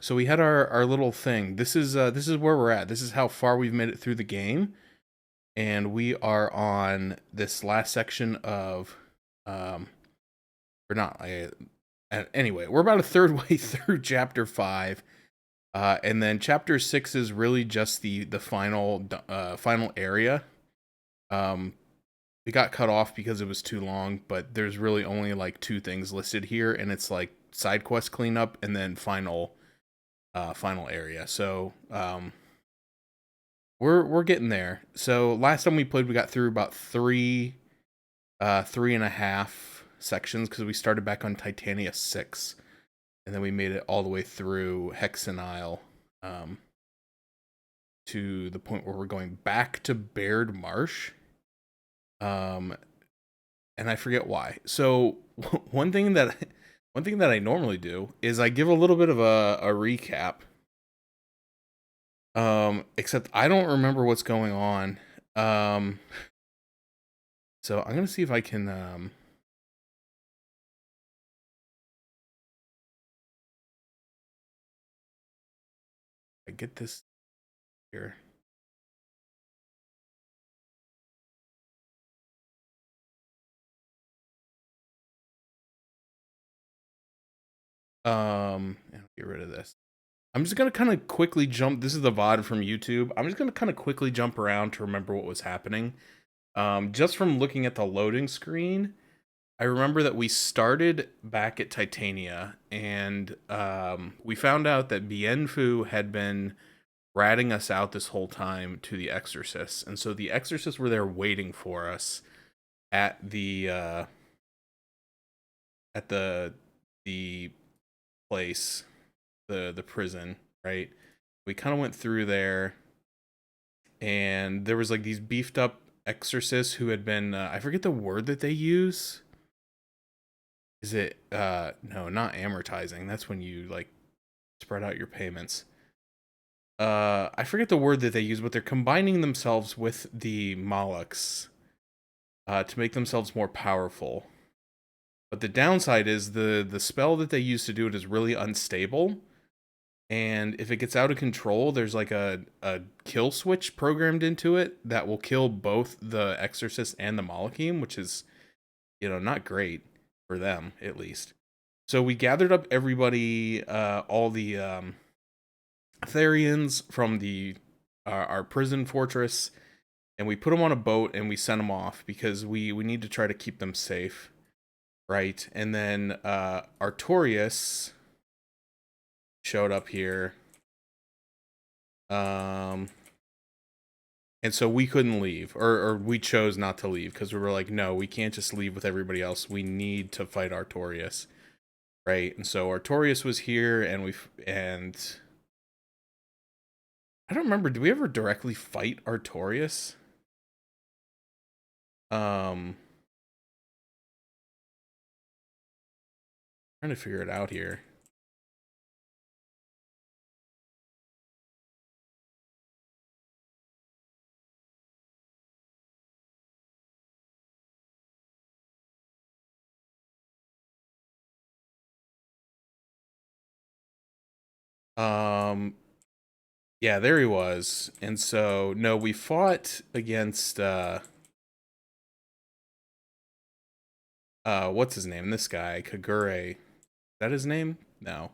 So we had our little thing. This is where we're at. This is how far we've made it through the game, and we are on this last section of, um, or not. Anyway, we're about a third way through chapter 5, and then chapter 6 is really just the final area. Um, it got cut off because it was too long, but there's really only like two things listed here, and it's like side quest cleanup and then final area. So we're getting there. So last time we played, we got through about three and a half sections because we started back on Titania 6, and then we made it all the way through Hexenile, um, to the point where we're going back to Baird Marsh. Um, and I forget why. So one thing that one thing that I normally do is I give a little bit of a recap. Except I don't remember what's going on. Um, so I'm gonna see if I can I get this here. And get rid of this. I'm just gonna kind of quickly jump. This is the VOD from YouTube. I'm just gonna kind of quickly jump around to remember what was happening. Just from looking at the loading screen, I remember that we started back at Titania, and we found out that Bienfu had been ratting us out this whole time to the Exorcists, and so the Exorcists were there waiting for us at the place, the prison, right? We kind of went through there, and there was like these beefed up exorcists who had been I forget the word that they use. Is it no, not amortizing. That's when you like spread out your payments. I forget the word that they use, but they're combining themselves with the Molochs to make themselves more powerful. But the downside is the spell that they use to do it is really unstable. And if it gets out of control, there's like a kill switch programmed into it that will kill both the Exorcist and the Malachim, which is, not great for them, at least. So we gathered up everybody, all the Therians from our prison fortress, and we put them on a boat and we sent them off because we need to try to keep them safe, right? And then Artorias showed up here, and so we couldn't leave, or we chose not to leave because we were like, no, we can't just leave with everybody else. We need to fight Artorias, right? And so Artorias was here, and I don't remember. Did we ever directly fight Artorias? Um, Trying to figure it out here. Um, yeah, there he was. And so no, we fought against what's his name? This guy, Kagure. Is that his name? No.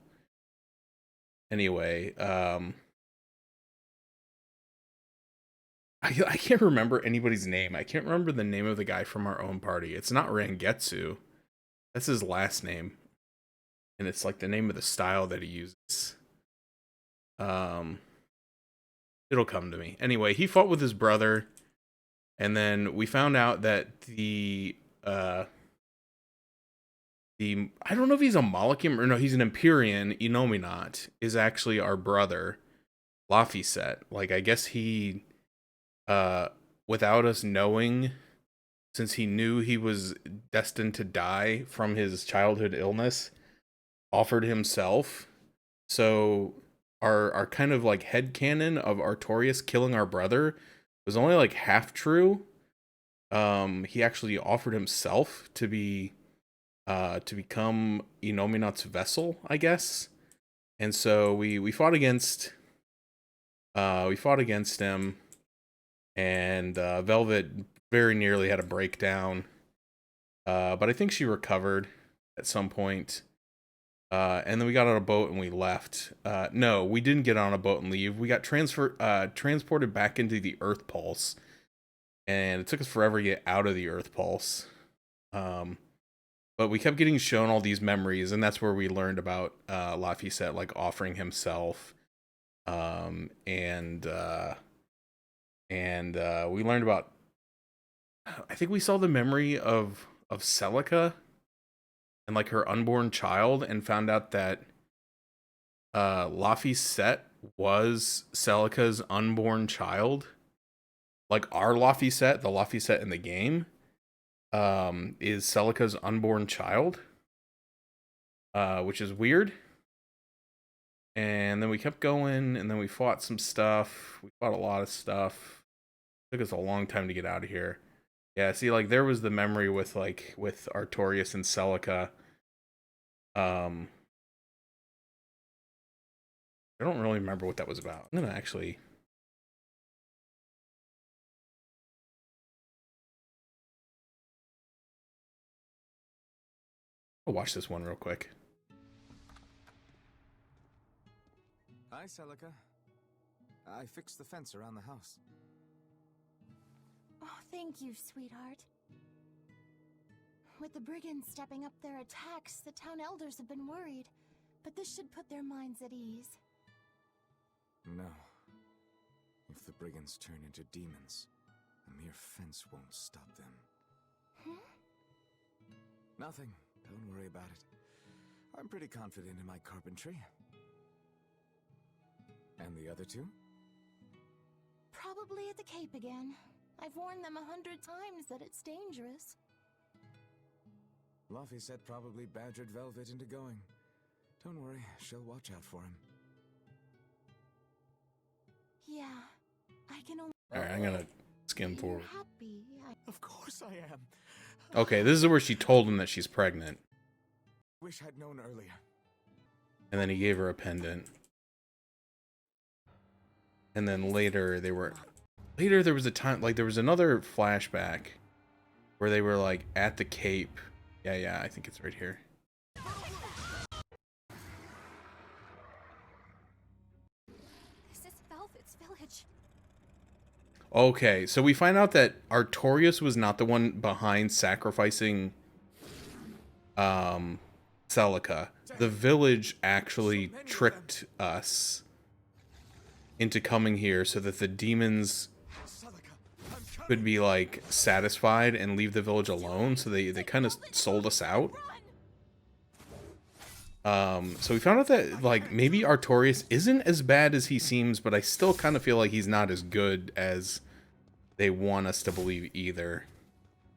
Anyway, I can't remember anybody's name. I can't remember the name of the guy from our own party. It's not Rangetsu. That's his last name. And it's like the name of the style that he uses. Um it'll come to me. Anyway, he fought with his brother, and then we found out that the I don't know if he's a Malachim or no, he's an Empyrean, Inominat, is actually our brother, Lafiset. Like, I guess he, uh, without us knowing, since he knew he was destined to die from his childhood illness, offered himself. So our kind of like headcanon of Artorias killing our brother was only like half true. He actually offered himself to become Inominat's vessel, I guess. And so we fought against him, and Velvet very nearly had a breakdown. But I think she recovered at some point. And then we got on a boat and we left. No, we didn't get on a boat and leave. We got transported back into the Earth Pulse, and it took us forever to get out of the Earth Pulse. But we kept getting shown all these memories, and that's where we learned about Laphicet like offering himself. And we learned about. I think we saw the memory of Celica and like her unborn child, and found out that Laphicet was Celica's unborn child. Like our Laphicet, the Laphicet in the game, is Celica's unborn child, which is weird. And then we kept going, and then we fought some stuff. We fought a lot of stuff. It took us a long time to get out of here. Yeah, see, like there was the memory with Artorias and Celica. I don't really remember what that was about. I'm gonna actually. I'll watch this one real quick. Hi, Celica. I fixed the fence around the house. Oh, thank you, sweetheart. With the brigands stepping up their attacks, the town elders have been worried. But this should put their minds at ease. No. If the brigands turn into demons, a mere fence won't stop them. Nothing. Don't worry about it. I'm pretty confident in my carpentry. And the other two? Probably at the Cape again. I've warned them 100 times that it's dangerous. Laphicet probably badgered Velvet into going. Don't worry, she'll watch out for him. Yeah, I can only... Alright, I'm gonna skim forward. Happy. Of course I am. Okay, this is where she told him that she's pregnant. Wish I'd known earlier. And then he gave her a pendant. And then later there was a time, like there was another flashback where they were like at the Cape. Yeah, I think it's right here. This is Velvet's village. Okay, so we find out that Artorias was not the one behind sacrificing Celica. The village actually tricked us into coming here so that the demons could be like satisfied and leave the village alone. So they kind of sold us out. So we found out that like maybe Artorias isn't as bad as he seems, but I still kind of feel like he's not as good as they want us to believe either.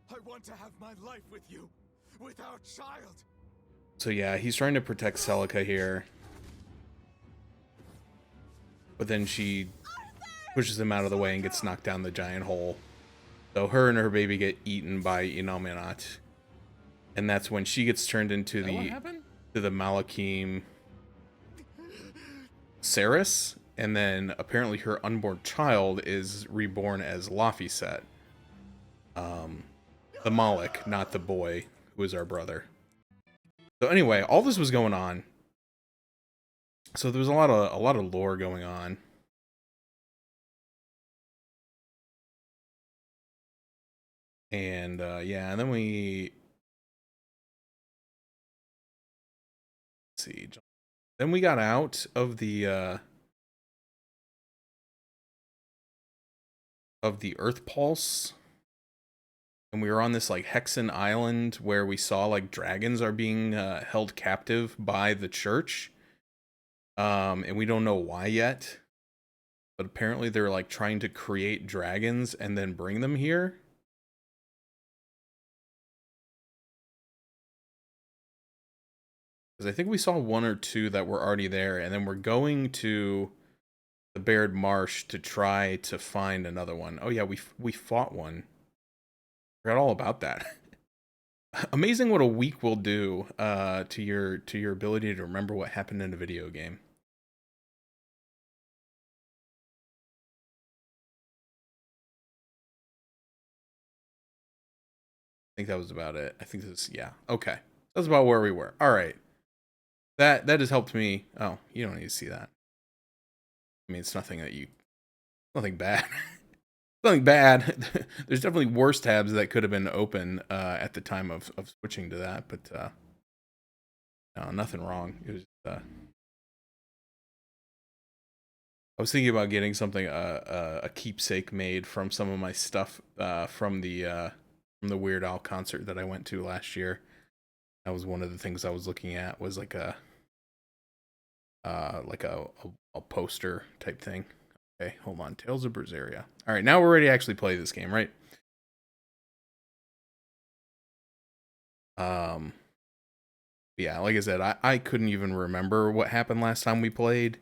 I want to have my life with you, with our child. So yeah, he's trying to protect Celica here. But then she pushes him out of the way and gets knocked down the giant hole. So her and her baby get eaten by Inominat. And that's when she gets turned into the Malakim Saris. And then apparently her unborn child is reborn as Laphicet. The Malik, not the boy, who is our brother. So anyway, all this was going on. So there was a lot of lore going on. And yeah, and then let's see. Then we got out of the Earth Pulse. And we were on this like Hexen Island where we saw like dragons are being held captive by the church. And we don't know why yet. But apparently they're like trying to create dragons and then bring them here. Because I think we saw one or two that were already there. And then we're going to the Bared Marsh to try to find another one. Oh yeah, we fought one. Forgot all about that. Amazing what a week will do to your ability to remember what happened in a video game. think that was about it. I think this, yeah, okay. That's about where we were. All right. That has helped me. Oh, you don't need to see that. I mean, it's nothing nothing bad. Nothing bad. There's definitely worse tabs that could have been open at the time of switching to that, but no, nothing wrong. It was I was thinking about getting something a keepsake made from some of my stuff from the Weird Al concert that I went to last year. That was one of the things I was looking at, was like a poster type thing. Okay, hold on. Tales of Berseria. All right, now we're ready to actually play this game, right? Yeah, like I said, I couldn't even remember what happened last time we played.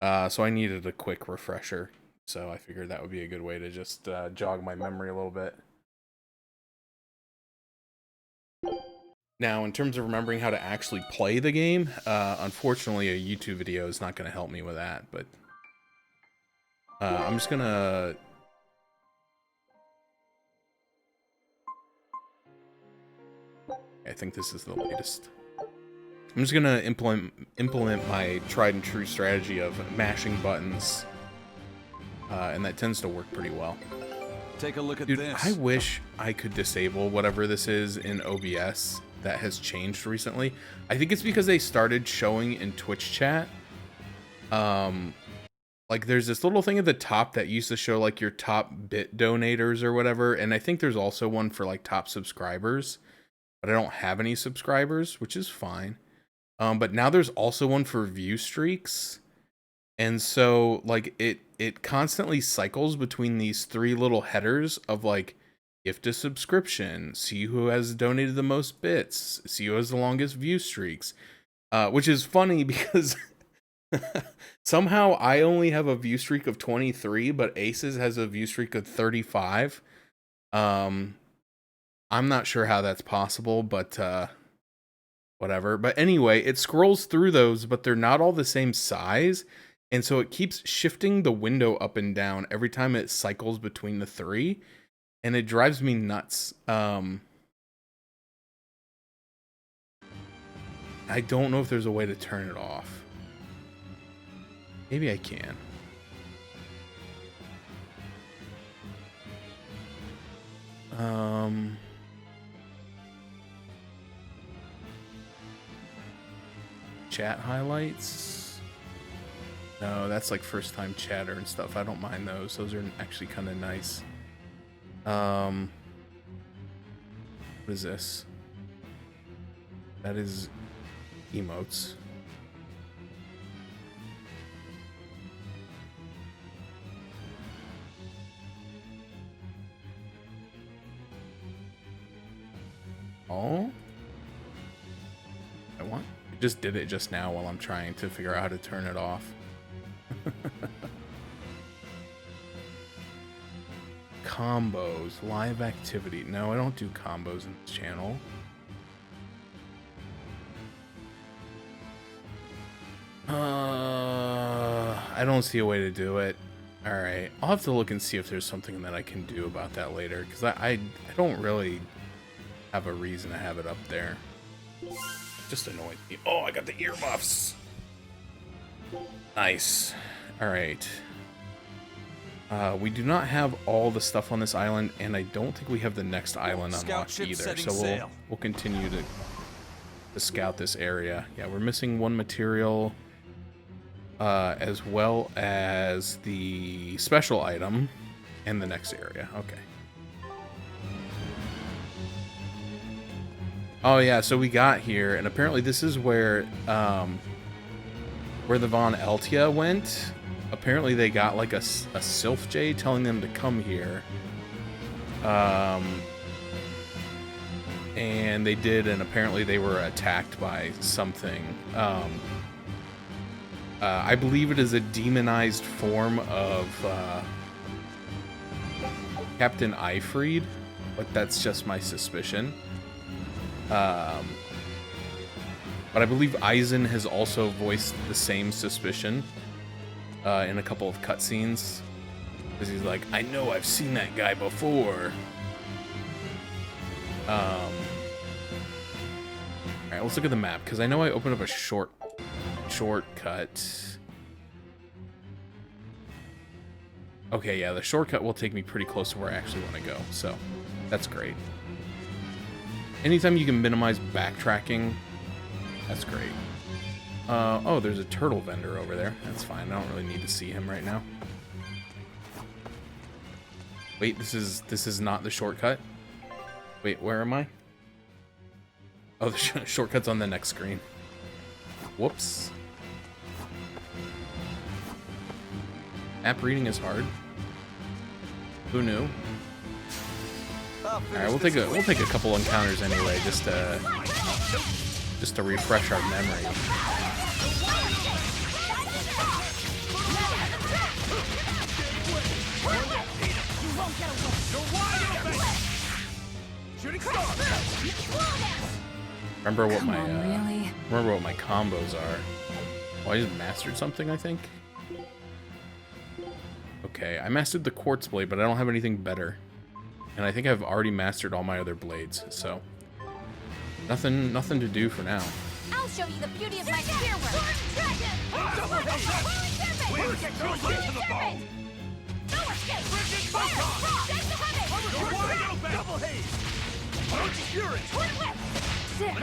So I needed a quick refresher. So I figured that would be a good way to just jog my memory a little bit. Now, in terms of remembering how to actually play the game, unfortunately, a YouTube video is not going to help me with that. But I'm just going to... I think this is the latest. I'm just going to implement my tried and true strategy of mashing buttons. And that tends to work pretty well. Take a look at Dude, this. I wish I could disable whatever this is in OBS that has changed recently. I think it's because they started showing in Twitch chat. Like there's this little thing at the top that used to show like your top bit donators or whatever. And I think there's also one for like top subscribers, but I don't have any subscribers, which is fine. But now there's also one for view streaks. And so like it constantly cycles between these three little headers of like gift a subscription, see who has donated the most bits, see who has the longest view streaks, which is funny because somehow I only have a view streak of 23, but Aces has a view streak of 35. I'm not sure how that's possible, but whatever. But anyway, it scrolls through those, but they're not all the same size. And so it keeps shifting the window up and down every time it cycles between the three. And it drives me nuts. I don't know if there's a way to turn it off. Maybe I can. Chat highlights. No, that's like first time chatter and stuff. I don't mind those. Those are actually kind of nice. What is this? That is emotes. Oh? I just did it just now while I'm trying to figure out how to turn it off. Combos, live activity. No, I don't do combos in this channel. I don't see a way to do it. All right, I'll have to look and see if there's something that I can do about that later, because I don't really have a reason to have it up there. Just annoys me. Oh, I got the earmuffs. Nice. All right. We do not have all the stuff on this island, and I don't think we have the next island unlocked either. So we'll continue to scout this area. Yeah, we're missing one material, as well as the special item in the next area. Okay. Oh yeah, so we got here, and apparently this is where the Von Eltia went. Apparently they got like a Sylph J telling them to come here. And they did, and apparently they were attacked by something. I believe it is a demonized form of Captain Eifried, but that's just my suspicion. But I believe Eisen has also voiced the same suspicion in a couple of cutscenes, because he's like, I know I've seen that guy before. All right, let's look at the map because I know I opened up a shortcut. Okay, yeah, the shortcut will take me pretty close to where I actually want to go, so that's great. Anytime you can minimize backtracking, that's great. Oh, there's a turtle vendor over there. That's fine. I don't really need to see him right now. Wait, this is not the shortcut? Wait, where am I? Oh, the shortcut's on the next screen. Whoops. App reading is hard. Who knew? All right, we'll take a couple encounters anyway, just to refresh our memory. Remember what my combos are. Oh, I just mastered something, I think. Okay, I mastered the quartz blade, but I don't have anything better. And I think I've already mastered all my other blades, so nothing to do for now. I'll show you the beauty of my spear work. No escape! Double haze! Fury! Let's go!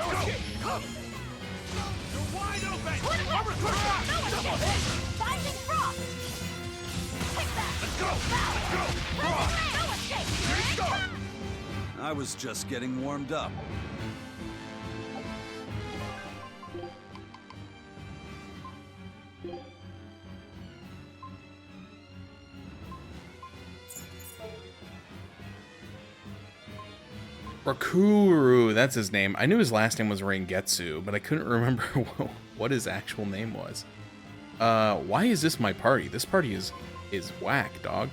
Come! You're wide open! Double haze! Binding frost! Take that! Let's go! Frost! No escape! Here we go! I was just getting warmed up. Rakuru, that's his name. I knew his last name was Rengetsu, but I couldn't remember what his actual name was. Why is this my party? This party is whack, dog.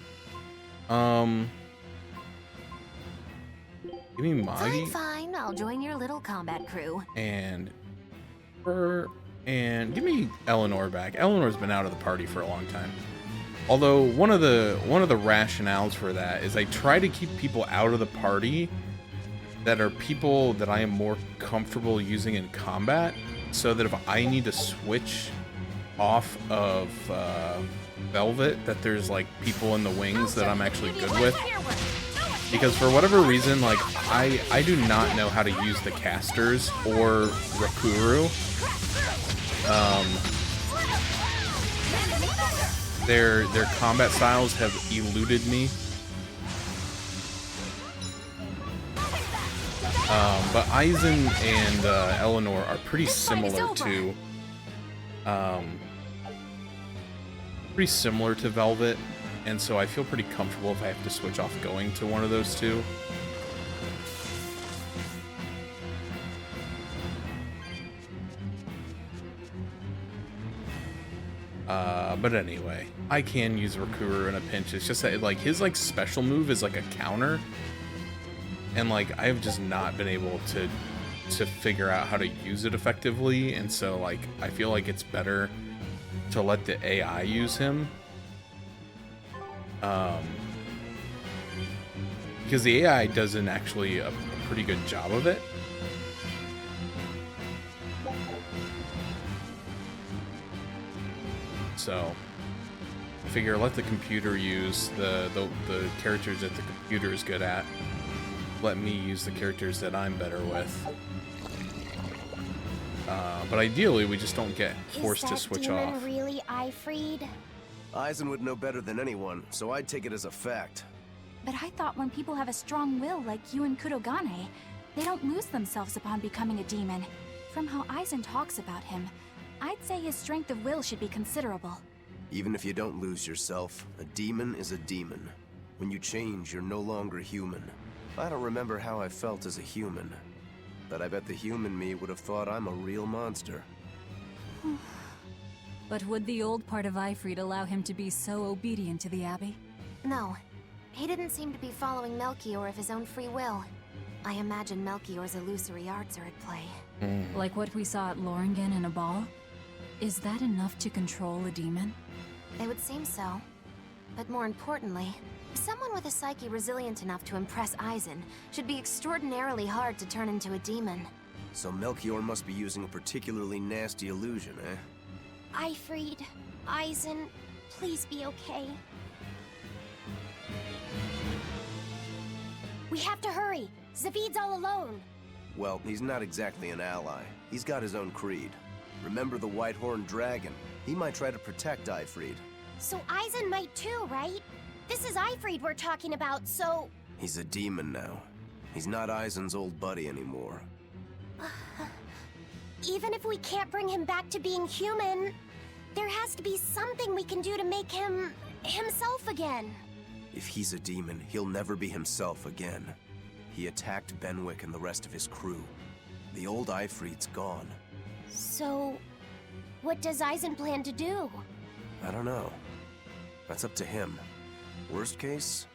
Give me Magi. Fine. I'll join your little combat crew. And give me Eleanor back. Eleanor's been out of the party for a long time. Although one of the rationales for that is I try to keep people out of the party that are people that I am more comfortable using in combat, so that if I need to switch off of Velvet, that there's like people in the wings that I'm actually good with. Because for whatever reason, like I do not know how to use the casters or Rakuru. Their combat styles have eluded me. But Aizen and Eleanor are pretty similar to Velvet, and so I feel pretty comfortable if I have to switch off going to one of those two. But anyway, I can use Rakuru in a pinch. It's just that like his like special move is like a counter. And like I've just not been able to figure out how to use it effectively, and so like I feel like it's better to let the AI use him, because the AI does actually a pretty good job of it. So I figure let the computer use the characters that the computer is good at. Let me use the characters that I'm better with. But ideally, we just don't get forced to switch off. Is that demon really Ifreed? Aizen would know better than anyone, so I'd take it as a fact. But I thought when people have a strong will like you and Kurogane, they don't lose themselves upon becoming a demon. From how Aizen talks about him, I'd say his strength of will should be considerable. Even if you don't lose yourself, a demon is a demon. When you change, you're no longer human. I don't remember how I felt as a human, but I bet the human me would have thought I'm a real monster. But would the old part of Ifreed allow him to be so obedient to the Abbey? No. He didn't seem to be following Melchior of his own free will. I imagine Melchior's illusory arts are at play. Like what we saw at Loringen in a ball? Is that enough to control a demon? It would seem so. But more importantly, someone with a psyche resilient enough to impress Eisen should be extraordinarily hard to turn into a demon. So Melchior must be using a particularly nasty illusion, eh? Eifried, Eisen, please be okay. We have to hurry. Zavid's all alone. Well, he's not exactly an ally. He's got his own creed. Remember the White-Horned Dragon? He might try to protect Eifried. So Eisen might too, right? This is Eifried we're talking about, so... He's a demon now. He's not Eisen's old buddy anymore. Even if we can't bring him back to being human, there has to be something we can do to make him... himself again. If he's a demon, he'll never be himself again. He attacked Benwick and the rest of his crew. The old Eifried's gone. So... what does Eisen plan to do? I don't know. That's up to him. Worst case,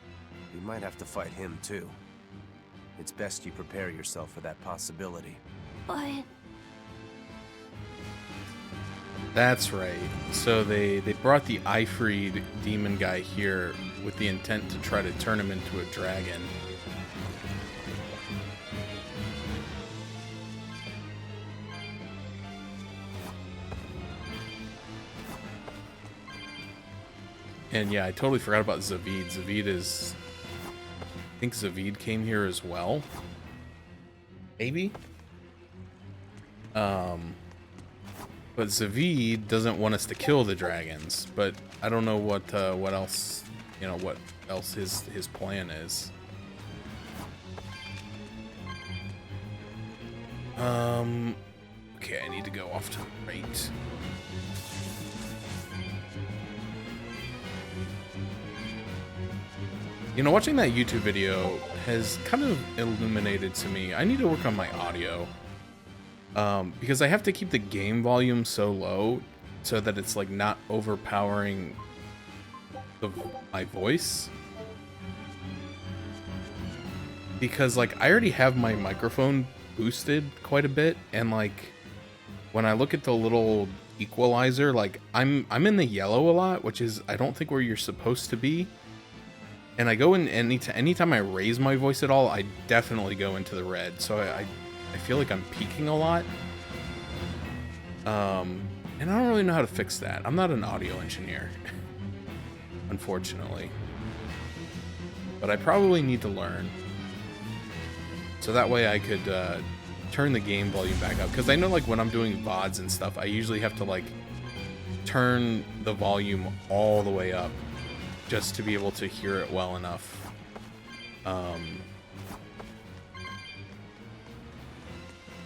we might have to fight him too. It's best you prepare yourself for that possibility. But... That's right. So they brought the Eifried demon guy here with the intent to try to turn him into a dragon. And yeah, I totally forgot about Zavid. Zavid is... I think Zavid came here as well. Maybe? But Zavid doesn't want us to kill the dragons, but I don't know what else, you know, what else his plan is. Okay, I need to go off to the right. You know, watching that YouTube video has kind of illuminated to me. I need to work on my audio. Because I have to keep the game volume so low so that it's like not overpowering my voice. Because like I already have my microphone boosted quite a bit, and like when I look at the little equalizer, like I'm in the yellow a lot, which is I don't think where you're supposed to be. And I go in anytime I raise my voice at all, I definitely go into the red. So I feel like I'm peaking a lot. And I don't really know how to fix that. I'm not an audio engineer, unfortunately. But I probably need to learn. So that way I could turn the game volume back up. Because I know like when I'm doing VODs and stuff, I usually have to like turn the volume all the way up just to be able to hear it well enough.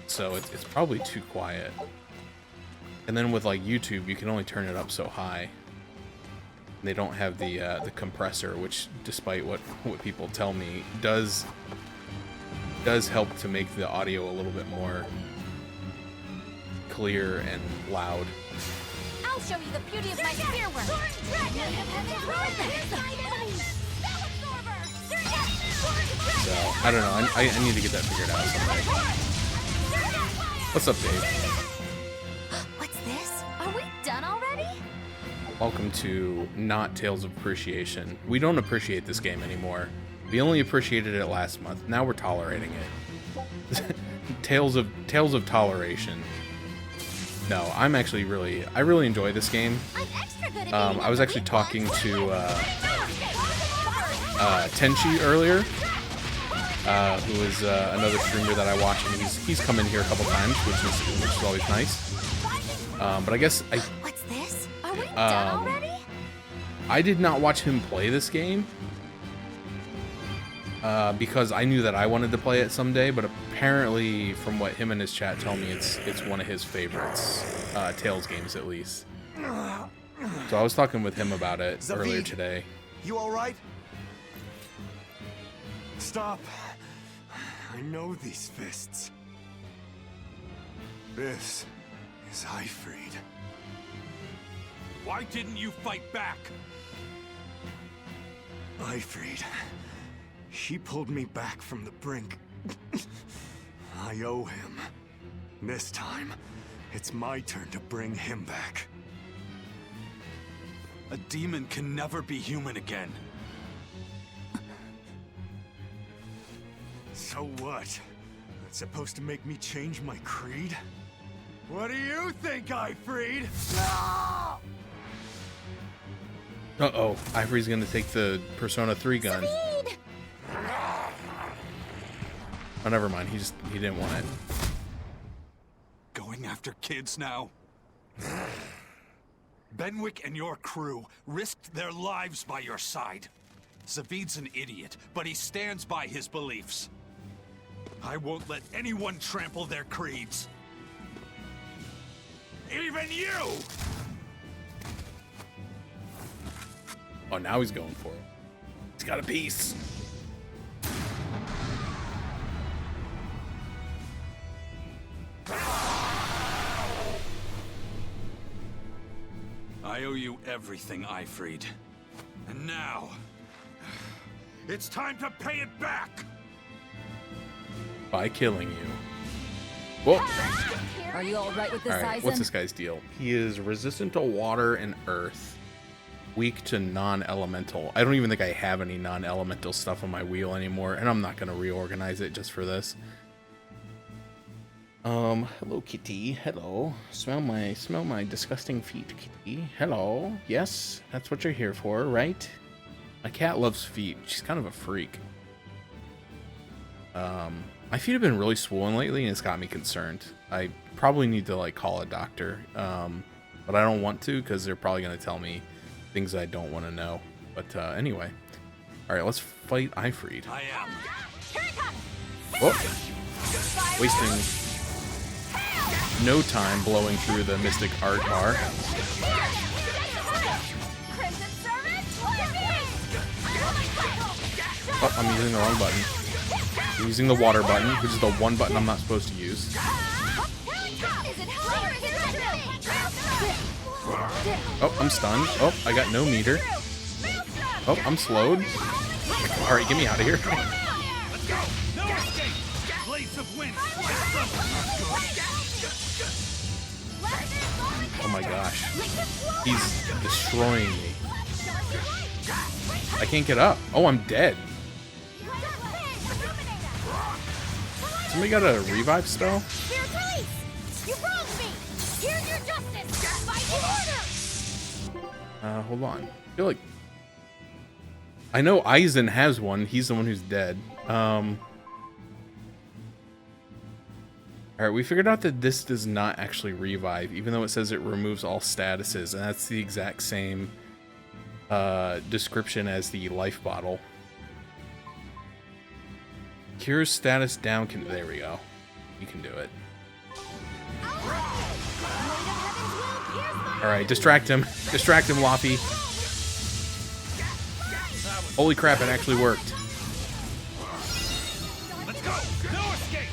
So it's probably too quiet. And then with like YouTube, you can only turn it up so high. They don't have the compressor, which, despite what people tell me, does help to make the audio a little bit more clear and loud. I'll show you the beauty of my spear work. So I don't know. I need to get that figured out someday. What's up, Dave? What's this? Are we done already? Welcome to Not Tales of Appreciation. We don't appreciate this game anymore. We only appreciated it last month. Now we're tolerating it. Tales of Toleration. No, I'm actually I really enjoy this game. I was actually talking to Tenchi earlier, who is another streamer that I watch, and he's come in here a couple times, which is always nice. But I guess What's this? Are we done already? I did not watch him play this game because I knew that I wanted to play it someday. But apparently, from what him and his chat tell me, it's one of his favorites, Tales games at least. So I was talking with him about it earlier today. You alright? Stop. I know these fists. This is Eifried. Why didn't you fight back? Eifried. He pulled me back from the brink. I owe him. This time, it's my turn to bring him back. A demon can never be human again. So what? That's supposed to make me change my creed? What do you think, Ifreed? Uh-oh. Ivory's gonna take the Persona 3 gun. Speed! Oh, never mind. He didn't want it. Going after kids now? Benwick and your crew risked their lives by your side. Zavid's an idiot, but he stands by his beliefs. I won't let anyone trample their creeds. Even you! Oh, now he's going for it. He's got a piece. I owe you everything, Ifreed. And now, it's time to pay it back! By killing you. Whoa. Are you all right with this, Alright, Aizen? what's this guy's deal? He is resistant to water and earth. Weak to non-elemental. I don't even think I have any non-elemental stuff on my wheel anymore, and I'm not going to reorganize it just for this. Hello, kitty. Hello. Smell my disgusting feet, kitty. Hello. Yes, that's what you're here for, right? My cat loves feet. She's kind of a freak. My feet have been really swollen lately, and it's got me concerned. I probably need to, like, call a doctor. But I don't want to, because they're probably going to tell me things I don't want to know. But, anyway. Alright, let's fight Ifreed. I am. Whoa. Wasting no time blowing through the Mystic Art Bar. Oh, I'm using the wrong button. I'm using the water button, which is the one button I'm not supposed to use. Oh, I'm stunned. Oh, I got no meter. Oh, I'm slowed. Alright, get me out of here. Oh my gosh. He's destroying me. I can't get up. Oh, I'm dead. Somebody got a revive spell? Hold on. I feel like... I know Aizen has one. He's the one who's dead. Alright, we figured out that this does not actually revive, even though it says it removes all statuses, and that's the exact same description as the life bottle. Cures status down. There we go. You can do it. Alright, distract him. Distract him, Laffy. Holy crap, it actually worked. Let's go! No escape!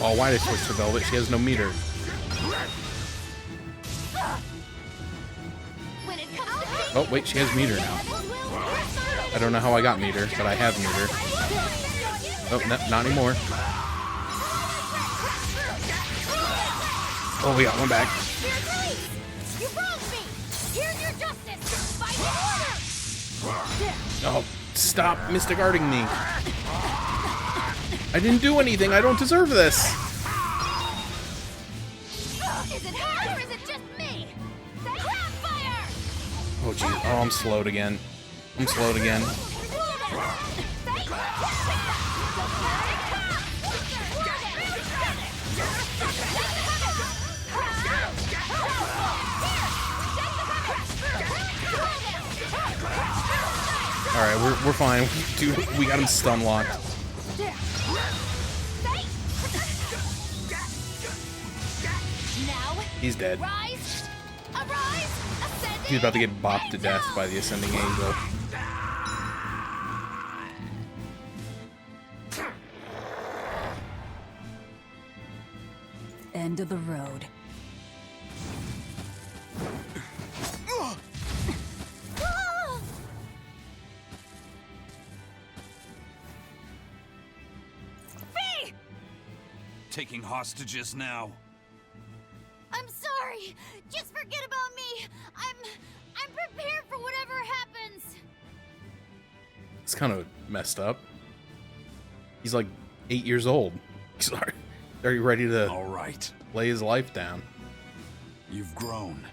Oh, why did I switch to Velvet? She has no meter. Oh, wait, she has meter now. I don't know how I got meter, but I have meter. Oh, no, not anymore. Oh, we got one back. Oh, stop Mystic Arting me. I didn't do anything. I don't deserve this. Is it her or is it just me? Fire! Oh, geez. Oh, I'm slowed again. I'm slowed again. Alright, we're fine. Dude, we got him stun locked. He's dead. He's about to get bopped to death by the Ascending Angel. End of the road. taking hostages now. I'm sorry. Just forget about me. I'm prepared for whatever happens. It's kind of messed up. He's like 8 years old. Sorry. Are you ready to All right. lay his life down? You've grown.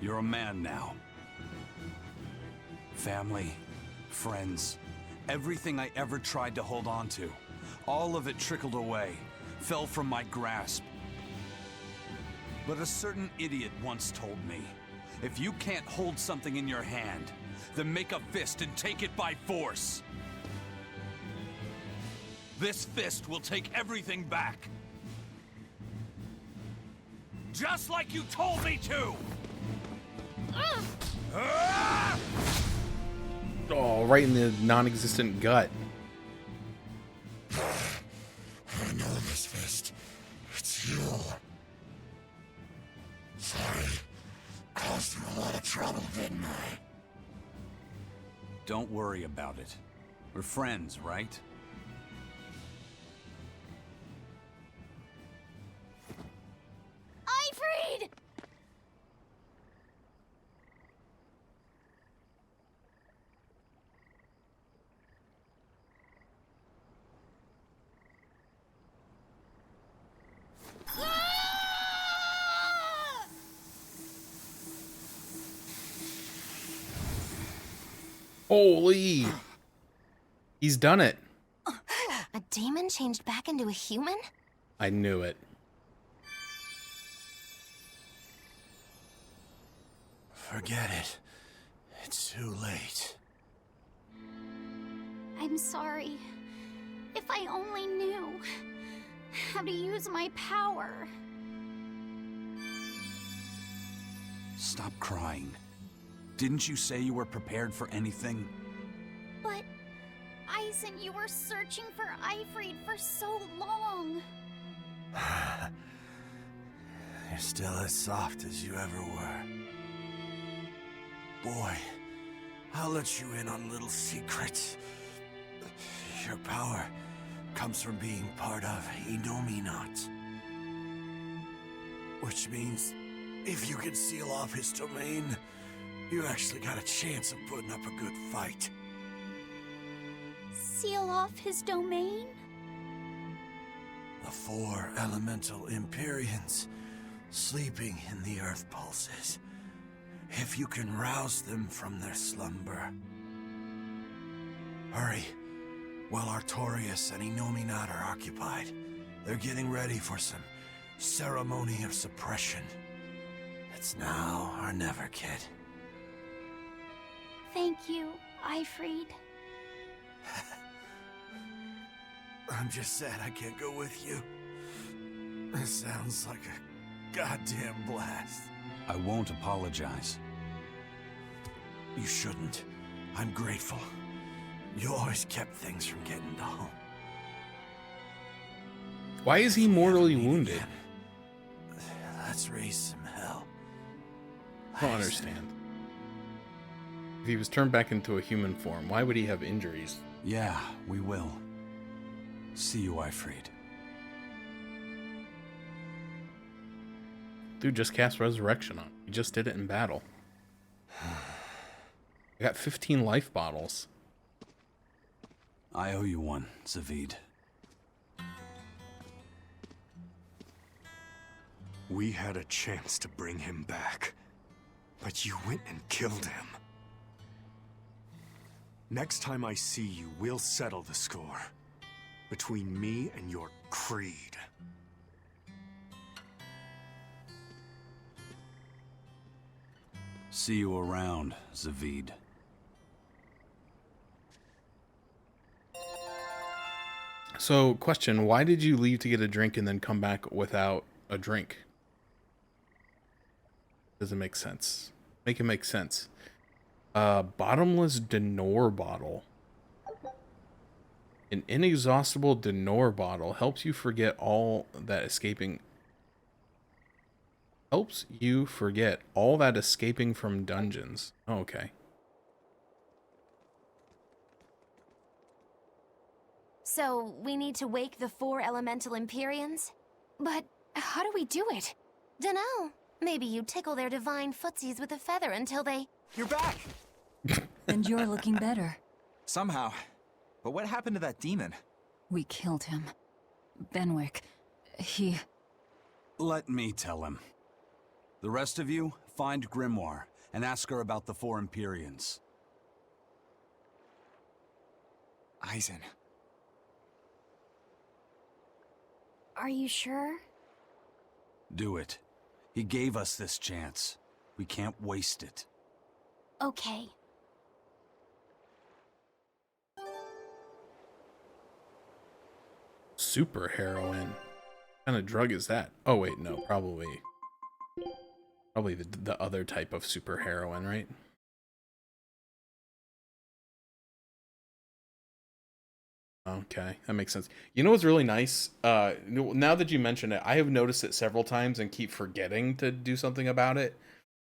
You're a man now. Family, friends, everything I ever tried to hold on to, all of it trickled away, fell from my grasp. But a certain idiot once told me, if you can't hold something in your hand, then make a fist and take it by force. This fist will take everything back. Just like you told me to! Oh, right in the non-existent gut. I know this fist. It's you. Sorry. Caused you a lot of trouble, didn't I? Don't worry about it. We're friends, right? Ifrid! Holy! He's done it. A demon changed back into a human? I knew it. Forget it. It's too late. I'm sorry. If I only knew how to use my power. Stop crying. Didn't you say you were prepared for anything? But, Eisen, you were searching for Ifrid for so long. You're still as soft as you ever were. Boy, I'll let you in on a little secret. Your power comes from being part of Indominat. Which means, if you can seal off his domain, you actually got a chance of putting up a good fight. Seal off his domain? The 4 elemental Empyreans sleeping in the earth pulses. If you can rouse them from their slumber. Hurry, while Artorias and Indominat are occupied. They're getting ready for some ceremony of suppression. It's now or never, kid. Thank you, Ifrid. I'm just sad I can't go with you. It sounds like a goddamn blast. I won't apologize. You shouldn't. I'm grateful. You always kept things from getting dull. Why is he mortally wounded? Let's raise some hell. I don't understand. If he was turned back into a human form, why would he have injuries? Yeah, we will. See you, Ifrid. Dude, just cast Resurrection on him. He just did it in battle. I got 15 life bottles. I owe you one, Zavid. We had a chance to bring him back, but you went and killed him. Next time I see you, we'll settle the score. Between me and your creed. See you around, Zavid. So, question, why did you leave to get a drink and then come back without a drink? Doesn't make sense. Make it make sense. Bottomless Denor bottle. An inexhaustible Denor bottle helps you forget all that escaping. Helps you forget all that escaping from dungeons. Oh, okay. So, we need to wake the 4 elemental Empyreans? But how do we do it? Dunno. Maybe you tickle their divine footsies with a feather until they... You're back! And you're looking better. Somehow. But what happened to that demon? We killed him. Benwick. He... Let me tell him. The rest of you, find Grimoire and ask her about the 4 Empyreans. Eisen. Are you sure? Do it. He gave us this chance. We can't waste it. Okay. Super heroin. What kind of drug is that? Oh wait, no, probably the other type of super heroin, right? Okay, that makes sense. You know what's really nice? Now that you mention it, I have noticed it several times and keep forgetting to do something about it.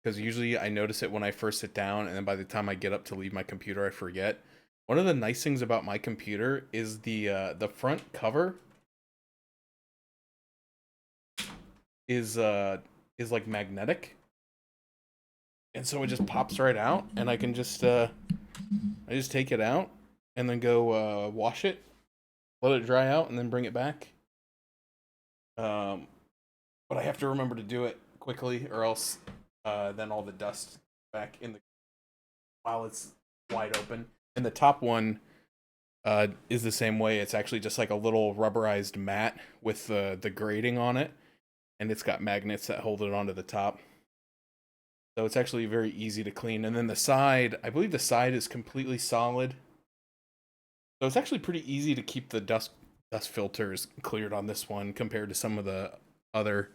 Because usually I notice it when I first sit down, and then by the time I get up to leave my computer, I forget. One of the nice things about my computer is the front cover is like magnetic, and so it just pops right out, and I can just I just take it out and then go wash it, let it dry out, and then bring it back. But I have to remember to do it quickly, or else then all the dust back in the while it's wide open. And the top one is the same way. It's actually just like a little rubberized mat with the grating on it, and it's got magnets that hold it onto the top. So it's actually very easy to clean. And then the side, I believe the side is completely solid. So it's actually pretty easy to keep the dust filters cleared on this one compared to some of the other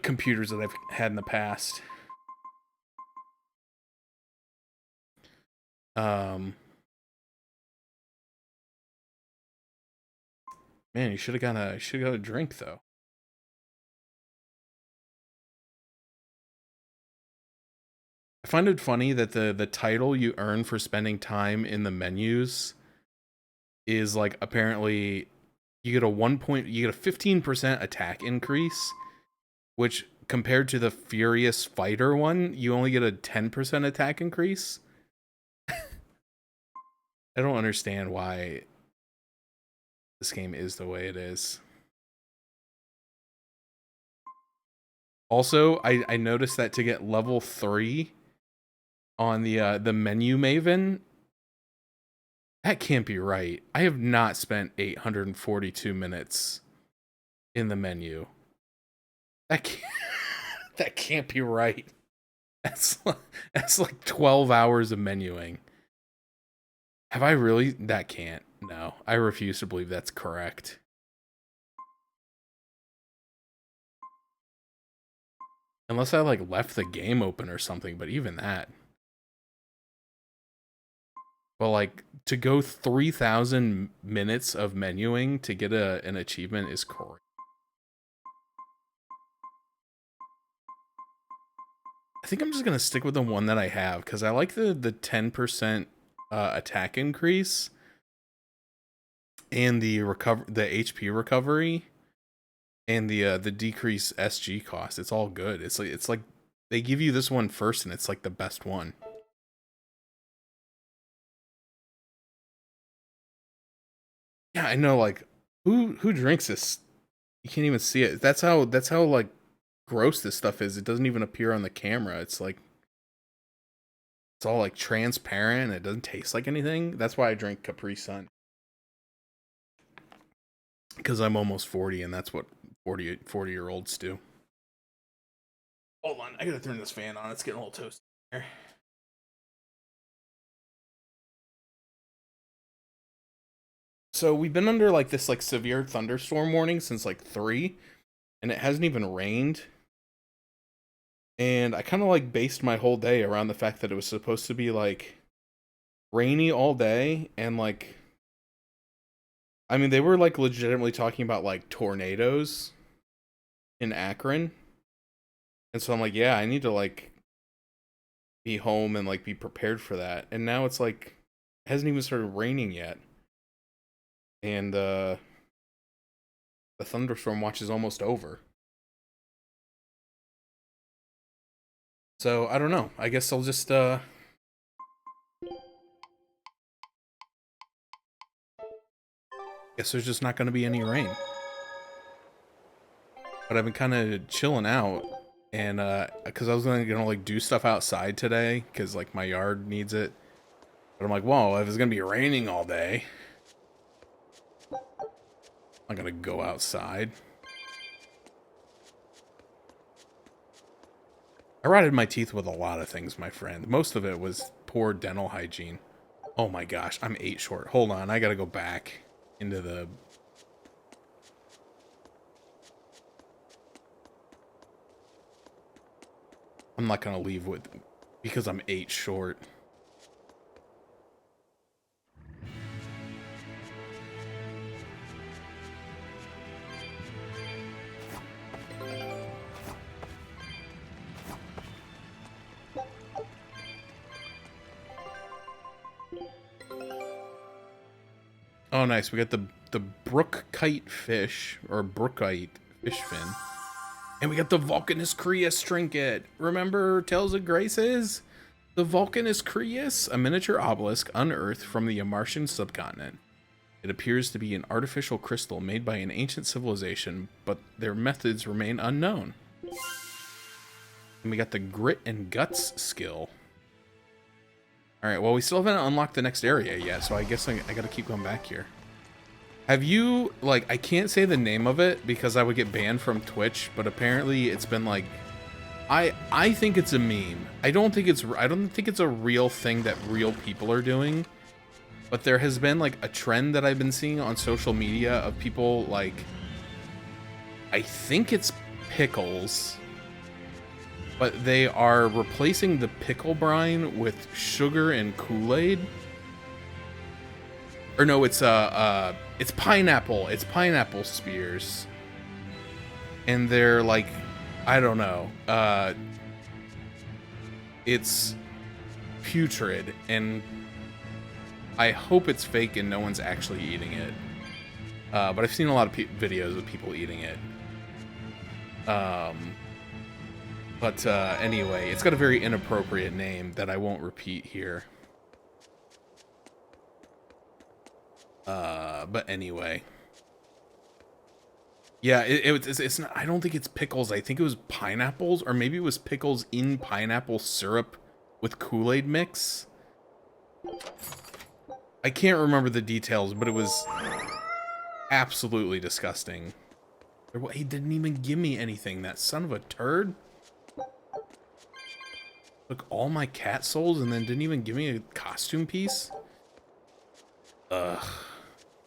computers that I've had in the past. Man, you should have got a drink though. I find it funny that the title you earn for spending time in the menus is like apparently you get a 15% attack increase, which compared to the Furious Fighter one, you only get a 10% attack increase. I don't understand why this game is the way it is. Also, I noticed that to get level 3 on the menu Mayvin, that can't be right. I have not spent 842 minutes in the menu. That can't be right. That's like 12 hours of menuing. Have I really? That can't. No, I refuse to believe that's correct. Unless I like left the game open or something, but even that. But like to go 3,000 minutes of menuing to get an achievement is crazy. I think I'm just gonna stick with the one that I have because I like the 10% attack increase and the HP recovery and the decrease SG cost. It's all good. It's like they give you this one first and it's like the best one. Yeah, I know, like who drinks this? You can't even see it. That's how like gross this stuff is. It doesn't even appear on the camera. It's like it's all like transparent. It doesn't taste like anything. That's why I drink Capri Sun. Because I'm almost 40 and that's what 40-year-olds do. Hold on, I gotta turn this fan on. It's getting a little toasty here. So we've been under like this like severe thunderstorm warning since like 3, and it hasn't even rained. And I kind of like based my whole day around the fact that it was supposed to be like rainy all day, and like I mean they were like legitimately talking about like tornadoes in Akron. And so I'm like, yeah, I need to like be home and like be prepared for that. And now it's like It hasn't even started raining yet. And the thunderstorm watch is almost over. So, I don't know. I guess I'll just, guess there's just not going to be any rain. But I've been kind of chilling out. And, because I was gonna like, do stuff outside today. Because, like, my yard needs it. But I'm like, whoa, if it's going to be raining all day, I'm not going to go outside. I rotted my teeth with a lot of things, my friend. Most of it was poor dental hygiene. Oh my gosh, I'm 8 short. Hold on, I gotta go back into the... I'm not gonna leave with... because I'm 8 short. Oh, nice. We got the brook kite fish, or brookite fish fin. And we got the Vulcanus Crius trinket. Remember Tales of Graces? The Vulcanus Crius, a miniature obelisk unearthed from the Martian subcontinent. It appears to be an artificial crystal made by an ancient civilization, but their methods remain unknown. And we got the Grit and Guts skill. Alright, well, we still haven't unlocked the next area yet, so I guess I gotta keep going back here. Have you, like, I can't say the name of it because I would get banned from Twitch, but apparently it's been, like, I think it's a meme. I don't think it's a real thing that real people are doing, but there has been, like, a trend that I've been seeing on social media of people, like, I think it's pickles, but they are replacing the pickle brine with sugar and Kool-Aid. Or no, it's pineapple. It's pineapple spears. And they're like, I don't know. It's putrid, and I hope it's fake and no one's actually eating it. But I've seen a lot of videos of people eating it. But anyway, it's got a very inappropriate name that I won't repeat here. But anyway. Yeah, it's not, I don't think it's pickles. I think it was pineapples, or maybe it was pickles in pineapple syrup with Kool-Aid mix. I can't remember the details, but it was absolutely disgusting. He didn't even give me anything, that son of a turd. Took all my cat souls and then didn't even give me a costume piece? Ugh.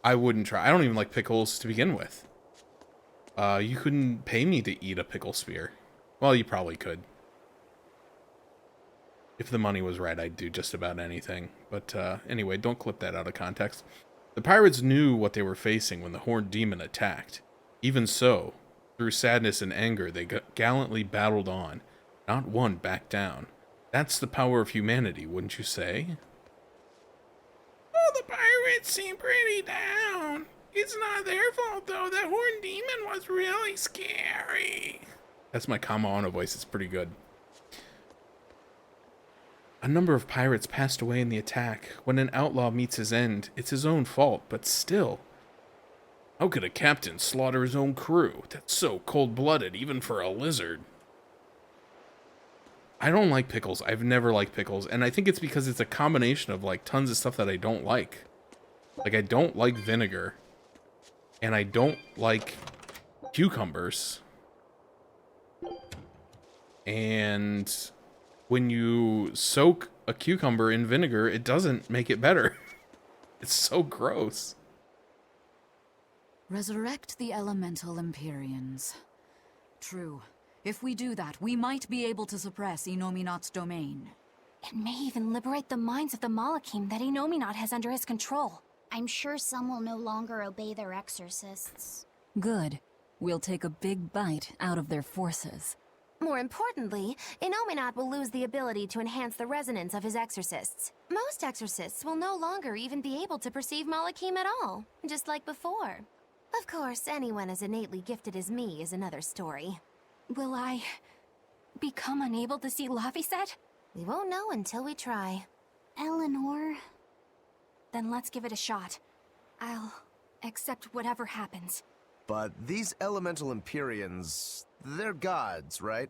I wouldn't try. I don't even like pickles to begin with. You couldn't pay me to eat a pickle spear. Well, you probably could. If the money was right, I'd do just about anything. But anyway, don't clip that out of context. The pirates knew what they were facing when the Horned Demon attacked. Even so, through sadness and anger, they gallantly battled on. Not one backed down. That's the power of humanity, wouldn't you say? Oh, the pirates seem pretty down. It's not their fault, though. That Horned Demon was really scary. That's my Kamaona voice. It's pretty good. A number of pirates passed away in the attack. When an outlaw meets his end, it's his own fault, but still. How could a captain slaughter his own crew? That's so cold-blooded, even for a lizard. I don't like pickles. I've never liked pickles, and I think it's because it's a combination of, like, tons of stuff that I don't like. Like, I don't like vinegar, and I don't like cucumbers. And when you soak a cucumber in vinegar, it doesn't make it better. It's so gross. Resurrect the elemental Empyreans. True. If we do that, we might be able to suppress Inominat's domain. It may even liberate the minds of the Malakim that Inominat has under his control. I'm sure some will no longer obey their exorcists. Good. We'll take a big bite out of their forces. More importantly, Innominat will lose the ability to enhance the resonance of his exorcists. Most exorcists will no longer even be able to perceive Malachim at all, just like before. Of course, anyone as innately gifted as me is another story. Will I become unable to see Laphicet? We won't know until we try. Eleanor... Then let's give it a shot. I'll accept whatever happens. But these elemental Empyreans, they're gods, right?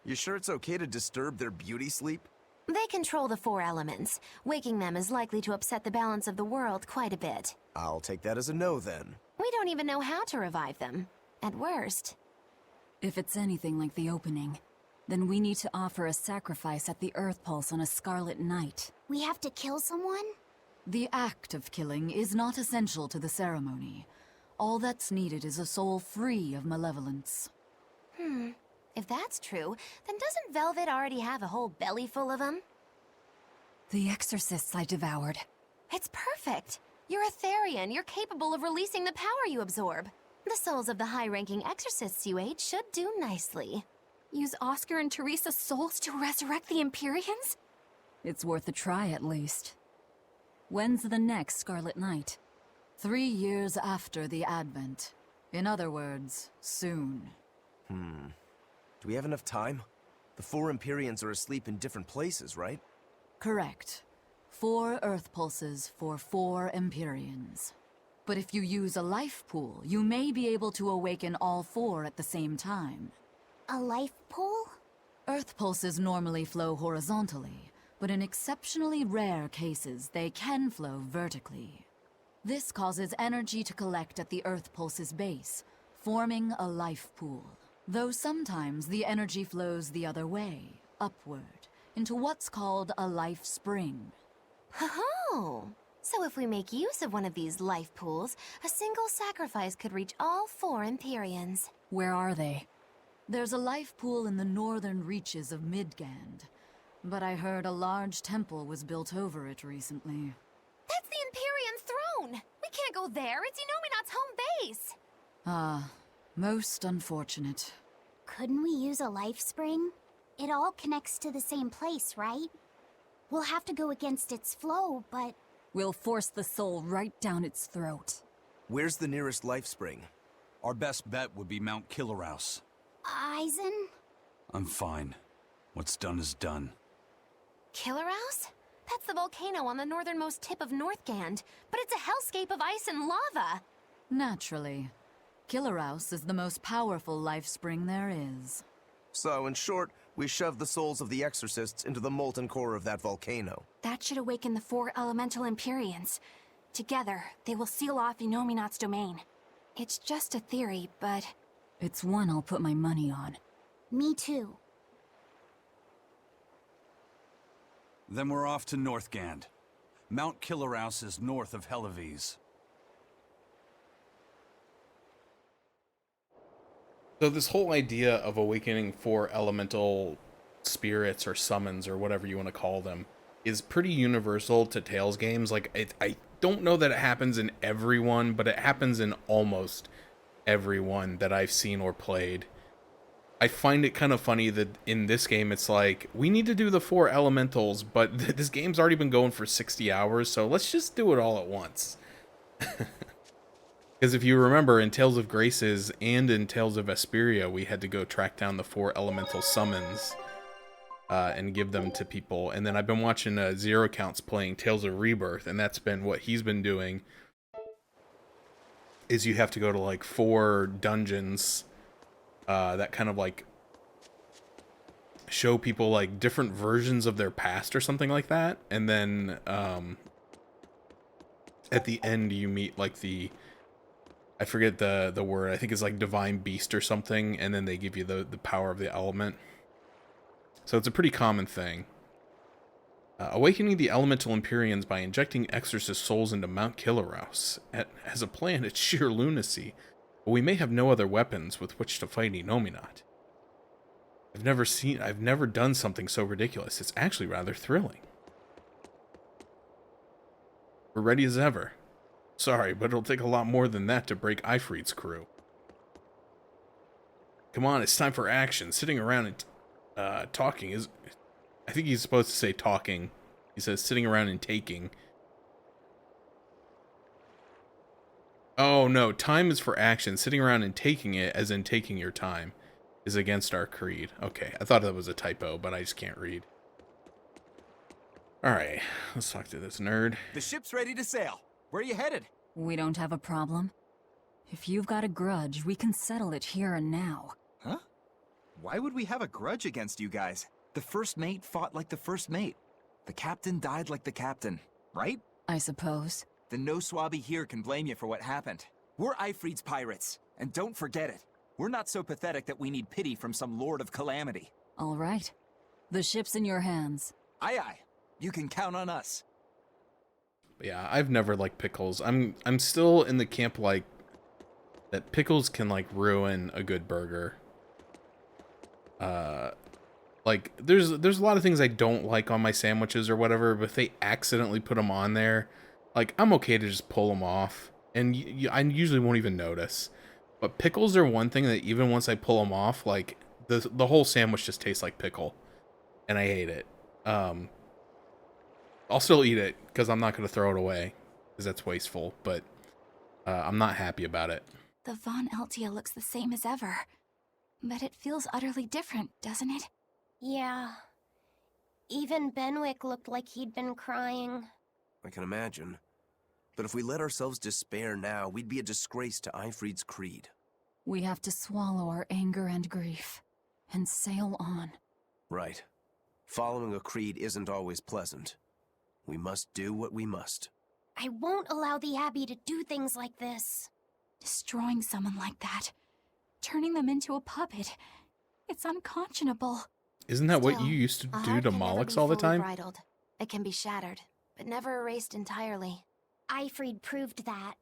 You sure it's okay to disturb their beauty sleep? They control the 4 elements. Waking them is likely to upset the balance of the world quite a bit. I'll take that as a no then. We don't even know how to revive them. At worst. If it's anything like the opening, then we need to offer a sacrifice at the Earth Pulse on a Scarlet Night. We have to kill someone? The act of killing is not essential to the ceremony. All that's needed is a soul free of malevolence. If that's true, then doesn't Velvet already have a whole belly full of them? The exorcists I devoured. It's perfect. You're a Therian. You're capable of releasing the power you absorb. The souls of the high-ranking exorcists you ate should do nicely. Use Oscar and Teresa's souls to resurrect the Empyreans? It's worth a try at least. When's the next Scarlet Night? 3 years after the Advent. In other words, soon. Do we have enough time? The 4 Empyreans are asleep in different places, right? Correct. 4 Earth Pulses for 4 Empyreans. But if you use a life pool, you may be able to awaken all 4 at the same time. A life pool? Earth Pulses normally flow horizontally, but in exceptionally rare cases, they can flow vertically. This causes energy to collect at the Earth Pulse's base, forming a life pool. Though sometimes the energy flows the other way, upward, into what's called a life spring. Oh, so if we make use of one of these life pools, a single sacrifice could reach all 4 Empyreans. Where are they? There's a life pool in the northern reaches of Midgand, but I heard a large temple was built over it recently. That's the Empyrean throne! We can't go there, it's Innominat's home base! Ah, most unfortunate. Couldn't we use a life spring? It all connects to the same place, right? We'll have to go against its flow, but... We'll force the soul right down its throat. Where's the nearest life spring? Our best bet would be Mount Killerhouse. Eisen? I'm fine. What's done is done. Killerhouse? That's the volcano on the northernmost tip of Northgand, but it's a hellscape of ice and lava! Naturally. Killerhouse is the most powerful life spring there is. So, in short, we shove the souls of the exorcists into the molten core of that volcano. That should awaken the 4 elemental Empyreans. Together, they will seal off Innominat's domain. It's just a theory, but... It's one I'll put my money on. Me too. Then we're off to Northgand. Mount Killerhouse is north of Helives. So this whole idea of awakening 4 elemental spirits or summons or whatever you want to call them is pretty universal to Tales games. Like, I don't know that it happens in every one, but it happens in almost every one that I've seen or played. I find it kind of funny that in this game it's like, we need to do the 4 elementals, but this game's already been going for 60 hours, so let's just do it all at once. Because if you remember, in Tales of Graces and in Tales of Vesperia, we had to go track down the 4 elemental summons and give them to people. And then I've been watching Zero Counts playing Tales of Rebirth, and that's been what he's been doing. Is you have to go to like 4 dungeons that kind of like show people like different versions of their past or something like that. And then at the end you meet like I forget the word. I think it's like Divine Beast or something, and then they give you the power of the element. So it's a pretty common thing. Awakening the elemental Empyreans by injecting exorcist souls into Mount Killerhouse. As a plan, it's sheer lunacy, but we may have no other weapons with which to fight Innominat. I've never done something so ridiculous. It's actually rather thrilling. We're ready as ever. Sorry, but it'll take a lot more than that to break Ifrit's crew. Come on, it's time for action. Sitting around and talking is... I think he's supposed to say talking. He says sitting around and taking. Oh, no. Time is for action. Sitting around and taking it, as in taking your time, is against our creed. Okay, I thought that was a typo, but I just can't read. Alright, let's talk to this nerd. The ship's ready to sail. Where are you headed? We don't have a problem. If you've got a grudge, we can settle it here and now. Huh? Why would we have a grudge against you guys? The first mate fought like the first mate. The captain died like the captain, right? I suppose. Then no swabby here can blame you for what happened. We're Ifrit's pirates, and don't forget it. We're not so pathetic that we need pity from some lord of calamity. All right. The ship's in your hands. Aye aye. You can count on us. Yeah, I've never liked pickles. I'm still in the camp like that pickles can like ruin a good burger. Like there's a lot of things I don't like on my sandwiches or whatever, but if they accidentally put them on there, like I'm okay to just pull them off, and I usually won't even notice. But pickles are one thing that even once I pull them off, like the whole sandwich just tastes like pickle, and I hate it. I'll still eat it because I'm not going to throw it away because that's wasteful, but I'm not happy about it. The Von Eltia looks the same as ever. But it feels utterly different, doesn't it? Yeah. Even Benwick looked like he'd been crying. I can imagine. But if we let ourselves despair now, we'd be a disgrace to Ifrit's creed. We have to swallow our anger and grief and sail on. Right. Following a creed isn't always pleasant. We must do what we must. I won't allow the Abbey to do things like this. Destroying someone like that. Turning them into a puppet. It's unconscionable. Isn't that what Still, you used to a do heart to can never Mollix be all the fully time? bridled. It can be shattered, but never erased entirely. Ifrit proved that.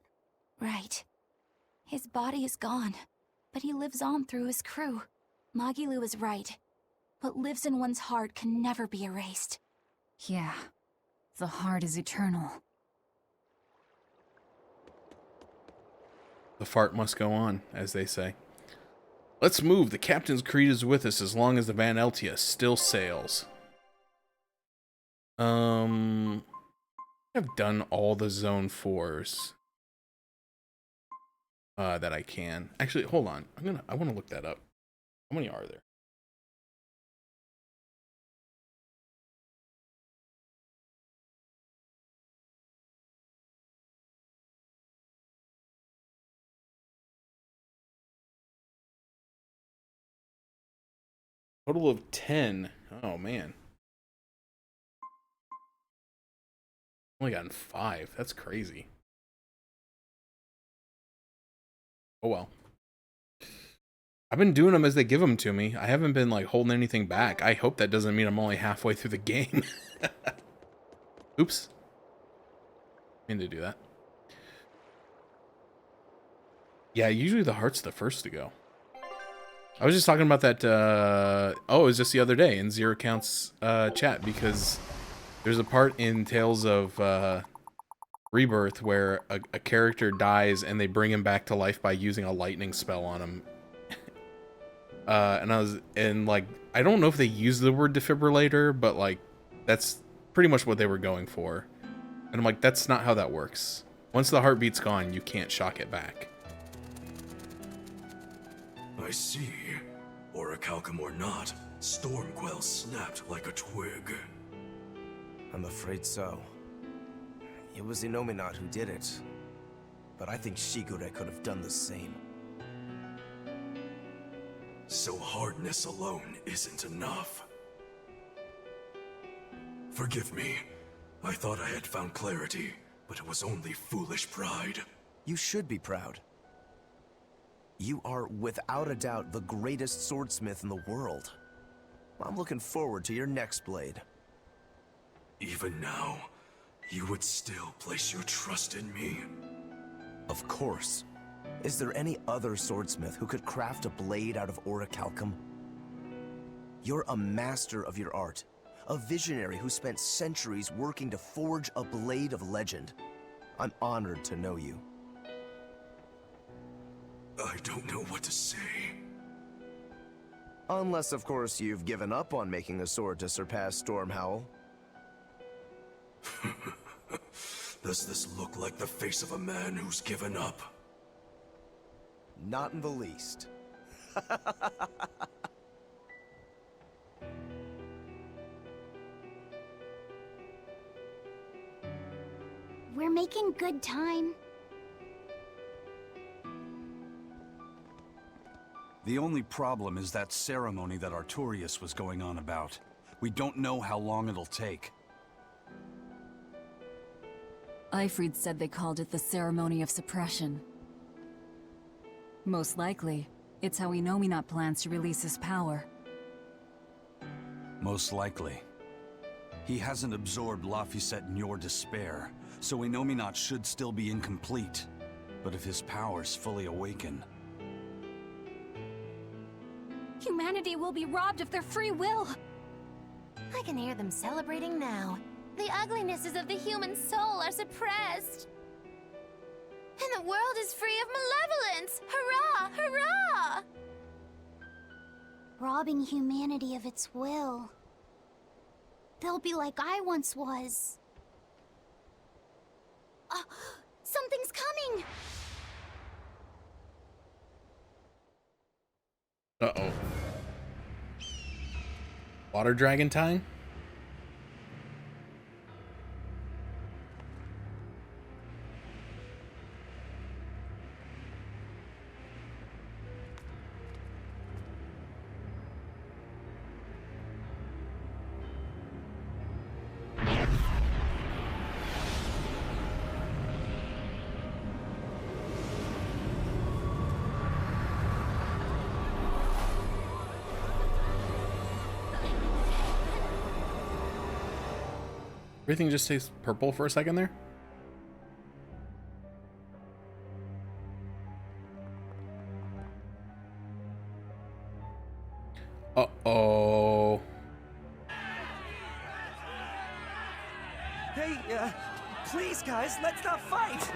Right. His body is gone, but he lives on through his crew. Magilu is right. What lives in one's heart can never be erased. Yeah. The heart is eternal. The fart must go on, as they say. Let's move. The captain's creed is with us as long as the Van Eltia still sails. I've done all the Zone 4s that I can. Actually, hold on. I want to look that up. How many are there? Total of 10. Oh, man. Only gotten 5. That's crazy. Oh, well. I've been doing them as they give them to me. I haven't been, like, holding anything back. I hope that doesn't mean I'm only halfway through the game. Oops. I mean to do that. Yeah, usually the heart's the first to go. I was just talking about that, oh, it was just the other day in Zero Count's chat, because there's a part in Tales of Rebirth where a character dies and they bring him back to life by using a lightning spell on him. And like, I don't know if they use the word defibrillator, but like, that's pretty much what they were going for. And I'm like, that's not how that works. Once the heartbeat's gone, you can't shock it back. I see. Orichalcum or not, Stormquell snapped like a twig. I'm afraid so. It was Inominat who did it. But I think Shigure could have done the same. So hardness alone isn't enough. Forgive me. I thought I had found clarity, but it was only foolish pride. You should be proud. You are, without a doubt, the greatest swordsmith in the world. I'm looking forward to your next blade. Even now, you would still place your trust in me? Of course. Is there any other swordsmith who could craft a blade out of orichalcum? You're a master of your art, a visionary who spent centuries working to forge a blade of legend. I'm honored to know you. I don't know what to say. Unless, of course, you've given up on making a sword to surpass Stormhowl. Does this look like the face of a man who's given up? Not in the least. We're making good time. The only problem is that ceremony that Artorias was going on about. We don't know how long it'll take. Ifrid said they called it the Ceremony of Suppression. Most likely, it's how Inominat plans to release his power. Most likely. He hasn't absorbed Laphicet in your despair, so Inominat should still be incomplete. But if his powers fully awaken... Humanity will be robbed of their free will. I can hear them celebrating now. The uglinesses of the human soul are suppressed. And the world is free of malevolence! Hurrah! Hurrah! Robbing humanity of its will. They'll be like I once was. Something's coming! Uh-oh. Water dragon time? Everything just stays purple for a second there? Uh-oh. Hey, please, guys, let's not fight!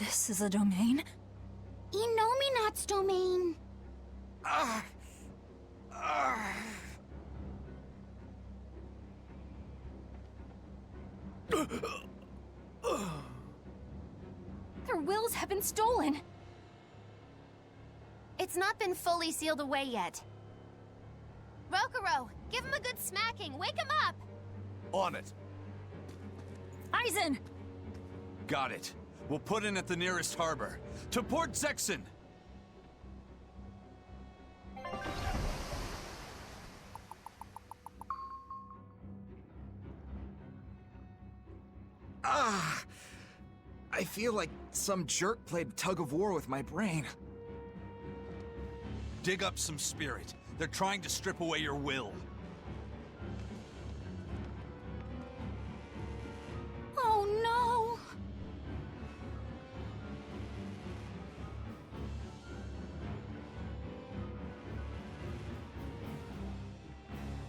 This is a domain? Inominat's domain. Their wills have been stolen. It's not been fully sealed away yet. Rokuro, give him a good smacking. Wake him up! On it. Aizen! Got it. We'll put in at the nearest harbor. To Port Zexen! I feel like some jerk played tug of war with my brain. Dig up some spirit. They're trying to strip away your will. Oh no!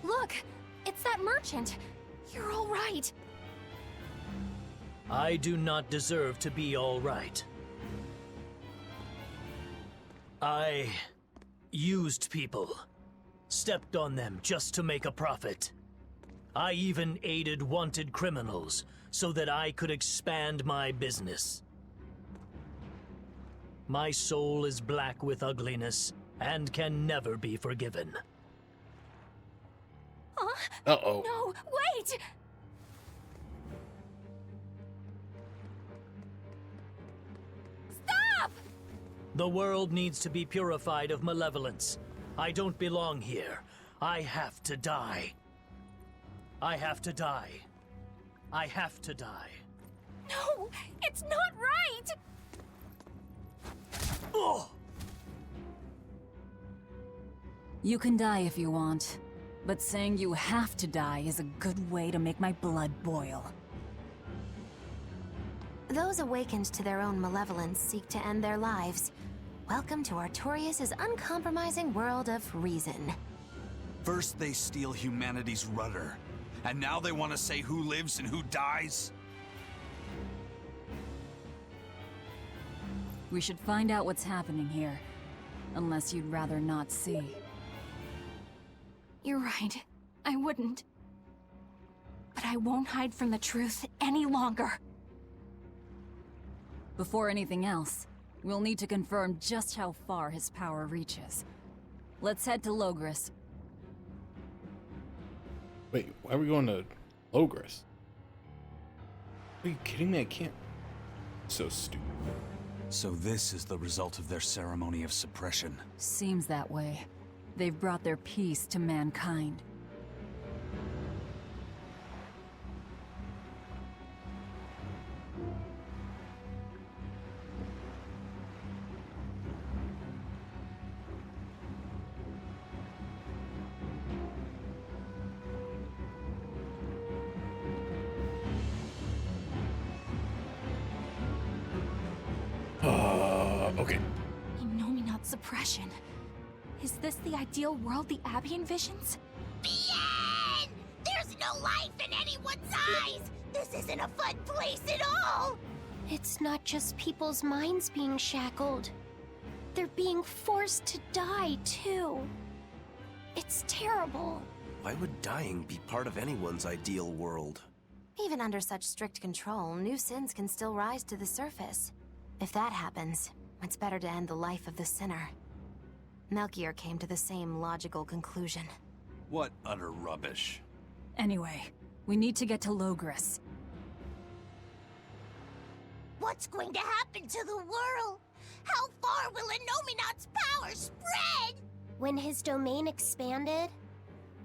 Look! It's that merchant! You're all right! I do not deserve to be all right. I used people, stepped on them just to make a profit. I even aided wanted criminals so that I could expand my business. My soul is black with ugliness and can never be forgiven. Huh? Uh-oh. No, wait! Stop! The world needs to be purified of malevolence. I don't belong here. I have to die. I have to die. I have to die. No, it's not right! Oh! You can die if you want, but saying you have to die is a good way to make my blood boil. Those awakened to their own malevolence seek to end their lives. Welcome to Artorias' uncompromising world of reason. First they steal humanity's rudder, and now they want to say who lives and who dies? We should find out what's happening here. Unless you'd rather not see. You're right. I wouldn't. But I won't hide from the truth any longer. Before anything else, we'll need to confirm just how far his power reaches. Let's head to Logris. Wait, why are we going to Logris? Are you kidding me? I can't. So stupid. So this is the result of their ceremony of suppression. Seems that way. They've brought their peace to mankind. Okay. Innominate suppression. Is this the ideal world the Abbey envisions? Bien! There's no life in anyone's eyes! This isn't a fun place at all! It's not just people's minds being shackled. They're being forced to die, too. It's terrible. Why would dying be part of anyone's ideal world? Even under such strict control, new sins can still rise to the surface. If that happens, it's better to end the life of the sinner. Melchior came to the same logical conclusion. What utter rubbish. Anyway, we need to get to Logris. What's going to happen to the world? How far will Innominate's power spread? When his domain expanded,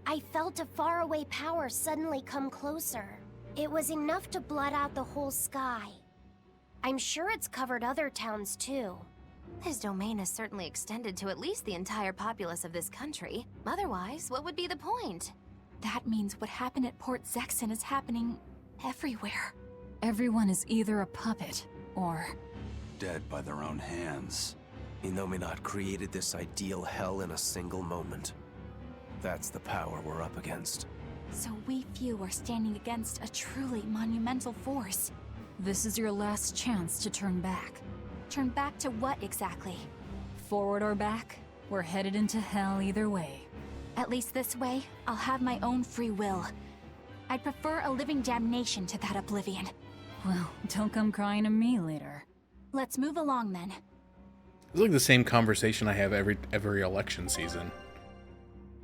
I felt a faraway power suddenly come closer. It was enough to blot out the whole sky. I'm sure it's covered other towns too. His domain has certainly extended to at least the entire populace of this country. Otherwise, what would be the point? That means what happened at Port Zexon is happening everywhere. Everyone is either a puppet, or... dead by their own hands. Innominate created this ideal hell in a single moment. That's the power we're up against. So we few are standing against a truly monumental force. This is your last chance to turn back. Turn back to what exactly? Forward or back, we're headed into hell either way. At least this way, I'll have my own free will. I'd prefer a living damnation to that oblivion. Well, don't come crying to me later. Let's move along then. It's like the same conversation I have every election season.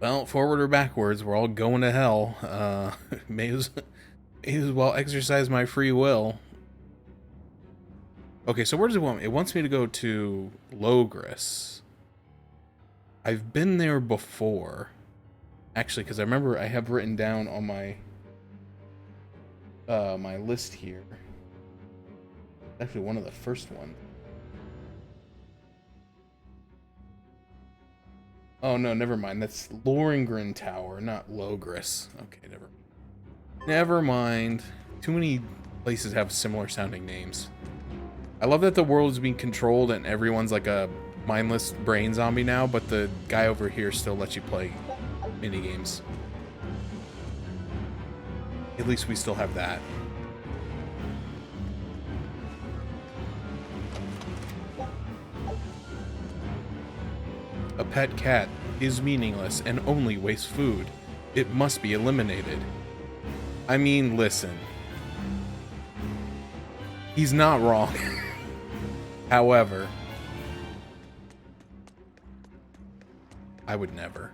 Well, forward or backwards, we're all going to hell. May as well exercise my free will. Okay, so where does it want me? It wants me to go to Logris. I've been there before. Actually, because I remember I have written down on my my list here. Actually, one of the first ones. Oh, no, never mind. That's Lorengren Tower, not Logris. Okay, never mind. Too many places have similar sounding names. I love that the world is being controlled and everyone's like a mindless brain zombie now, but the guy over here still lets you play minigames. At least we still have that. A pet cat is meaningless and only wastes food. It must be eliminated. I mean, listen. He's not wrong. However, I would never.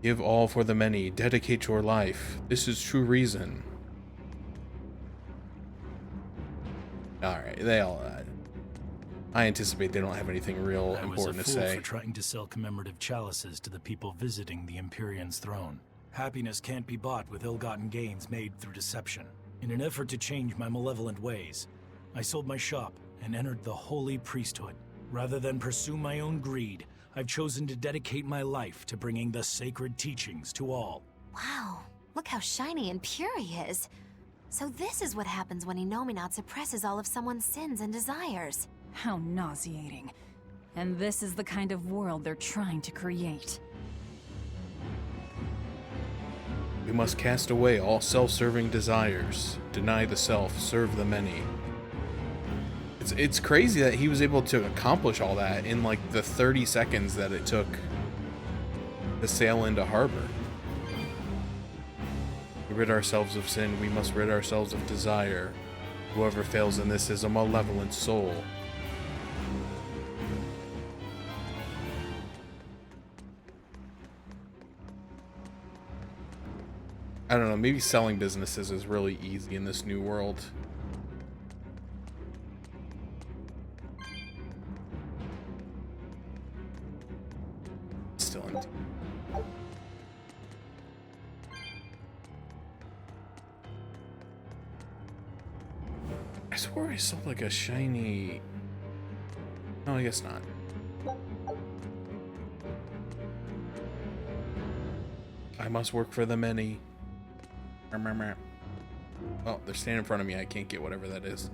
Give all for the many, dedicate your life. This is true reason. Alright, they all... I anticipate they don't have anything real important to say. I was a fool for trying to sell commemorative chalices to the people visiting the Empyrean's throne. Happiness can't be bought with ill-gotten gains made through deception. In an effort to change my malevolent ways, I sold my shop and entered the holy priesthood. Rather than pursue my own greed, I've chosen to dedicate my life to bringing the sacred teachings to all. Wow, look how shiny and pure he is. So this is what happens when Innominaut suppresses all of someone's sins and desires. How nauseating. And this is the kind of world they're trying to create. We must cast away all self-serving desires, deny the self, serve the many. It's crazy that he was able to accomplish all that in like the 30 seconds that it took to sail into harbor. To rid ourselves of sin, we must rid ourselves of desire. Whoever fails in this is a malevolent soul. I don't know, maybe selling businesses is really easy in this new world. Still empty. I swore I saw like a shiny... No, I guess not. I must work for the many. Oh, they're standing in front of me. I can't get whatever that is.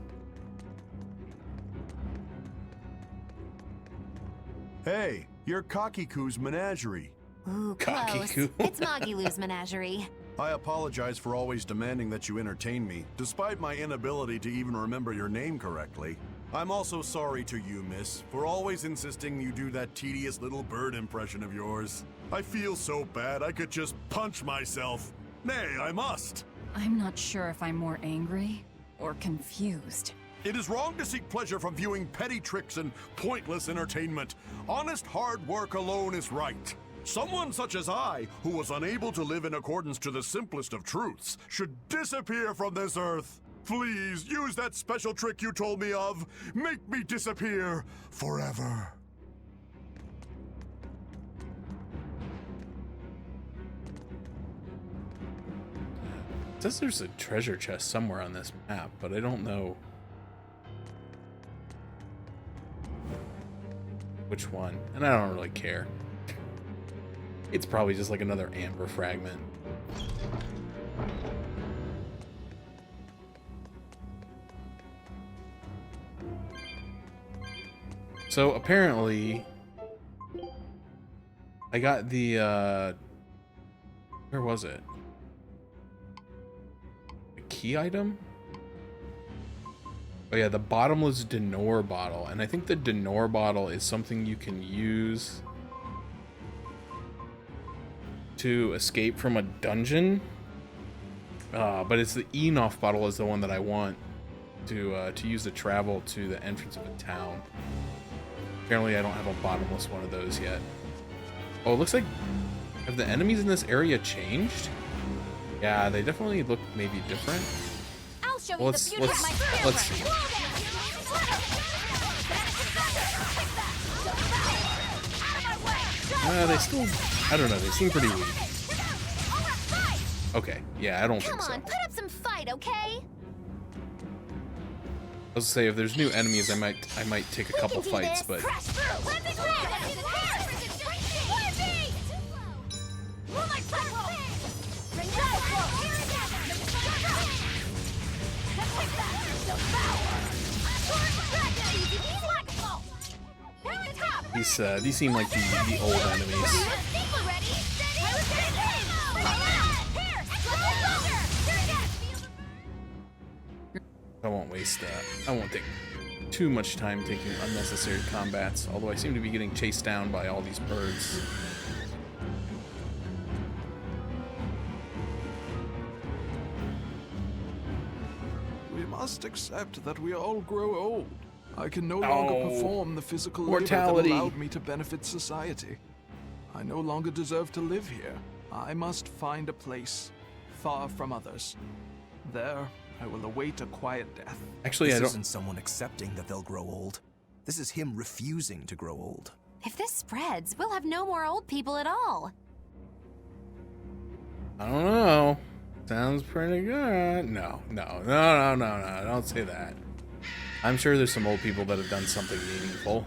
Hey, you're Kakiku's menagerie. Ooh, close. Kakiku. It's Magilu's menagerie. I apologize for always demanding that you entertain me, despite my inability to even remember your name correctly. I'm also sorry to you, miss, for always insisting you do that tedious little bird impression of yours. I feel so bad I could just punch myself. Nay, I must. I'm not sure if I'm more angry or confused. It is wrong to seek pleasure from viewing petty tricks and pointless entertainment. Honest hard work alone is right. Someone such as I, who was unable to live in accordance to the simplest of truths, should disappear from this earth. Please, use that special trick you told me of. Make me disappear forever. It says there's a treasure chest somewhere on this map, but I don't know which one, and I don't really care. It's probably just like another amber fragment. So apparently I got the where was it? A key item? Oh yeah, the bottomless Denor bottle. And I think the Denor bottle is something you can use to escape from a dungeon. But it's the Enough bottle is the one that I want to use to travel to the entrance of a town. Apparently I don't have a bottomless one of those yet. Oh, it looks like... Have the enemies in this area changed? Yeah, they definitely look maybe different. I'll show Well, you the beauty of my camera. let's see. They still... I don't know, they seem pretty weak. Okay, yeah, I don't Come think so. on, put up some fight, okay? Let's say if there's new enemies, I might take a couple fights, but these seem like the old enemies. I won't waste I won't take too much time taking unnecessary combats, although I seem to be getting chased down by all these birds. We must accept that we all grow old. I can no longer perform the physical mortality labor that allowed me to benefit society. I no longer deserve to live here. I must find a place far from others. There, I will await a quiet death. Actually, this I don't... isn't someone accepting that they'll grow old. This is him refusing to grow old. If this spreads, we'll have no more old people at all. I don't know. Sounds pretty good. No, don't say that. I'm sure there's some old people that have done something meaningful.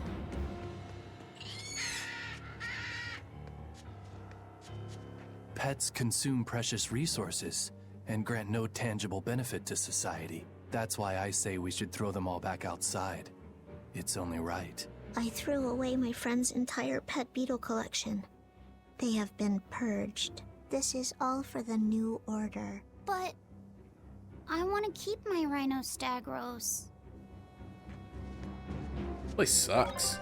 Pets consume precious resources, and grant no tangible benefit to society. That's why I say we should throw them all back outside. It's only right. I threw away my friend's entire pet beetle collection. They have been purged. This is all for the new order. But I want to keep my rhinostagros. This place sucks.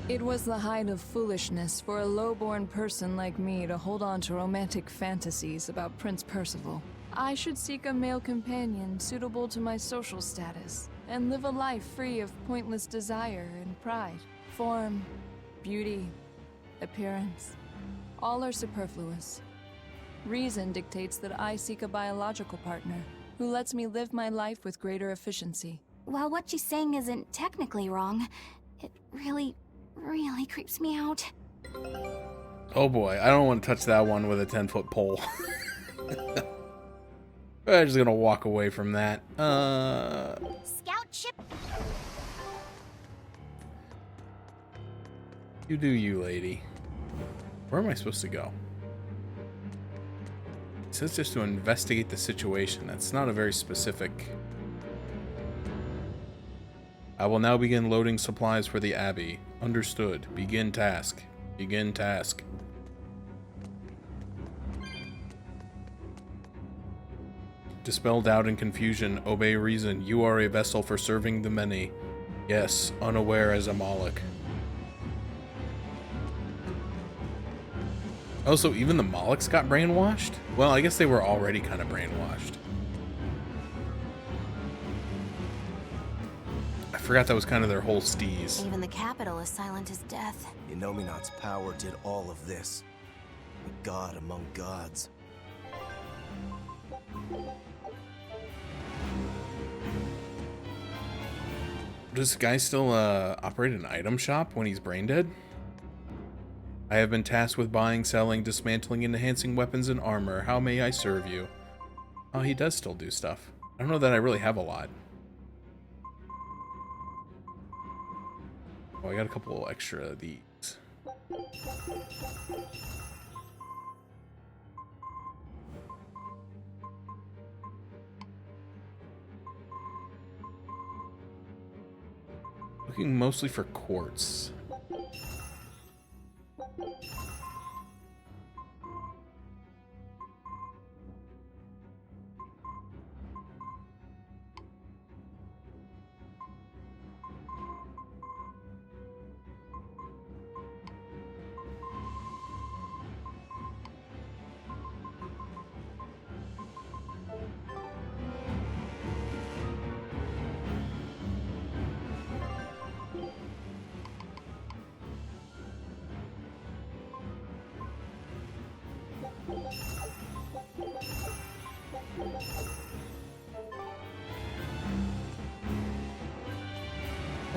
It was the height of foolishness for a low-born person like me to hold on to romantic fantasies about Prince Percival. I should seek a male companion suitable to my social status, and live a life free of pointless desire and pride. Form, beauty, appearance, all are superfluous. Reason dictates that I seek a biological partner, who lets me live my life with greater efficiency. While what she's saying isn't technically wrong, it really creeps me out. Oh boy, I don't want to touch that one with a 10-foot pole. I'm just gonna walk away from that. Scout ship. You do you, lady. Where am I supposed to go? It says just to investigate the situation. That's not a very specific... I will now begin loading supplies for the Abbey. Understood. Begin task. Begin task. Dispel doubt and confusion. Obey reason. You are a vessel for serving the many. Yes, unaware as a Moloch. Oh, so even the Molochs got brainwashed? Well, I guess they were already kind of brainwashed. I forgot that was kind of their whole steez. Even the capital is silent as death. Innominat's power did all of this. A god among gods. Does this guy still operate an item shop when he's brain dead? I have been tasked with buying, selling, dismantling, and enhancing weapons and armor. How may I serve you? Oh, he does still do stuff. I don't know that I really have a lot. Oh, I got a couple extra of these. Looking mostly for quartz.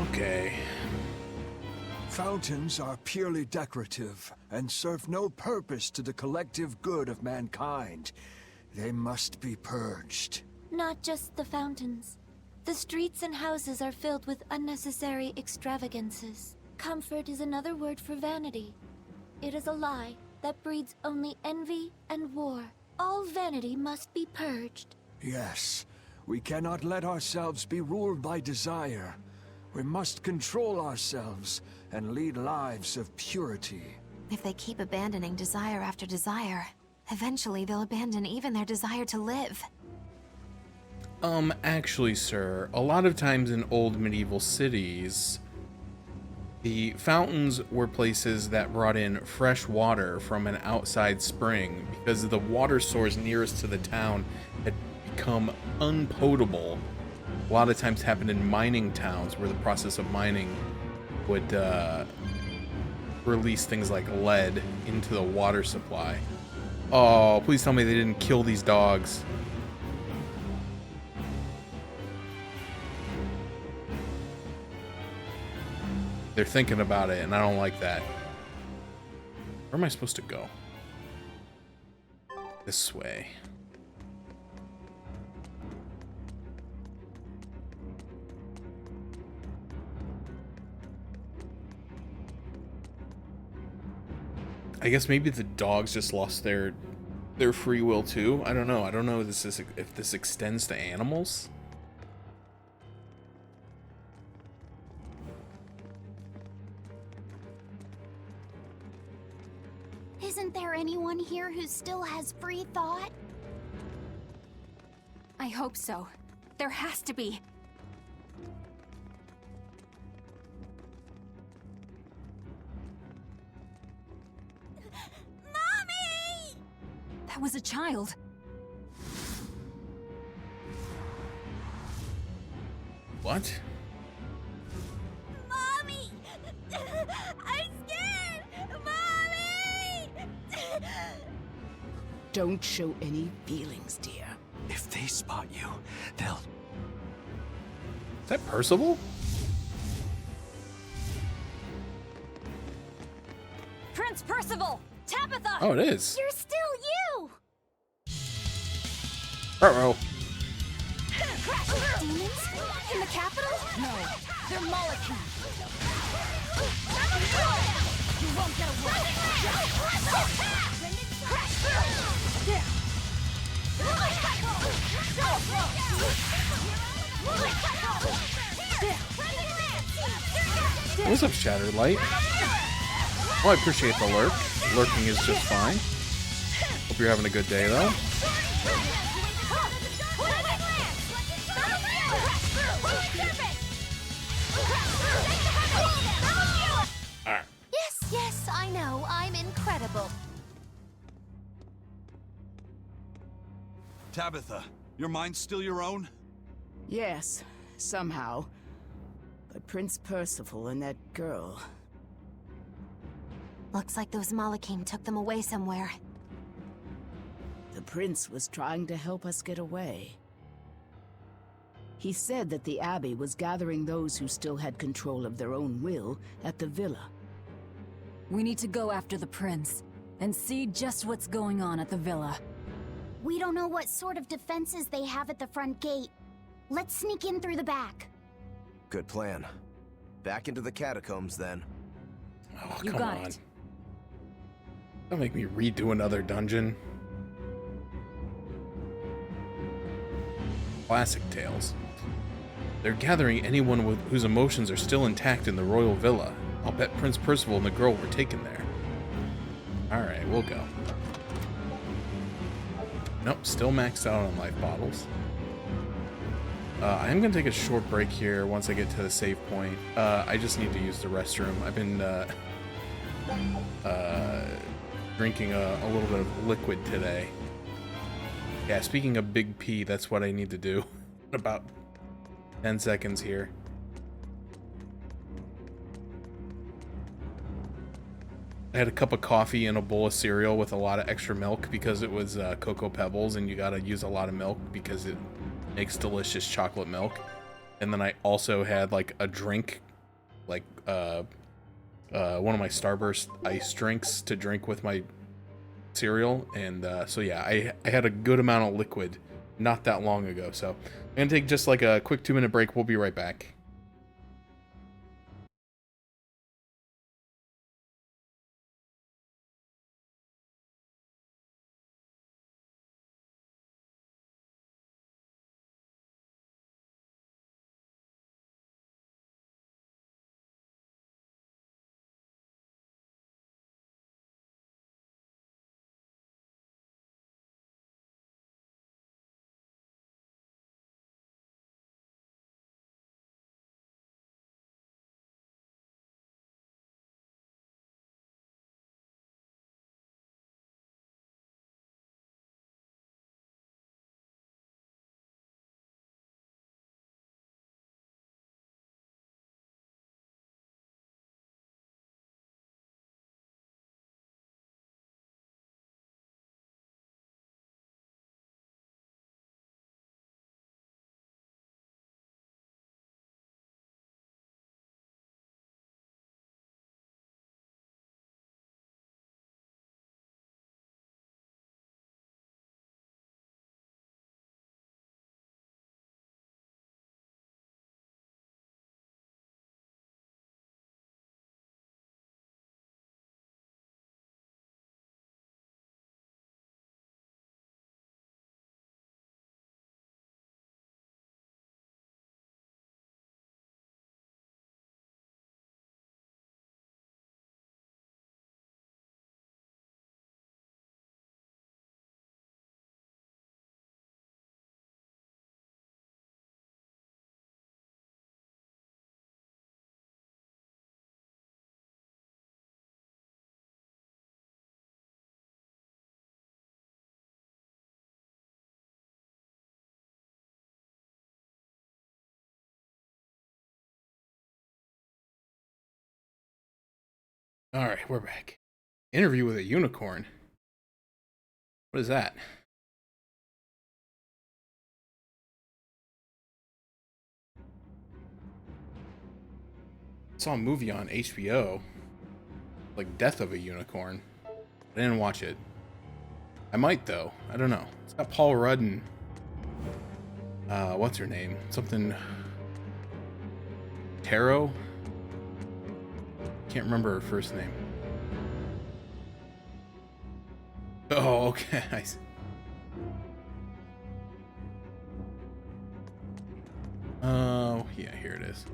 Okay. Fountains are purely decorative and serve no purpose to the collective good of mankind. They must be purged. Not just the fountains. The streets and houses are filled with unnecessary extravagances. Comfort is another word for vanity. It is a lie that breeds only envy and war. All vanity must be purged. Yes, we cannot let ourselves be ruled by desire. We must control ourselves and lead lives of purity. If they keep abandoning desire after desire, eventually they'll abandon even their desire to live. Actually, sir, a lot of times in old medieval cities, the fountains were places that brought in fresh water from an outside spring because the water source nearest to the town had become unpotable. A lot of times happened in mining towns where the process of mining would release things like lead into the water supply. Oh, please tell me they didn't kill these dogs. They're thinking about it, and I don't like that. Where am I supposed to go? This way. I guess maybe the dogs just lost their free will too. I don't know. I don't know if this extends to animals. Isn't there anyone here who still has free thought? I hope so. There has to be. Mommy! That was a child. What? Mommy! I'm scared! Mommy! Don't show any feelings, dear. If they spot you, they'll... Is that Percival? Prince Percival! Tabitha! Oh, it is. You're still you! Uh-oh. Demons? In the capital? No, they're Malekith. You won't get away. What's up, Shattered Light? Well, I appreciate the lurk. Lurking is just fine. Hope you're having a good day, though. Alright. Yes, I know. I'm incredible. Tabitha, your mind's still your own? Yes, somehow. But Prince Percival and that girl... Looks like those Malachim took them away somewhere. The prince was trying to help us get away. He said that the Abbey was gathering those who still had control of their own will at the villa. We need to go after the prince and see just what's going on at the villa. We don't know what sort of defenses they have at the front gate. Let's sneak in through the back. Good plan. Back into the catacombs, then. Oh, You come got on. it. Don't make me redo another dungeon. Classic tales. They're gathering anyone whose emotions are still intact in the royal villa. I'll bet Prince Percival and the girl were taken there. Alright, we'll go. Nope, still maxed out on life bottles. I am going to take a short break here once I get to the save point. I just need to use the restroom. I've been drinking a little bit of liquid today. Yeah, speaking of big P, that's what I need to do in about 10 seconds here. I had a cup of coffee and a bowl of cereal with a lot of extra milk because it was Cocoa Pebbles, and you gotta use a lot of milk because it makes delicious chocolate milk. And then I also had like a drink, like one of my Starburst ice drinks to drink with my cereal. And so yeah, I had a good amount of liquid not that long ago. So I'm gonna take just like a quick 2-minute break. We'll be right back. All right, we're back. Interview with a unicorn. What is that? I saw a movie on HBO, like Death of a Unicorn. I didn't watch it. I might though. I don't know. It's got Paul Rudd and what's her name? Something Taro? Can't remember her first name. Oh, okay. Oh, yeah, here it is.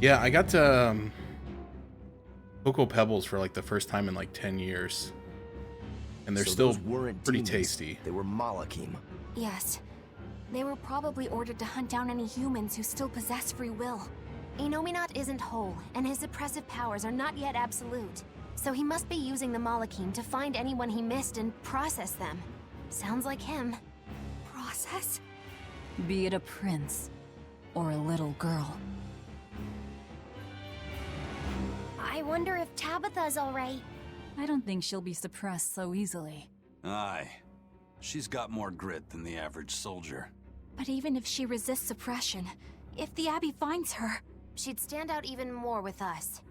Yeah, I got to Cocoa Pebbles for like the first time in like 10 years. And they're So still those weren't pretty demons. tasty. They were Malachim. Yes. They were probably ordered to hunt down any humans who still possess free will. Inominat isn't whole, and his suppressive powers are not yet absolute. So he must be using the Malachim to find anyone he missed and process them. Sounds like him. Process? Be it a prince or a little girl. I wonder if Tabitha's alright. I don't think she'll be suppressed so easily. Aye. She's got more grit than the average soldier. But even if she resists suppression, if the Abbey finds her... She'd stand out even more with us.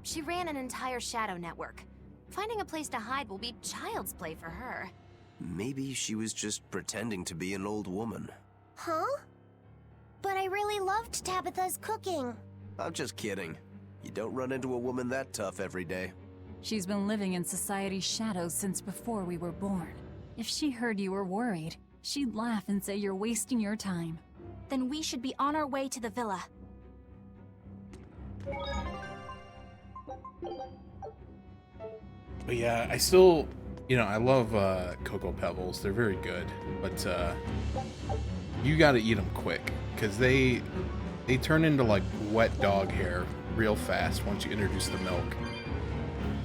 She ran an entire shadow network. Finding a place to hide will be child's play for her. Maybe she was just pretending to be an old woman. Huh? But I really loved Tabitha's cooking. I'm just kidding. You don't run into a woman that tough every day. She's been living in society's shadows since before we were born. If she heard you were worried, she'd laugh and say you're wasting your time. Then we should be on our way to the villa. But yeah, I still, I love Cocoa Pebbles. They're very good, but you got to eat them quick because they turn into like wet dog hair real fast once you introduce the milk.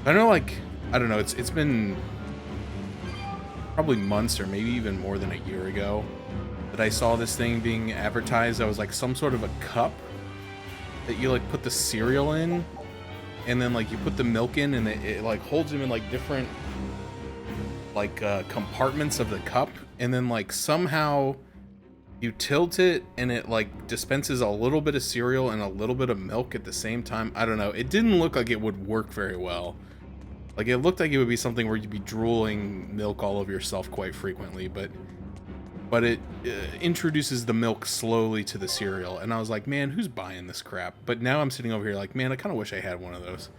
I know, I don't know. It's been probably months or maybe even more than a year ago that I saw this thing being advertised. That was like some sort of a cup that you like put the cereal in, and then like you put the milk in, and it like holds them in like different like compartments of the cup, and then like somehow you tilt it and it like dispenses a little bit of cereal and a little bit of milk at the same time. I don't know. It didn't look like it would work very well. Like it looked like it would be something where you'd be drooling milk all over yourself quite frequently, but it introduces the milk slowly to the cereal, and I was like, man, who's buying this crap? But now I'm sitting over here like, man, I kind of wish I had one of those.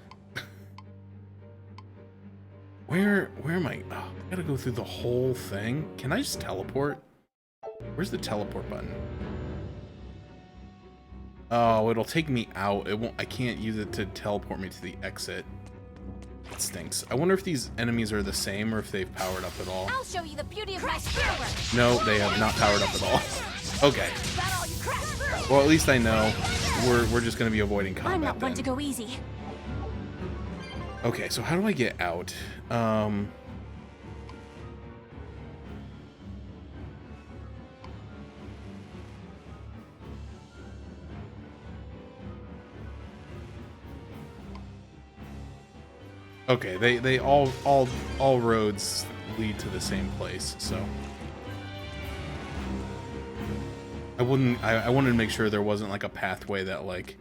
Where am I? Oh, I gotta go through the whole thing. Can I just teleport? Where's the teleport button? Oh, it'll take me out. It won't. I can't use it to teleport me to the exit. It stinks. I wonder if these enemies are the same or if they've powered up at all. I'll show you the beauty of my power. No, they have not powered up at all. Okay. Well, at least I know we're just gonna be avoiding combat. I'm not one then. to go easy. Okay, so how do I get out? Okay, they all roads lead to the same place, so I wanted to make sure there wasn't like a pathway that like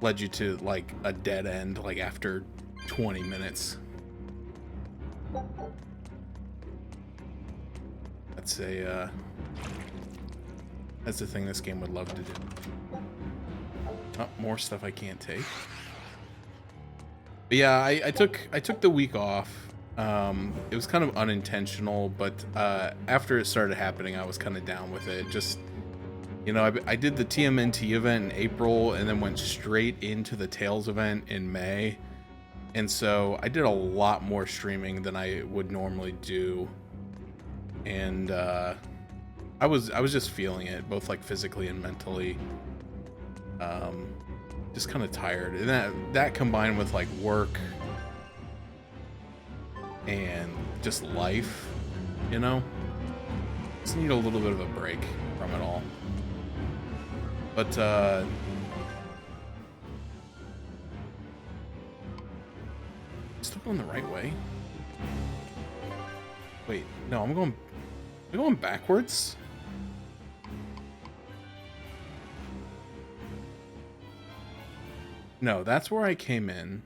led you to like a dead end like after 20 minutes. That's the thing this game would love to do. Oh, more stuff I can't take. But yeah, I took the week off. It was kind of unintentional, but after it started happening, I was kind of down with it. Just, I did the TMNT event in April and then went straight into the Tales event in May. And so I did a lot more streaming than I would normally do. And I was just feeling it, both like physically and mentally. Just kind of tired, and that combined with like work and just life, just need a little bit of a break from it all. But going the right way? Wait, no, I'm going backwards? No, that's where I came in.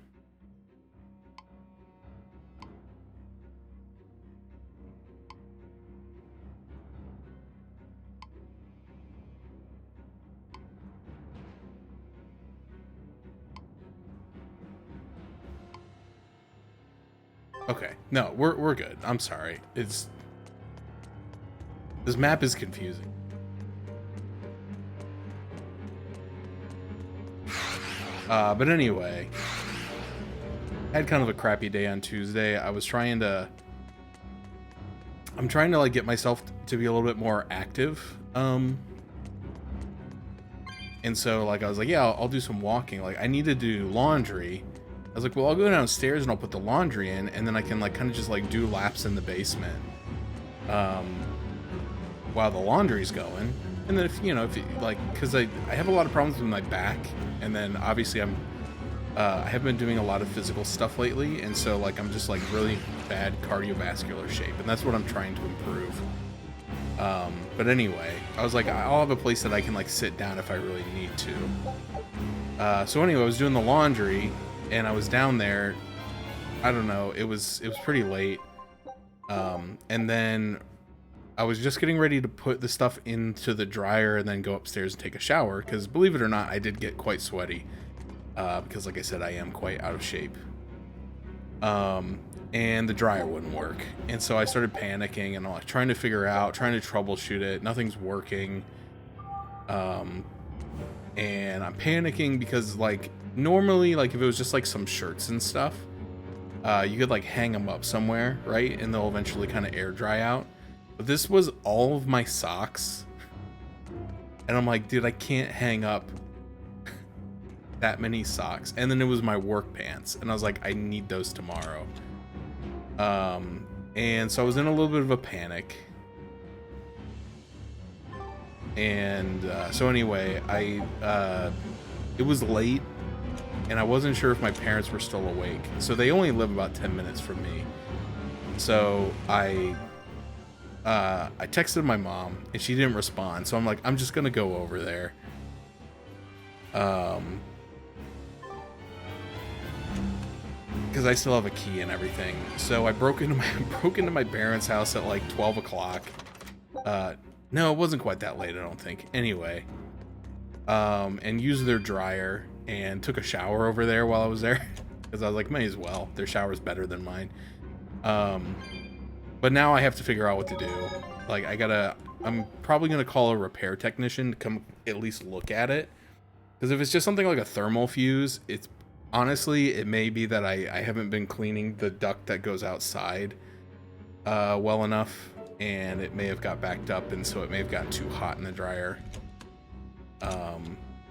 Okay, no, we're good. I'm sorry. This map is confusing. But anyway, I had kind of a crappy day on Tuesday. I'm trying to like get myself to be a little bit more active. And so like I was like, yeah, I'll do some walking. Like I need to do laundry. I was like, well, I'll go downstairs and I'll put the laundry in, and then I can like kind of just like do laps in the basement while the laundry's going. And then if you like, because I have a lot of problems with my back, and then obviously I have been doing a lot of physical stuff lately, and so like I'm just like really bad cardiovascular shape, and that's what I'm trying to improve. But anyway, I was like, I'll have a place that I can like sit down if I really need to. So anyway, I was doing the laundry, and I was down there. I don't know, it was pretty late, and then I was just getting ready to put the stuff into the dryer and then go upstairs and take a shower, because believe it or not, I did get quite sweaty, because like I said, I am quite out of shape. And the dryer wouldn't work, and so I started panicking and like trying to troubleshoot it. Nothing's working. And I'm panicking because like normally, like if it was just like some shirts and stuff, you could like hang them up somewhere, right? And they'll eventually kind of air dry out. But this was all of my socks, and I'm like, dude, I can't hang up that many socks. And then it was my work pants, and I was like, I need those tomorrow. And so I was in a little bit of a panic. And so anyway, it was late, and I wasn't sure if my parents were still awake. So they only live about 10 minutes from me. So I texted my mom, and she didn't respond. So I'm like, I'm just gonna go over there. Because I still have a key and everything. So I broke into my parents' house at like 12 o'clock. No, it wasn't quite that late, I don't think. Anyway, and used their dryer and took a shower over there while I was there, because I was like, may as well. Their shower's better than mine. But now I have to figure out what to do. Like I'm probably gonna call a repair technician to come at least look at it. Because if it's just something like a thermal fuse, it's honestly, it may be that I haven't been cleaning the duct that goes outside well enough, and it may have got backed up, and so it may have gotten too hot in the dryer.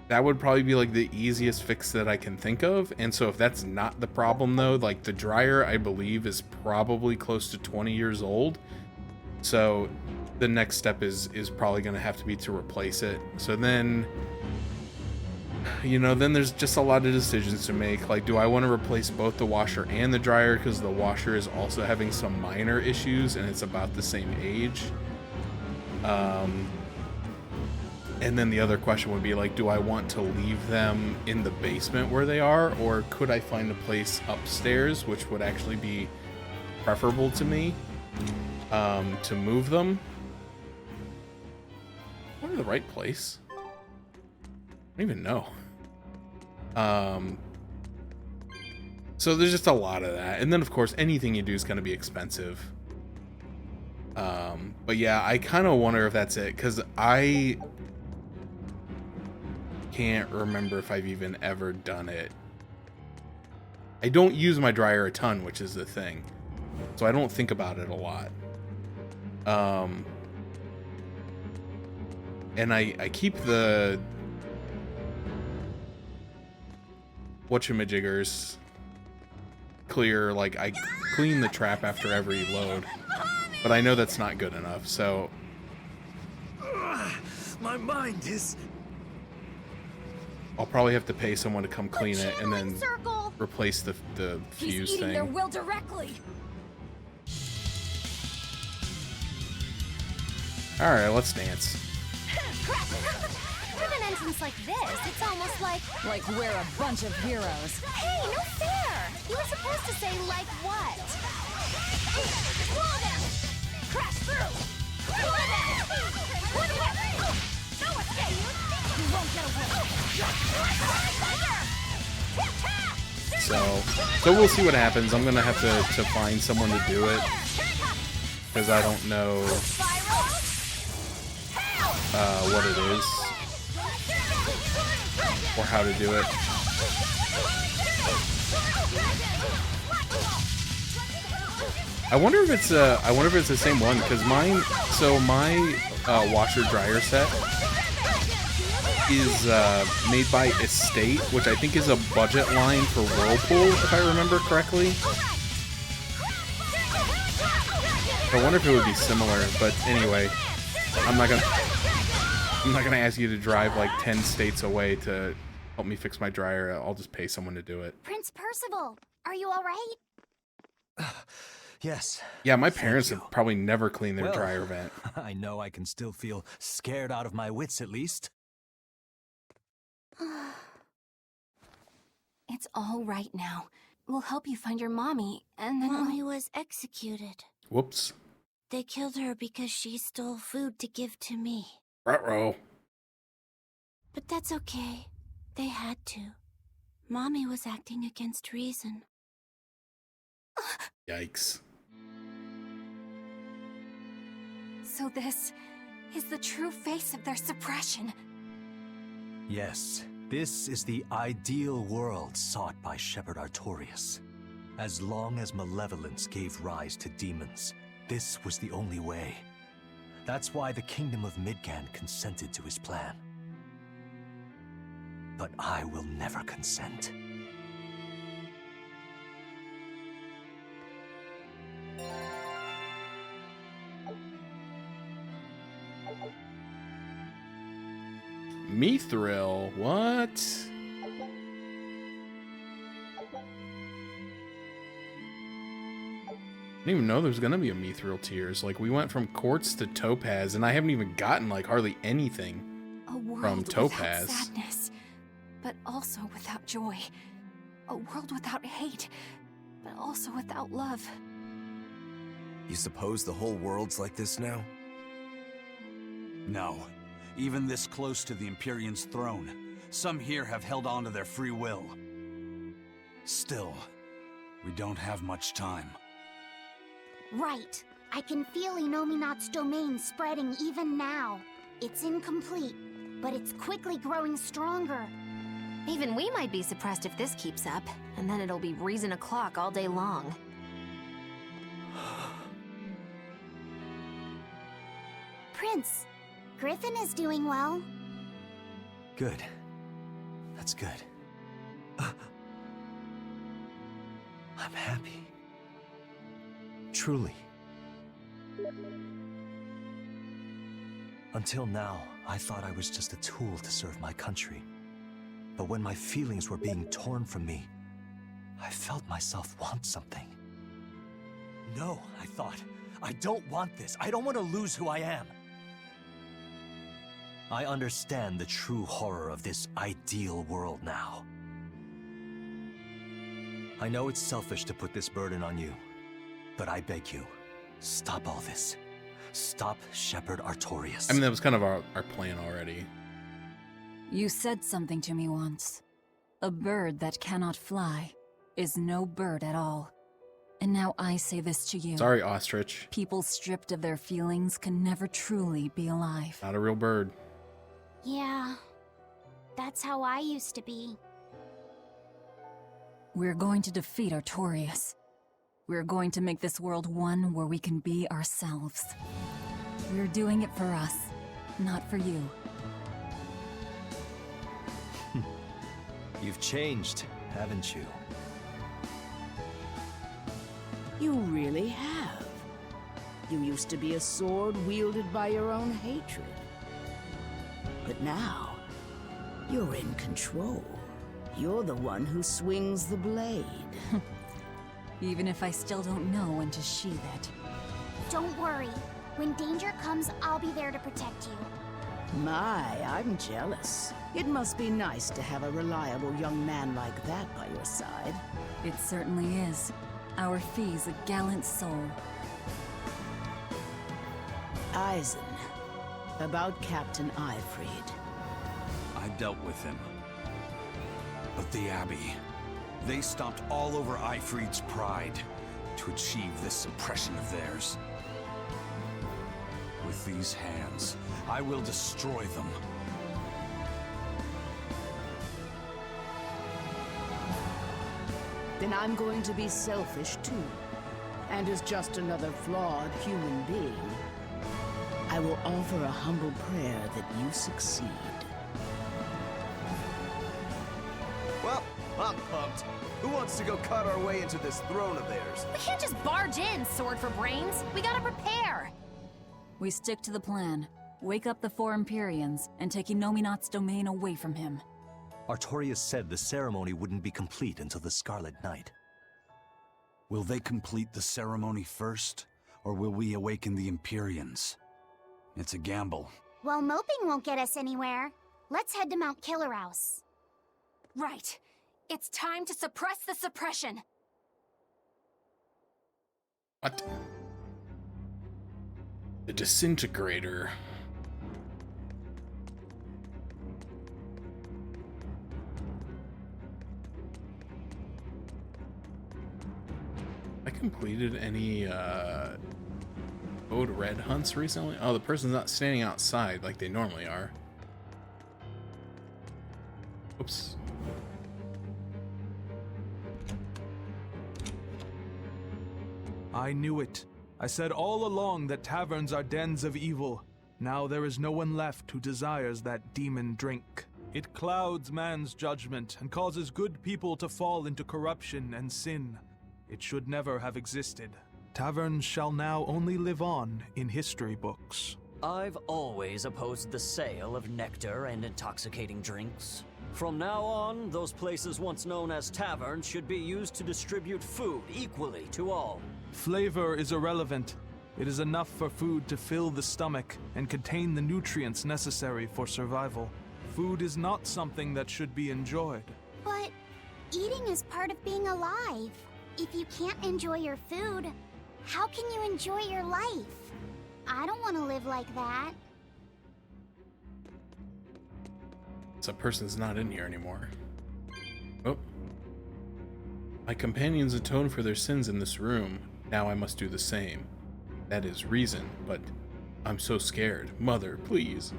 That would probably be like the easiest fix that I can think of. And so if that's not the problem though, like the dryer, I believe, is probably close to 20 years old. So the next step is probably going to have to be to replace it. So then, then there's just a lot of decisions to make. Like, do I want to replace both the washer and the dryer, because the washer is also having some minor issues and it's about the same age? And then the other question would be like, do I want to leave them in the basement where they are, or could I find a place upstairs, which would actually be preferable to me, to move them? Am I in the right place? I don't even know. So there's just a lot of that. And then of course, anything you do is going to be expensive. But yeah, I kind of wonder if that's it, because I can't remember if I've even ever done it. I don't use my dryer a ton, which is the thing. So I don't think about it a lot. And I keep the whatchamajiggers clear. Like, I clean the trap after every load, but I know that's not good enough, so my mind is... I'll probably have to pay someone to come clean it, and then circle. replace the He's fuse eating their thing. will directly. All right, let's dance. With an entrance like this, it's almost like we're a bunch of heroes. Hey, no fair! You were supposed to say like what? Wall them! Crash through! Wall them! No escape! You won't get away! So we'll see what happens. I'm gonna have to find someone to do it because I don't know what it is or how to do it. I wonder if it's the same one because mine. So my washer dryer set is made by Estate, which I think is a budget line for Whirlpool, if I remember correctly. I wonder if it would be similar, but anyway, I'm not gonna ask you to drive like 10 states away to help me fix my dryer. I'll just pay someone to do it. Prince Percival, are you all right? Yes. Yeah, my parents have probably never cleaned their Well, dryer vent. I know I can still feel scared out of my wits at least. It's all right now. We'll help you find your mommy, and then Mommy was executed. Whoops. They killed her because she stole food to give to me. Ruh-roh. But that's okay. They had to. Mommy was acting against reason. Yikes. So this is the true face of their suppression. Yes, this is the ideal world sought by Shepherd Artorias. As long as malevolence gave rise to demons, this was the only way. That's why the Kingdom of Midgand consented to his plan. But I will never consent. Mithril, what? I didn't even know there was gonna be a Mithril tiers. Like, we went from quartz to topaz, and I haven't even gotten like hardly anything A world from without topaz. sadness, but also without joy. A world without hate, but also without love. You suppose the whole world's like this now? No. Even this close to the Empyrean's throne, some here have held on to their free will. Still, we don't have much time. Right. I can feel Inominat's domain spreading even now. It's incomplete, but it's quickly growing stronger. Even we might be suppressed if this keeps up, and then it'll be reason o'clock all day long. Prince, Griffin is doing well. Good. That's good. I'm happy. Truly. Until now, I thought I was just a tool to serve my country. But when my feelings were being torn from me, I felt myself want something. No, I thought. I don't want this. I don't want to lose who I am. I understand the true horror of this ideal world now. I know it's selfish to put this burden on you, but I beg you, stop all this. Stop Shepherd Artorias. I mean, that was kind of our plan already. You said something to me once. A bird that cannot fly is no bird at all. And now I say this to you. Sorry, ostrich. People stripped of their feelings can never truly be alive. Not a real bird. Yeah, that's how I used to be. We're going to defeat Artorias. We're going to make this world one where we can be ourselves. We're doing it for us, not for you. You've changed, haven't you? You really have. You used to be a sword wielded by your own hatred. But now, you're in control. You're the one who swings the blade. Even if I still don't know when to sheathe it. Don't worry. When danger comes, I'll be there to protect you. My, I'm jealous. It must be nice to have a reliable young man like that by your side. It certainly is. Our Fee's a gallant soul. Eisen, about Captain Ifrid. I dealt with him. But the Abbey, they stomped all over Ifrid's pride to achieve this suppression of theirs. With these hands, I will destroy them. Then I'm going to be selfish too. And as just another flawed human being, I will offer a humble prayer that you succeed. Well, I'm pumped. Who wants to go cut our way into this throne of theirs? We can't just barge in, sword for brains. We gotta prepare. We stick to the plan. Wake up the four Empyreans and take Inominat's domain away from him. Artorias said the ceremony wouldn't be complete until the Scarlet Night. Will they complete the ceremony first, or will we awaken the Empyreans? It's a gamble. Well, moping won't get us anywhere. Let's head to Mount Killerhouse. Right. It's time to suppress the suppression. What? The disintegrator. I completed any Code Red hunts recently? Oh, the person's not standing outside like they normally are. Oops. I knew it. I said all along that taverns are dens of evil. Now there is no one left who desires that demon drink. It clouds man's judgment and causes good people to fall into corruption and sin. It should never have existed. Taverns shall now only live on in history books. I've always opposed the sale of nectar and intoxicating drinks. From now on, those places once known as taverns should be used to distribute food equally to all. Flavor is irrelevant. It is enough for food to fill the stomach and contain the nutrients necessary for survival. Food is not something that should be enjoyed. But eating is part of being alive. If you can't enjoy your food, how can you enjoy your life? I don't want to live like that. So person's not in here anymore. Oh. My companions atone for their sins in this room. Now I must do the same. That is reason, but I'm so scared. Mother, please.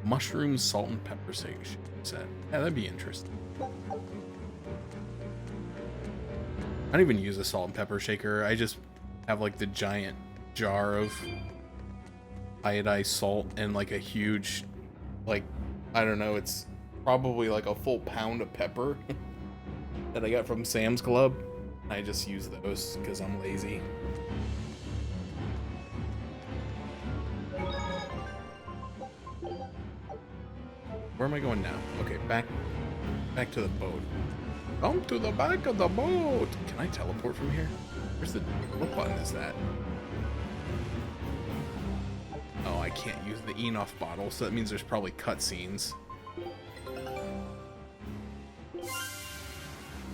Mushroom, salt, and pepper shake, she said. Yeah, that'd be interesting. I don't even use a salt and pepper shaker. I just have like the giant jar of iodized salt and like a huge, like, I don't know, it's probably like a full pound of pepper that I got from Sam's Club. I just use those because I'm lazy. Where am I going now? Okay, back to the boat. Come to the back of the boat. Can I teleport from here? Where's the... what button is that? Oh, I can't use the Enough bottle, so that means there's probably cutscenes.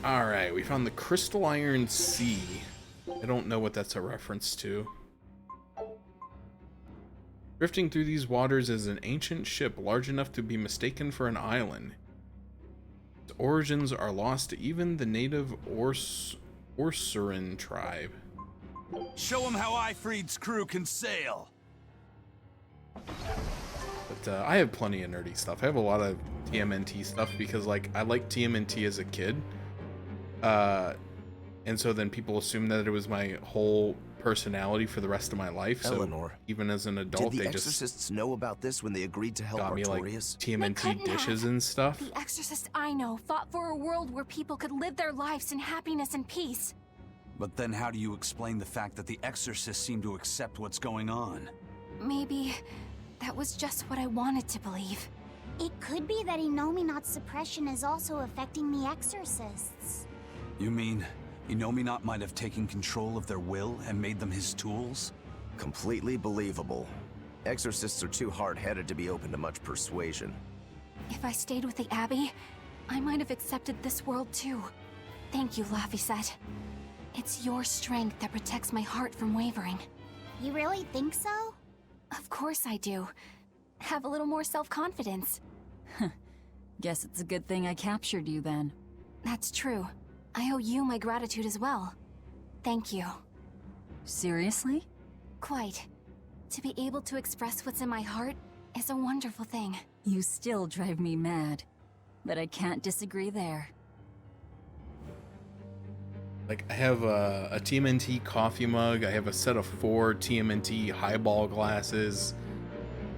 Alright, we found the Crystal Iron Sea. I don't know what that's a reference to. Drifting through these waters is an ancient ship large enough to be mistaken for an island. Its origins are lost to even the native Orsuran tribe. Show them how Ifrid's crew can sail. But I have plenty of nerdy stuff. I have a lot of TMNT stuff because, like, I liked TMNT as a kid. And so then people assumed that it was my whole personality for the rest of my life. Eleanor, so even as an adult, did the they just exorcists know about this when they agreed to help got me like Artorias? TMNT dishes and stuff. The exorcist I know fought for a world where people could live their lives in happiness and peace. But then how do you explain the fact that the exorcists seem to accept what's going on? Maybe that was just what I wanted to believe. It could be that Inominat's suppression is also affecting the exorcists. You mean Inominat might have taken control of their will and made them his tools? Completely believable. Exorcists are too hard-headed to be open to much persuasion. If I stayed with the Abbey, I might have accepted this world too. Thank you, Laphicet. It's your strength that protects my heart from wavering. You really think so? Of course I do. Have a little more self-confidence. Guess it's a good thing I captured you then. That's true. I owe you my gratitude as well. Thank you. Seriously? Quite. To be able to express what's in my heart is a wonderful thing. You still drive me mad, but I can't disagree there. Like, I have a TMNT coffee mug. I have a set of 4 TMNT highball glasses.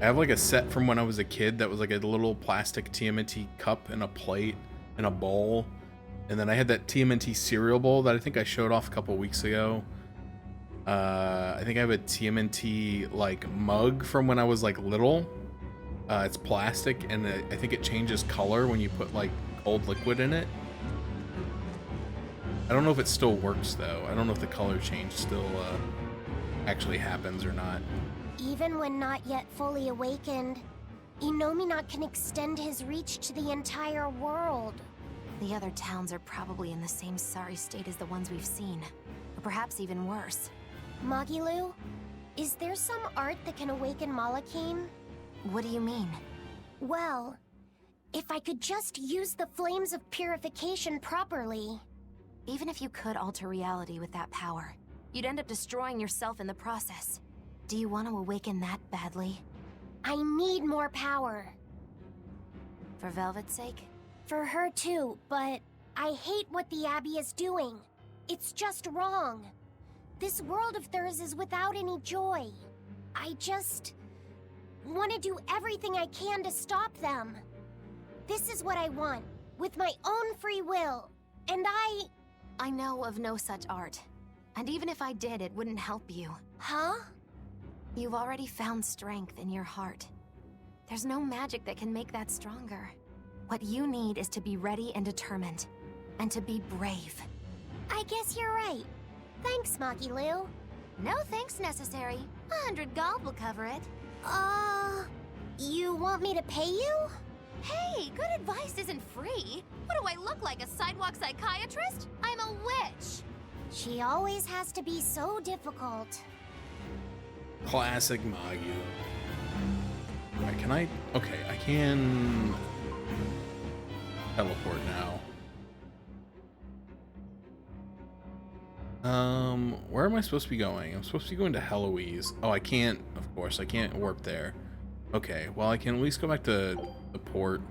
I have like a set from when I was a kid that was like a little plastic TMNT cup and a plate and a bowl. And then I had that TMNT cereal bowl that I think I showed off a couple weeks ago. I think I have a TMNT like mug from when I was like little. It's plastic and I think it changes color when you put like cold liquid in it. I don't know if it still works though. I don't know if the color change still actually happens or not. Even when not yet fully awakened, Inominat can extend his reach to the entire world. The other towns are probably in the same sorry state as the ones we've seen. Or perhaps even worse. Magilu, is there some art that can awaken Malakim? What do you mean? Well, if I could just use the flames of purification properly. Even if you could alter reality with that power, you'd end up destroying yourself in the process. Do you want to awaken that badly? I need more power. For Velvet's sake? For her too, but I hate what the Abbey is doing. It's just wrong. This world of theirs is without any joy. I just want to do everything I can to stop them. This is what I want, with my own free will. And I know of no such art. And even if I did, it wouldn't help you. Huh? You've already found strength in your heart. There's no magic that can make that stronger. What you need is to be ready and determined. And to be brave. I guess you're right. Thanks, Magilu. No thanks necessary. 100 gold will cover it. You want me to pay you? Hey, good advice isn't free. What do I look like, a sidewalk psychiatrist? I'm a witch. She always has to be so difficult. Classic Magu. Alright, can I? Okay, I can teleport now. Where am I supposed to be going? I'm supposed to be going to Heloise. Oh, I can't, of course, I can't warp there. Okay, well, I can at least go back to the port.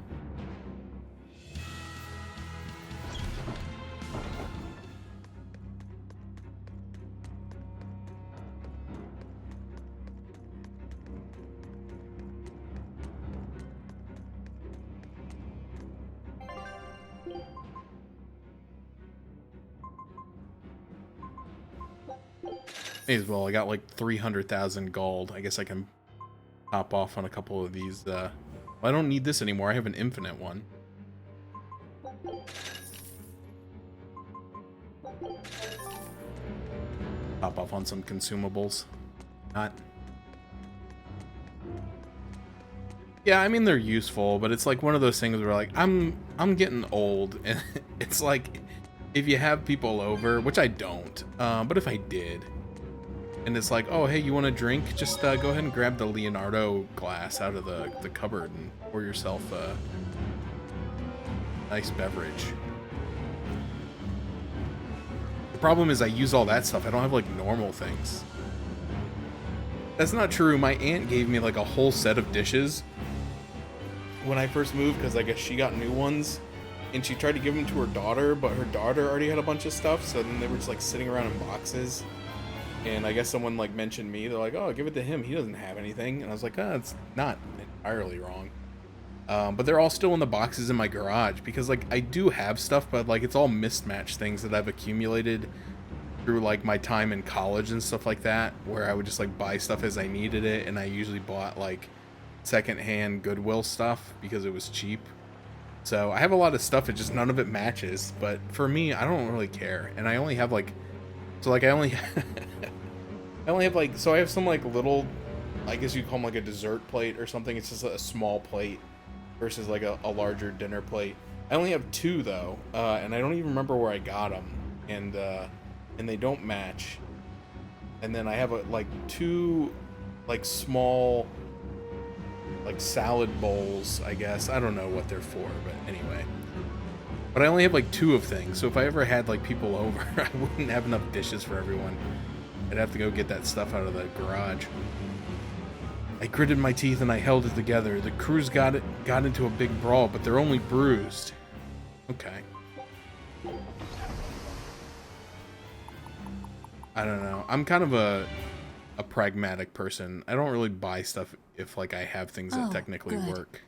May as well. I got like 300,000 gold. I guess I can hop off on a couple of these. Well, I don't need this anymore. I have an infinite one. Hop off on some consumables. Not. Yeah, I mean they're useful, but it's like one of those things where like I'm getting old, and it's like if you have people over, which I don't, but if I did. And it's like, oh, hey, you want a drink? Just go ahead and grab the Leonardo glass out of the cupboard and pour yourself a nice beverage. The problem is I use all that stuff. I don't have, like, normal things. That's not true. My aunt gave me, like, a whole set of dishes when I first moved because I guess she got new ones. And she tried to give them to her daughter, but her daughter already had a bunch of stuff. So then they were just, like, sitting around in boxes. And I guess someone like mentioned me. They're like, oh, give it to him. He doesn't have anything. And I was like, oh, it's not entirely wrong. But they're all still in the boxes in my garage because like I do have stuff, but like it's all mismatched things that I've accumulated through like my time in college and stuff like that, where I would just like buy stuff as I needed it, and I usually bought like secondhand Goodwill stuff because it was cheap. So I have a lot of stuff, it just none of it matches. But for me, I don't really care, and I only have like, so like I only have like, so I have some like little, I guess you'd call them like a dessert plate or something. It's just a small plate versus like a larger dinner plate. I only have 2 though, and I don't even remember where I got them, and they don't match. And then I have like 2 like small like salad bowls, I guess. I don't know what they're for, but anyway. But I only have like 2 of things, so if I ever had like people over, I wouldn't have enough dishes for everyone. I'd have to go get that stuff out of the garage. I gritted my teeth and I held it together. The crews got into a big brawl, but they're only bruised. Okay. I don't know. I'm kind of a pragmatic person. I don't really buy stuff if like I have things that technically good. work.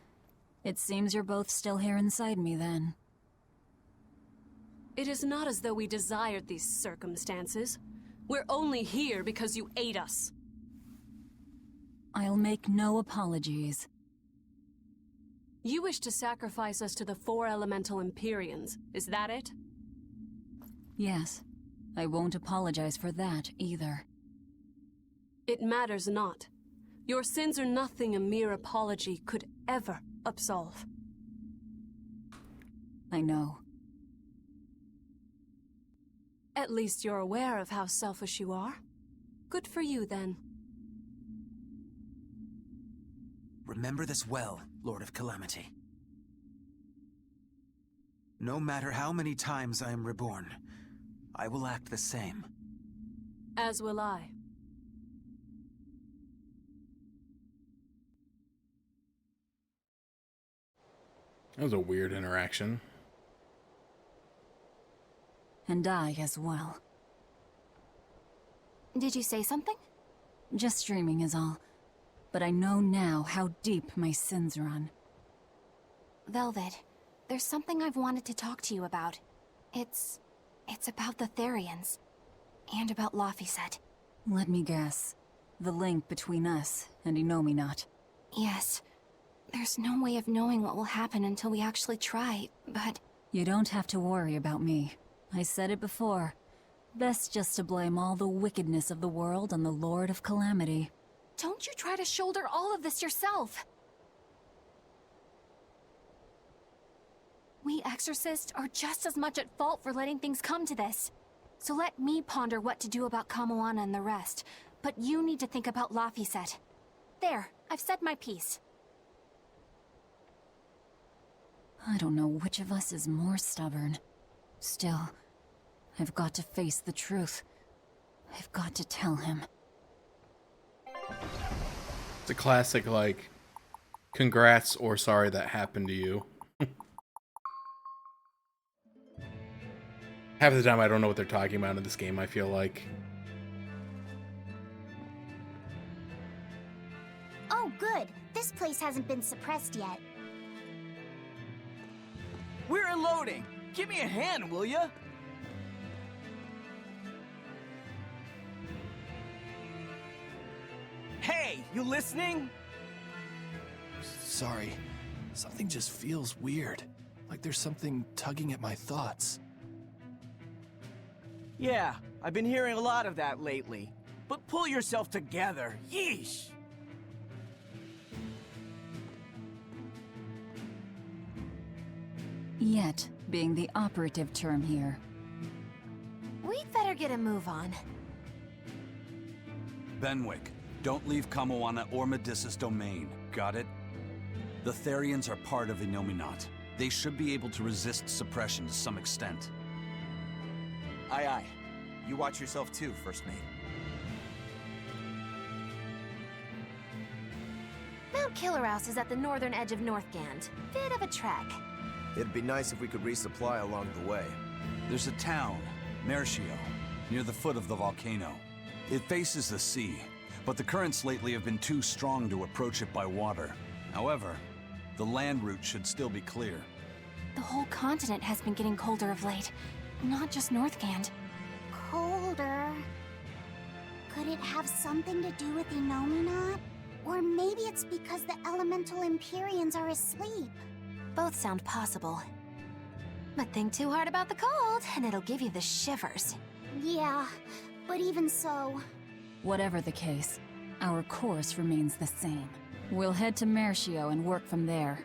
It seems you're both still here inside me then. It is not as though we desired these circumstances. We're only here because you ate us. I'll make no apologies. You wish to sacrifice us to the 4 elemental Empyreans, is that it? Yes. I won't apologize for that either. It matters not. Your sins are nothing a mere apology could ever absolve. I know. At least you're aware of how selfish you are. Good for you, then. Remember this well, Lord of Calamity. No matter how many times I am reborn, I will act the same. As will I. That was a weird interaction. And I as well. Did you say something? Just dreaming is all. But I know now how deep my sins run. Velvet, there's something I've wanted to talk to you about. It's about the Therians. And about Laphicet. Let me guess. The link between us and Innominat. Yes. There's no way of knowing what will happen until we actually try, but... You don't have to worry about me. I said it before. Best just to blame all the wickedness of the world on the Lord of Calamity. Don't you try to shoulder all of this yourself! We exorcists are just as much at fault for letting things come to this. So let me ponder what to do about Kamoana and the rest, but you need to think about Laphicet. There, I've said my piece. I don't know which of us is more stubborn. Still, I've got to face the truth. I've got to tell him. It's a classic, like, congrats or sorry that happened to you. Half the time I don't know what they're talking about in this game, I feel like. Oh, good. This place hasn't been suppressed yet. We're unloading! Give me a hand, will ya? Hey, you listening? Sorry. Something just feels weird. Like there's something tugging at my thoughts. Yeah, I've been hearing a lot of that lately. But pull yourself together. Yeesh! Yet being the operative term here. We'd better get a move on. Benwick, don't leave Kamoana or Medissa's domain. Got it? The Therians are part of Innominat. They should be able to resist suppression to some extent. Aye aye. You watch yourself too, First Mate. Mount Killerhouse is at the northern edge of Northgand. Bit of a trek. It'd be nice if we could resupply along the way. There's a town, Mercio, near the foot of the volcano. It faces the sea, but the currents lately have been too strong to approach it by water. However, the land route should still be clear. The whole continent has been getting colder of late. Not just Northgand. Colder. Could it have something to do with Innominat? Or maybe it's because the elemental Empyreans are asleep. Both sound possible. But think too hard about the cold, and it'll give you the shivers. Yeah, but even so... Whatever the case, our course remains the same. We'll head to Mercio and work from there.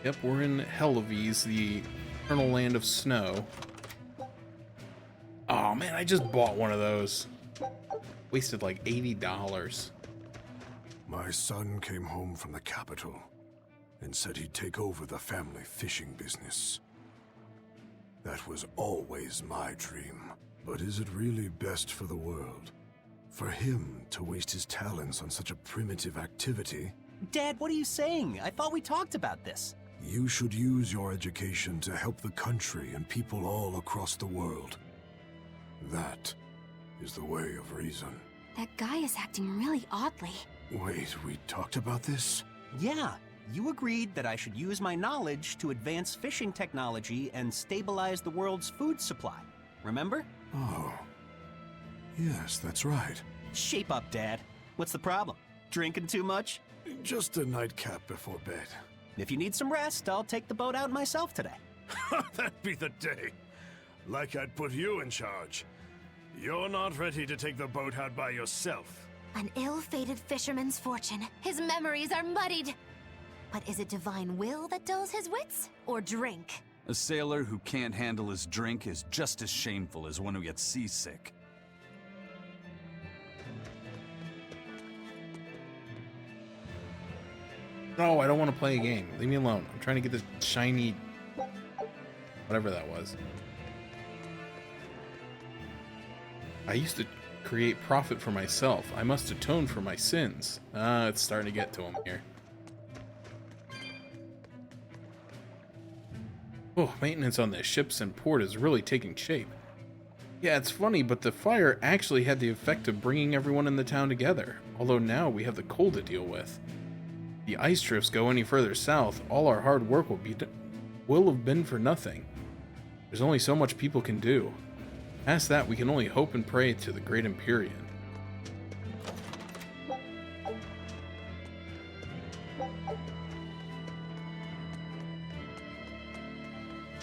Yep, we're in Hellevise, the eternal land of snow. Oh man, I just bought one of those. Wasted like $80. My son came home from the capital and said he'd take over the family fishing business. That was always my dream. But is it really best for the world? For him to waste his talents on such a primitive activity? Dad, what are you saying? I thought we talked about this. You should use your education to help the country and people all across the world. That is the way of reason. That guy is acting really oddly. Wait, we talked about this? Yeah, you agreed that I should use my knowledge to advance fishing technology and stabilize the world's food supply. Remember? Oh. Yes, that's right. Shape up, Dad. What's the problem? Drinking too much? Just a nightcap before bed. If you need some rest, I'll take the boat out myself today. That'd be the day. Like I'd put you in charge. You're not ready to take the boat out by yourself. An ill-fated fisherman's fortune. His memories are muddied. But is it divine will that dulls his wits, or drink? A sailor who can't handle his drink is just as shameful as one who gets seasick. No, I don't want to play a game. Leave me alone. I'm trying to get this shiny... whatever that was. I used to create profit for myself. I must atone for my sins. It's starting to get to him here. Oh, maintenance on the ships and port is really taking shape. Yeah, it's funny, but the fire actually had the effect of bringing everyone in the town together. Although now we have the cold to deal with. The ice drifts go any further south, all our hard work will have been for nothing. There's only so much people can do. Past that, we can only hope and pray to the great Empyrean.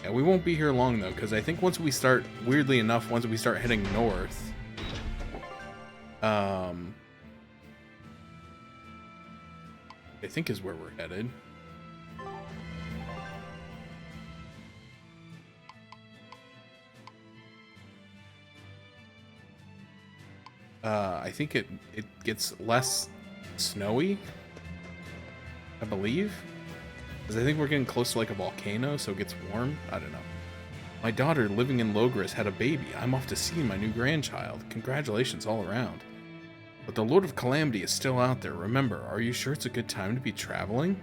Yeah, we won't be here long though, because I think once we start, weirdly enough, once we start heading north, I think is where we're headed. I think it gets less snowy, I believe. Because I think we're getting close to like a volcano, so it gets warm. I don't know. My daughter living in Logris had a baby. I'm off to see my new grandchild. Congratulations all around. But the Lord of Calamity is still out there. Remember, are you sure it's a good time to be traveling?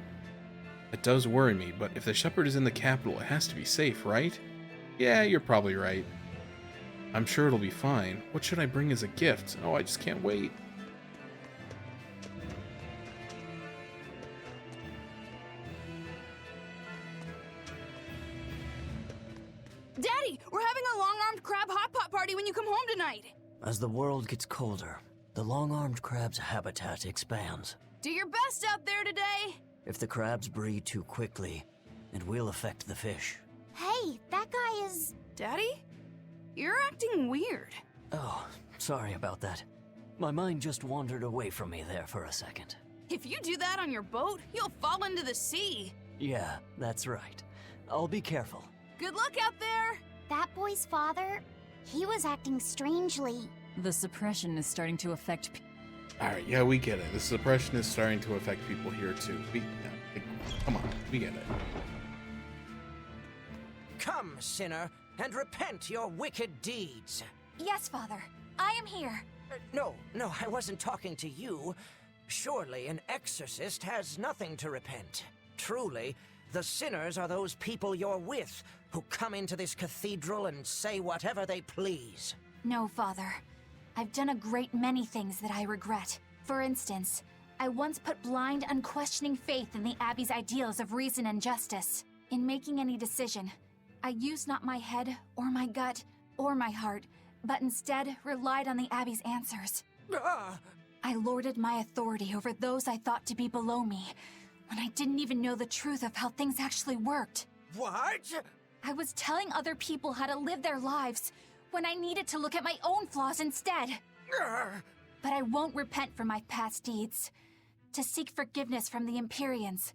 It does worry me, but if the shepherd is in the capital, it has to be safe, right? Yeah, you're probably right. I'm sure it'll be fine. What should I bring as a gift? Oh, I just can't wait. Daddy, we're having a long-armed crab hot pot party when you come home tonight. As the world gets colder, the long-armed crab's habitat expands. Do your best out there today. If the crabs breed too quickly, it will affect the fish. Hey, that guy is... Daddy? You're acting weird. Oh, sorry about that. My mind just wandered away from me there for a second. If you do that on your boat, you'll fall into the sea. Yeah, that's right. I'll be careful. Good luck out there! That boy's father, he was acting strangely. The suppression is starting to affect Alright, yeah, we get it. The suppression is starting to affect people here too. Come on, we get it. Come, sinner, and repent your wicked deeds. Yes, Father. I am here. No, I wasn't talking to you. Surely an exorcist has nothing to repent. Truly, the sinners are those people you're with, who come into this cathedral and say whatever they please. No, Father. I've done a great many things that I regret. For instance, I once put blind, unquestioning faith in the Abbey's ideals of reason and justice. In making any decision, I used not my head, or my gut, or my heart, but instead relied on the Abbey's answers. I lorded my authority over those I thought to be below me, when I didn't even know the truth of how things actually worked. What? I was telling other people how to live their lives, when I needed to look at my own flaws instead. But I won't repent for my past deeds. To seek forgiveness from the Empyreans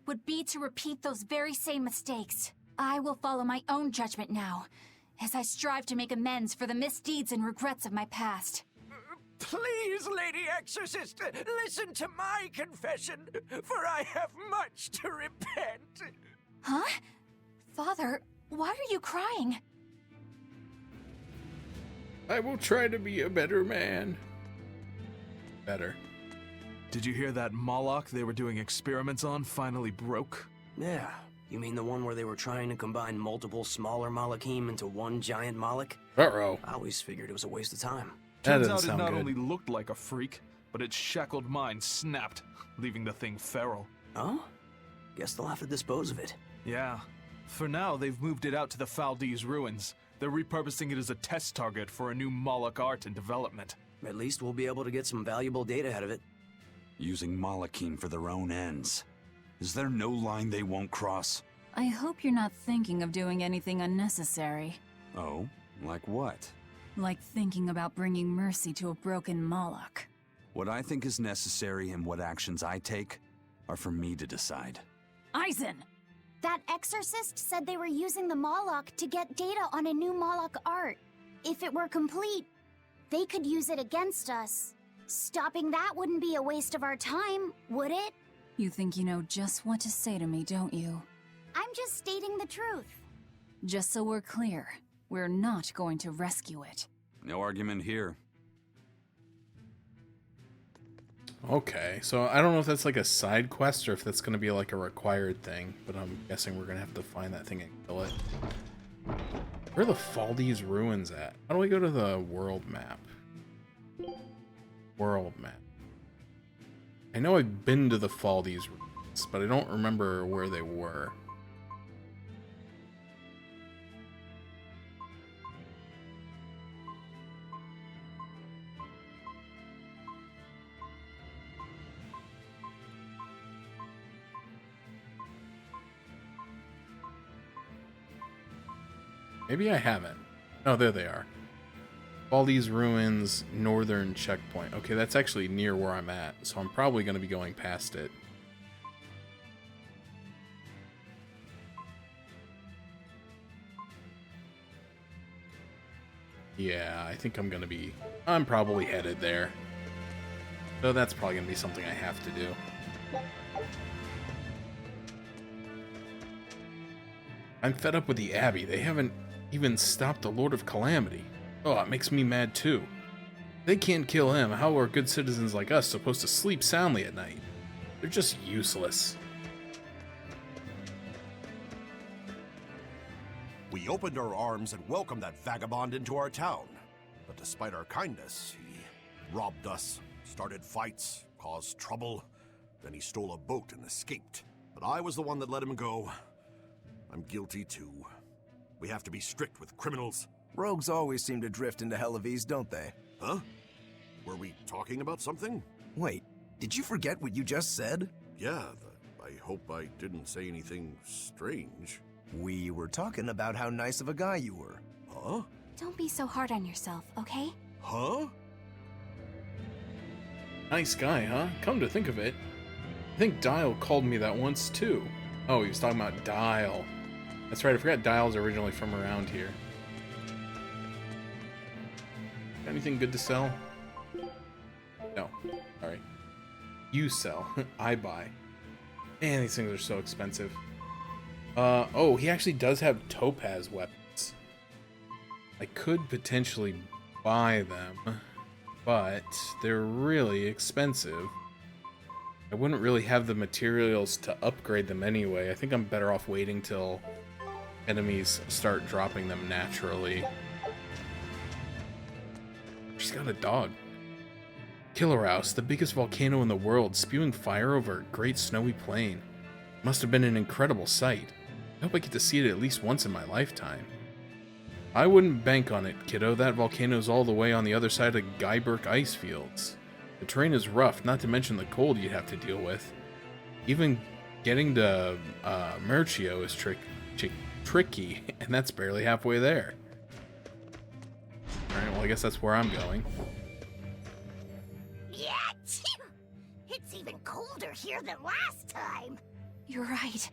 would be to repeat those very same mistakes. I will follow my own judgment now, as I strive to make amends for the misdeeds and regrets of my past. Please, Lady Exorcist, listen to my confession, for I have much to repent. Huh? Father, why are you crying? I will try to be a better man. Better. Did you hear that Moloch they were doing experiments on finally broke? Yeah. You mean the one where they were trying to combine multiple smaller Malachim into one giant Moloch? Uh-oh. I always figured it was a waste of time. Turns out it not only looked like a freak, but its shackled mind snapped, leaving the thing feral. Oh? Guess they'll have to dispose of it. Yeah. For now, they've moved it out to the Faldees ruins. They're repurposing it as a test target for a new Moloch art and development. At least we'll be able to get some valuable data out of it. Using Malachim for their own ends. Is there no line they won't cross? I hope you're not thinking of doing anything unnecessary. Oh? Like what? Like thinking about bringing mercy to a broken Moloch. What I think is necessary and what actions I take are for me to decide. Eisen! That exorcist said they were using the Moloch to get data on a new Moloch art. If it were complete, they could use it against us. Stopping that wouldn't be a waste of our time, would it? You think you know just what to say to me, don't you? I'm just stating the truth. Just so we're clear, we're not going to rescue it. No argument here. Okay, so I don't know if that's like a side quest or if that's going to be like a required thing, but I'm guessing we're going to have to find that thing and kill it. Where are the Faldees ruins at? How do I go to the world map? World map. I know I've been to the Faldees ruins, but I don't remember where they were. Maybe I haven't. Oh, there they are. Faldees ruins, northern checkpoint. Okay, that's actually near where I'm at, so I'm probably going to be going past it. Yeah, I think I'm probably headed there. So that's probably going to be something I have to do. I'm fed up with the Abbey. They haven't even stopped the Lord of Calamity. Oh, it makes me mad too. They can't kill him. How are good citizens like us supposed to sleep soundly at night? They're just useless. We opened our arms and welcomed that vagabond into our town. But despite our kindness, he robbed us, started fights, caused trouble. Then he stole a boat and escaped. But I was the one that let him go. I'm guilty too. We have to be strict with criminals. Rogues always seem to drift into hell of ease, don't they? Huh? Were we talking about something? Wait, did you forget what you just said? Yeah, I hope I didn't say anything strange. We were talking about how nice of a guy you were. Huh? Don't be so hard on yourself, okay? Huh? Nice guy, huh? Come to think of it. I think Dial called me that once too. Oh, he was talking about Dial. That's right, I forgot Dial's originally from around here. Got anything good to sell? No. Alright. You sell. I buy. Man, these things are so expensive. Oh, he actually does have topaz weapons. I could potentially buy them, but they're really expensive. I wouldn't really have the materials to upgrade them anyway. I think I'm better off waiting till enemies start dropping them naturally. She's got a dog. Killerhouse, the biggest volcano in the world, spewing fire over a great snowy plain. Must have been an incredible sight. I hope I get to see it at least once in my lifetime. I wouldn't bank on it, kiddo. That volcano's all the way on the other side of Guyberg ice fields. The terrain is rough, not to mention the cold you'd have to deal with. Even getting to Merchio is tricky, and that's barely halfway there. Alright, well I guess that's where I'm going. Yeah, it's even colder here than last time. You're right.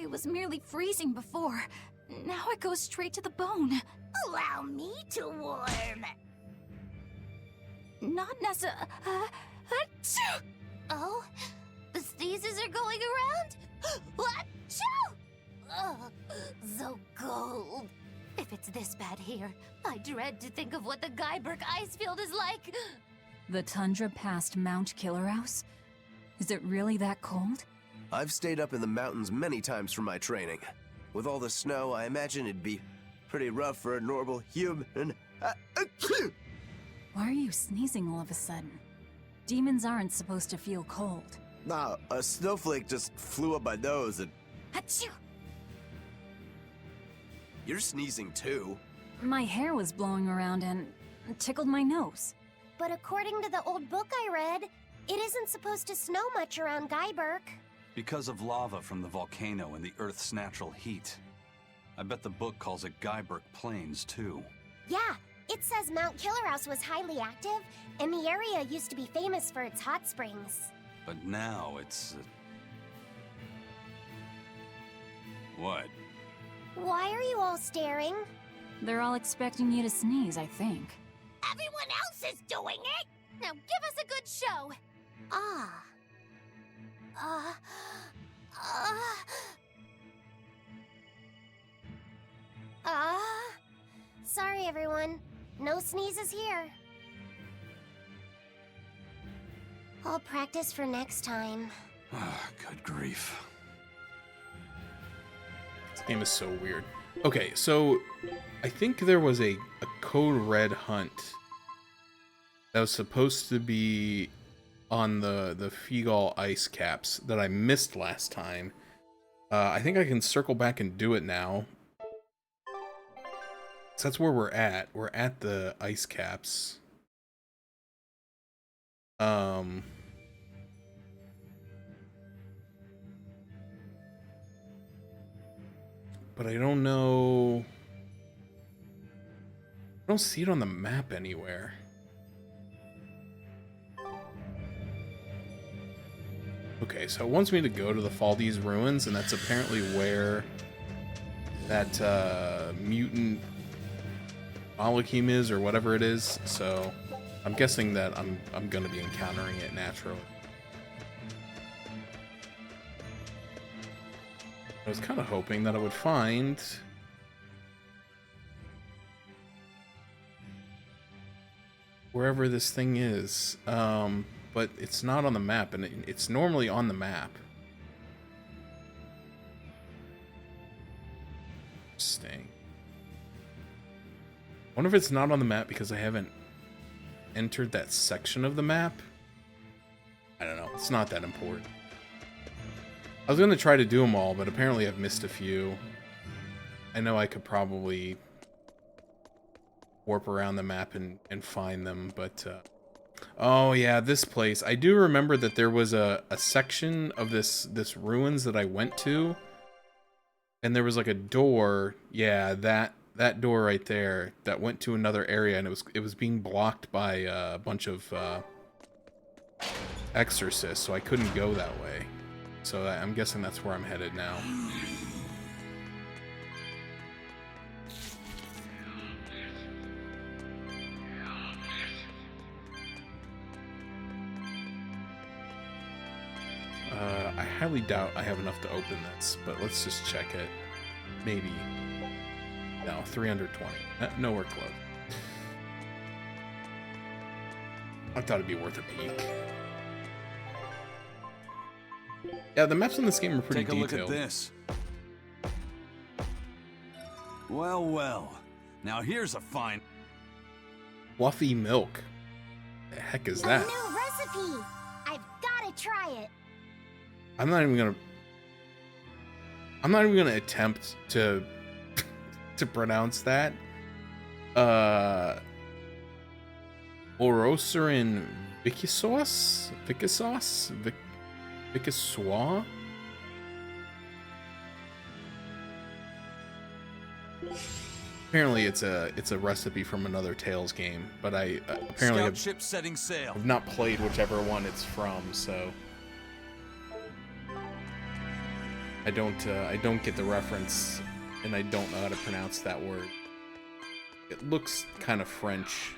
It was merely freezing before. Now it goes straight to the bone. Allow me to warm. Not necessarily. Oh, the sneezes are going around? Ugh, so cold. If it's this bad here, I dread to think of what the Guyberg ice field is like. The tundra past Mount Killerhouse? Is it really that cold? I've stayed up in the mountains many times for my training. With all the snow, I imagine it'd be pretty rough for a normal human. Why are you sneezing all of a sudden? Demons aren't supposed to feel cold. Nah, a snowflake just flew up my nose and... Achoo! You're sneezing too. My hair was blowing around and tickled my nose. But according to the old book I read, it isn't supposed to snow much around Guyberg. Because of lava from the volcano and the Earth's natural heat. I bet the book calls it Guyberg Plains, too. Yeah, it says Mount Killerhouse was highly active, and the area used to be famous for its hot springs. But now it's... What? Why are you all staring? They're all expecting you to sneeze, I think. Everyone else is doing it! Now give us a good show. Sorry everyone. No sneezes here. I'll practice for next time. Good grief. This game is so weird. Okay, so I think there was a code red hunt that was supposed to be on the Fegal ice caps that I missed last time. I think I can circle back and do it now. So that's where we're at. We're at the ice caps. But I don't know. I don't see it on the map anywhere. Okay, so it wants me to go to the Faldi's ruins, and that's apparently where that mutant Malachim is, or whatever it is. So I'm guessing that I'm gonna be encountering it naturally. I was kind of hoping that I would find wherever this thing is, but it's not on the map, and it's normally on the map. Interesting. I wonder if it's not on the map because I haven't entered that section of the map. I don't know. It's not that important. I was going to try to do them all, but apparently I've missed a few. I know I could probably warp around the map and find them, but... oh yeah, this place. I do remember that there was a section of this ruins that I went to, and there was like a door. Yeah, that door right there that went to another area, and it was being blocked by a bunch of exorcists, so I couldn't go that way. So I'm guessing that's where I'm headed now. I highly doubt I have enough to open this, but let's just check it. Maybe. No, 320. Nowhere close. I thought it'd be worth a peek. Yeah, the maps in this game are pretty detailed. Take a look at this. Well, well. Now here's a fine... Fluffy milk. The heck is that? A new recipe! I've gotta try it. I'm not even gonna... I'm not even gonna attempt to to pronounce that. Orosarin Vikisos? Vikiswa? Apparently it's a recipe from another Tales game, but I apparently Scout ship setting sail. have not played whichever one it's from, so I don't get the reference, and I don't know how to pronounce that word. It looks kind of French.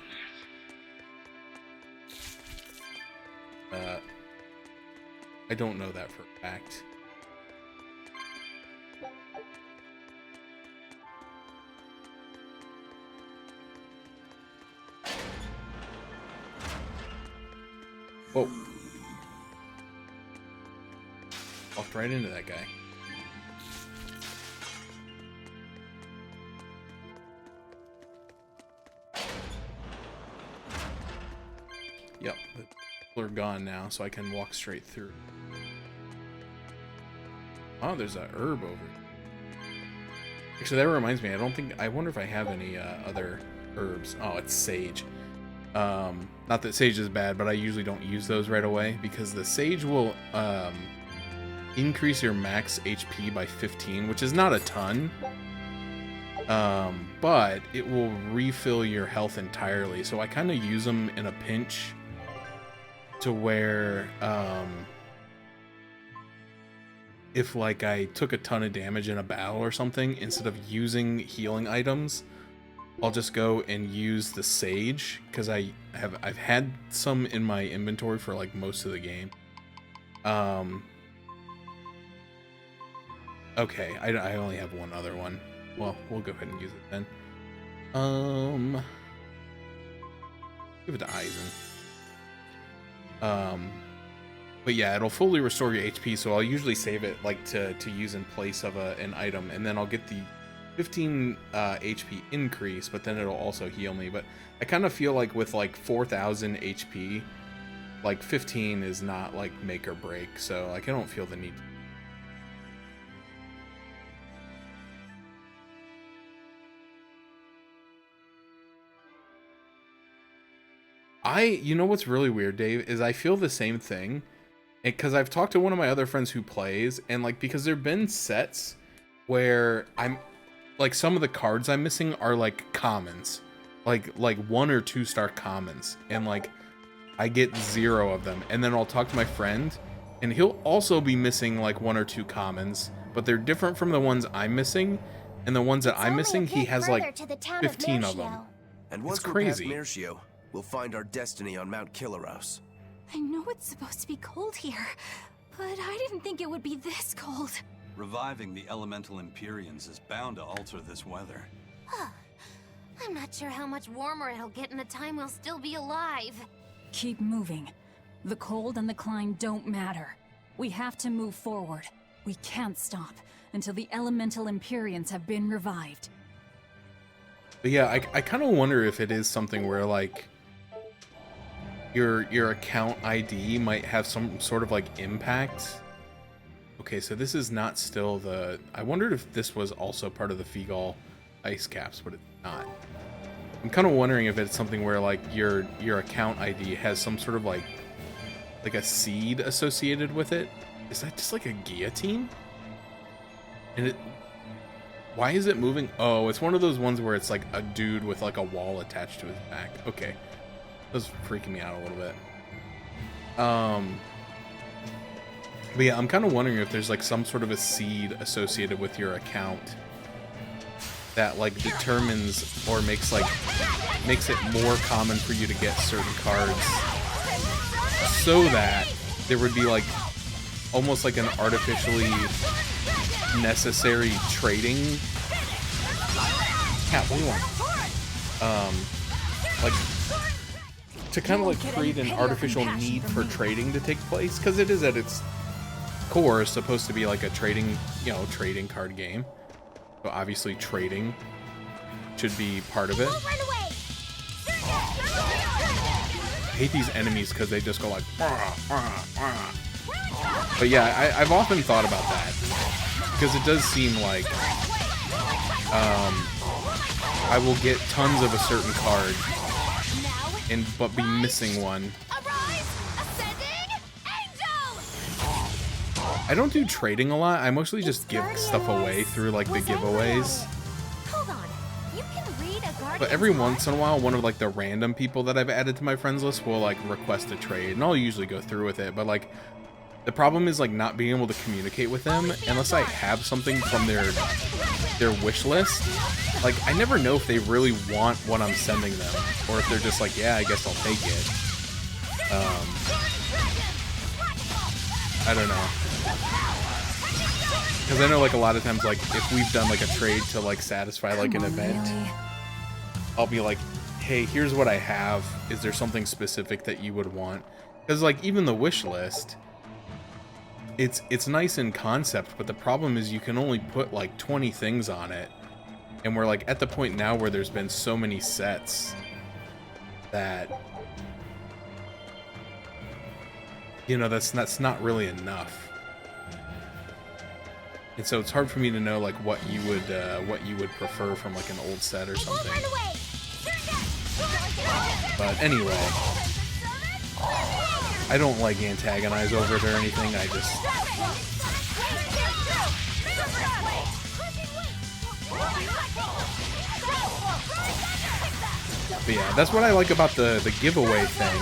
I don't know that for a fact. Whoa. Walked right into that guy. Yep, the people are gone now, so I can walk straight through. Oh, there's a herb over here. Actually, that reminds me, I wonder if I have any other herbs. Oh, it's sage. Not that sage is bad, but I usually don't use those right away because the sage will increase your max HP by 15, which is not a ton. But it will refill your health entirely. So I kind of use them in a pinch to where if like I took a ton of damage in a battle or something, instead of using healing items, I'll just go and use the sage, because I've had some in my inventory for like most of the game. Okay, I only have one other one. Well, we'll go ahead and use it then. Give it to Eisen. But yeah, it'll fully restore your HP, so I'll usually save it like to use in place of an item, and then I'll get the 15 HP increase, but then it'll also heal me. But I kind of feel like with like 4,000 HP, like 15 is not like make or break, so like I don't feel the need. You know what's really weird, Dave, is I feel the same thing, because I've talked to one of my other friends who plays, and like because there've been sets where I'm like some of the cards I'm missing are like commons, like 1 or 2 star commons, and like I get 0 of them, and then I'll talk to my friend and he'll also be missing like 1 or 2 commons, but they're different from the ones I'm missing, and the ones that I'm missing he has like 15 of them. And once we're past Mercio, we'll find our destiny on Mount Killaros. I know it's supposed to be cold here, but I didn't think it would be this cold. Reviving the elemental Empyreans is bound to alter this weather. I'm not sure how much warmer it'll get in the time we'll still be alive. Keep moving. The cold and the climb don't matter. We have to move forward. We can't stop until the elemental Empyreans have been revived. But yeah, I kind of wonder if it is something where like your account ID might have some sort of like impact. Okay, so this is not still the... I wondered if this was also part of the Fegal ice caps, but it's not. I'm kind of wondering if it's something where like your account ID has some sort of like a seed associated with it. Is that just like a guillotine? And it... Why is it moving? Oh, it's one of those ones where it's like a dude with like a wall attached to his back. Okay. That's freaking me out a little bit. But yeah, I'm kind of wondering if there's like some sort of a seed associated with your account that like determines or makes it more common for you to get certain cards, so that there would be like almost like an artificially necessary trading. Cat, what do you want? Like to kind of like create an artificial need for trading to take place, because it is at its core supposed to be like a trading, trading card game. So obviously trading should be part of it. I hate these enemies because they just go like... But yeah, I've often thought about that. because it does seem like I will get tons of a certain card but be missing one. I don't do trading a lot. I mostly just give stuff away through like the giveaways. But every once in a while, one of like the random people that I've added to my friends list will like request a trade, and I'll usually go through with it. But like, the problem is like not being able to communicate with them unless I have something from their wish list. Like, I never know if they really want what I'm sending them, or if they're just like, yeah, I guess I'll take it. I don't know. Because I know like a lot of times, like if we've done like a trade to like satisfy like an event, I'll be like, hey, here's what I have. Is there something specific that you would want? Because like even the wish list, it's nice in concept, but the problem is you can only put like 20 things on it. And we're like at the point now where there's been so many sets that, you know, that's not really enough. And so it's hard for me to know like what you would prefer from like an old set or something. But anyway, I don't like antagonize over it or anything. I just but yeah, that's what I like about the giveaway thing.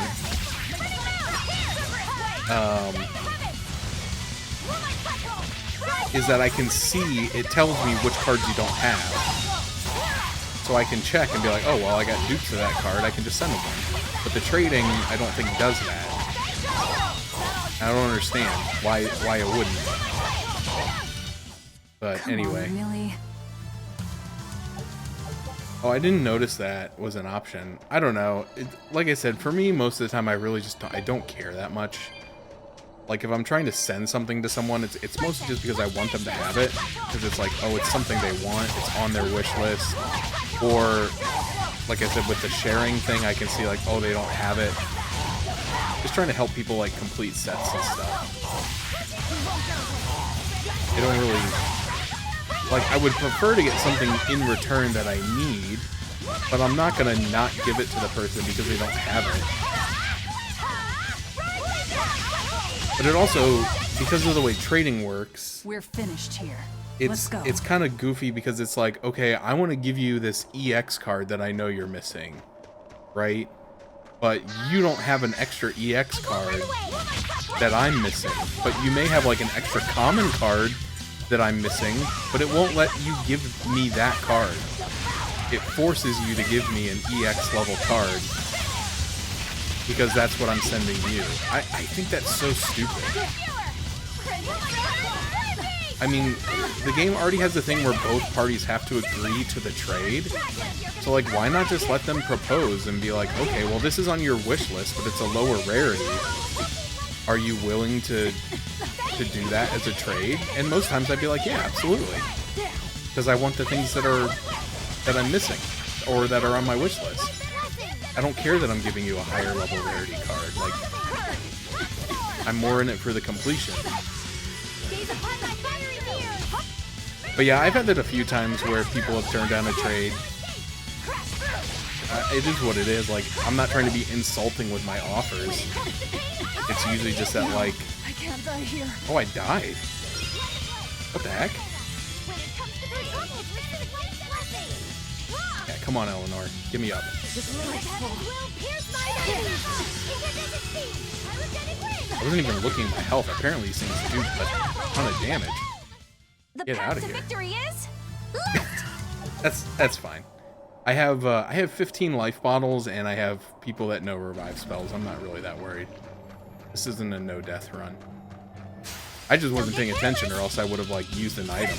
Is that I can see, it tells me which cards you don't have. So I can check and be like, oh, well, I got dupes of that card, I can just send them one. But the trading, I don't think does that. I don't understand why it wouldn't. But anyway. Really? Oh, I didn't notice that was an option. I don't know. Like I said, for me, most of the time, I really just I don't care that much. Like, if I'm trying to send something to someone, it's mostly just because I want them to have it. Because it's like, oh, it's something they want. It's on their wish list. Or, like I said, with the sharing thing, I can see, like, oh, they don't have it. Just trying to help people, like, complete sets and stuff. They don't really... Like, I would prefer to get something in return that I need, but I'm not going to not give it to the person because they don't have it. But it also, because of the way trading works, we're finished here. Let's go. It's kind of goofy because it's like, okay, I want to give you this EX card that I know you're missing, right? But you don't have an extra EX card that I'm missing. But you may have like an extra common card that I'm missing, but it won't let you give me that card. It forces you to give me an EX level card. Because that's what I'm sending you. I think that's so stupid. I mean, the game already has a thing where both parties have to agree to the trade. So, like, why not just let them propose and be like, okay, well, this is on your wish list, but it's a lower rarity. Are you willing to do that as a trade? And most times I'd be like, yeah, absolutely. Because I want the things that I'm missing or that are on my wish list. I don't care that I'm giving you a higher level rarity card. Like, I'm more in it for the completion. But yeah, I've had that a few times where people have turned down a trade. It is what it is. Like, I'm not trying to be insulting with my offers. It's usually just that, like, I can't die here. Oh, I died. What the heck? Yeah, come on, Eleanor. Give me up. I wasn't even looking at my health. Apparently these things do a ton of damage. Get out of here. Victory is That's fine. I have 15 life bottles and I have people that know revive spells. I'm not really that worried. This isn't a no death run. I just wasn't paying attention or else I would have like used an item.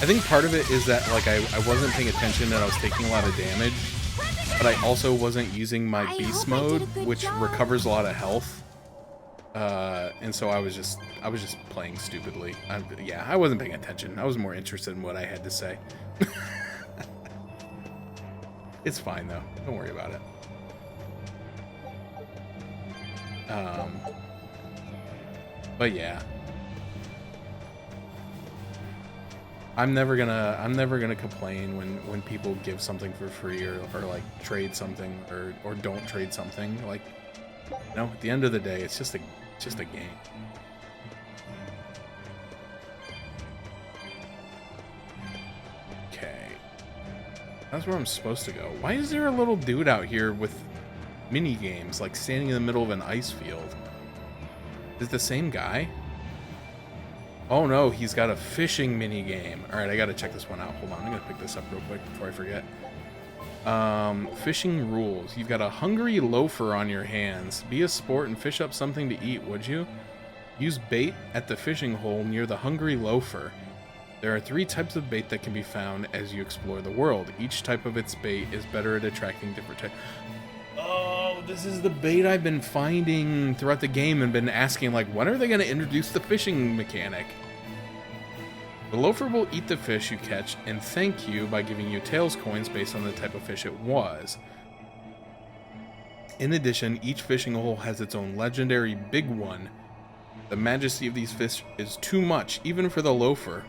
I think part of it is that like I wasn't paying attention and I was taking a lot of damage, but I also wasn't using my beast mode, which recovers a lot of health. And so I was just playing stupidly. Yeah, I wasn't paying attention. I was more interested in what I had to say. It's fine though. Don't worry about it. But yeah. I'm never gonna complain when people give something for free or like trade something or don't trade something. Like, you know, at the end of the day, it's just a game. Okay. That's where I'm supposed to go. Why is there a little dude out here with mini games, like standing in the middle of an ice field? Is it the same guy? Oh no, he's got a fishing mini game. All right, I gotta check this one out. Hold on, I'm gonna pick this up real quick before I forget. Fishing rules. You've got a hungry loafer on your hands. Be a sport and fish up something to eat, would you? Use bait at the fishing hole near the hungry loafer. There are 3 types of bait that can be found as you explore the world. Each type of its bait is better at attracting different types. Oh, this is the bait I've been finding throughout the game and been asking, like, when are they going to introduce the fishing mechanic? The loafer will eat the fish you catch and thank you by giving you tails coins based on the type of fish it was. In addition, each fishing hole has its own legendary big one. The majesty of these fish is too much, even for the loafer,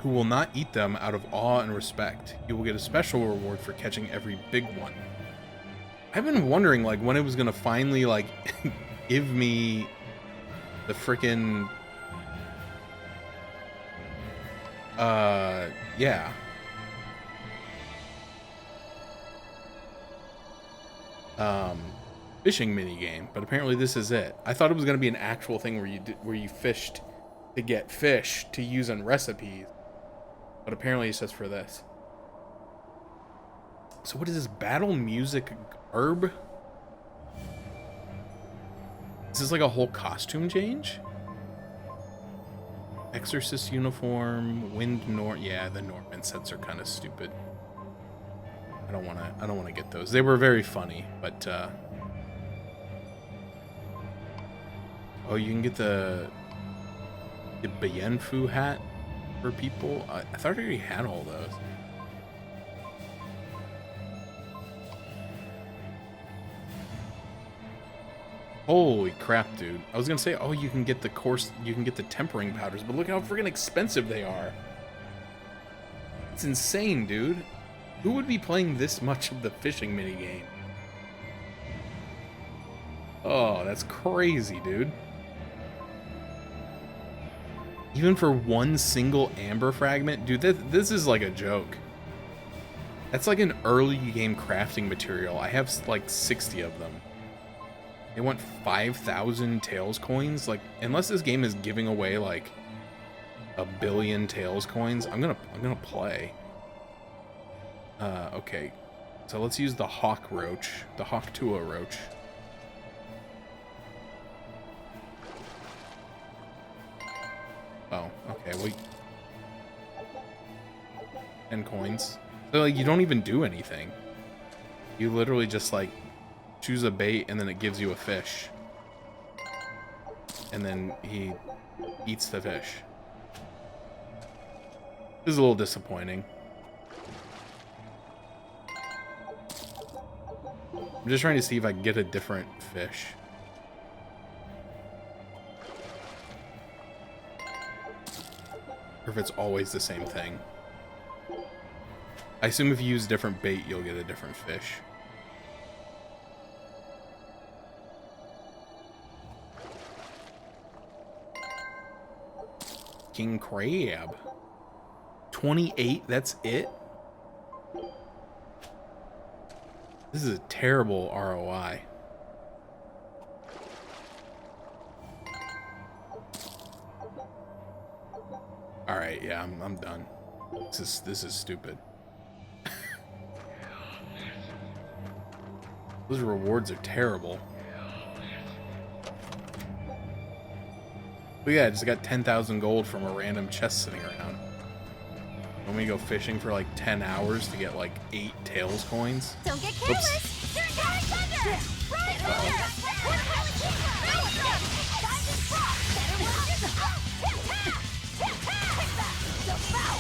who will not eat them out of awe and respect. You will get a special reward for catching every big one. I've been wondering, like, when it was gonna finally, like, give me the frickin' yeah. Fishing mini game, but apparently this is it. I thought it was gonna be an actual thing where you fished to get fish to use in recipes, but apparently it's just for this. So what is this battle music garb? Is this like a whole costume change? Exorcist uniform, yeah, the Norman sets are kind of stupid. I don't wanna get those. They were very funny, but oh, you can get the Bienfu hat for people. I thought I already had all those. Holy crap, dude. I was gonna say, oh, you can get the tempering powders, but look how freaking expensive they are. It's insane, dude. Who would be playing this much of the fishing minigame? Oh, that's crazy, dude. Even for one single amber fragment? Dude, this is like a joke. That's like an early game crafting material. I have like 60 of them. They want 5,000 Tails coins? Like, unless this game is giving away like 1 billion Tails coins, I'm gonna play. Okay. So let's use the Hawk Roach. The Hawk Tua Roach. Oh, okay, wait. 10 coins. So, like, you don't even do anything. You literally just, like, choose a bait and then it gives you a fish. And then he eats the fish. This is a little disappointing. I'm just trying to see if I can get a different fish. Or if it's always the same thing. I assume if you use different bait, you'll get a different fish. King Crab. 28, that's it? This is a terrible ROI. Alright, yeah, I'm done. This is stupid. Those rewards are terrible. But yeah, I just got 10,000 gold from a random chest sitting around. Want me to go fishing for like 10 hours to get like 8 Tails coins? Don't get careless! Turn down thunder!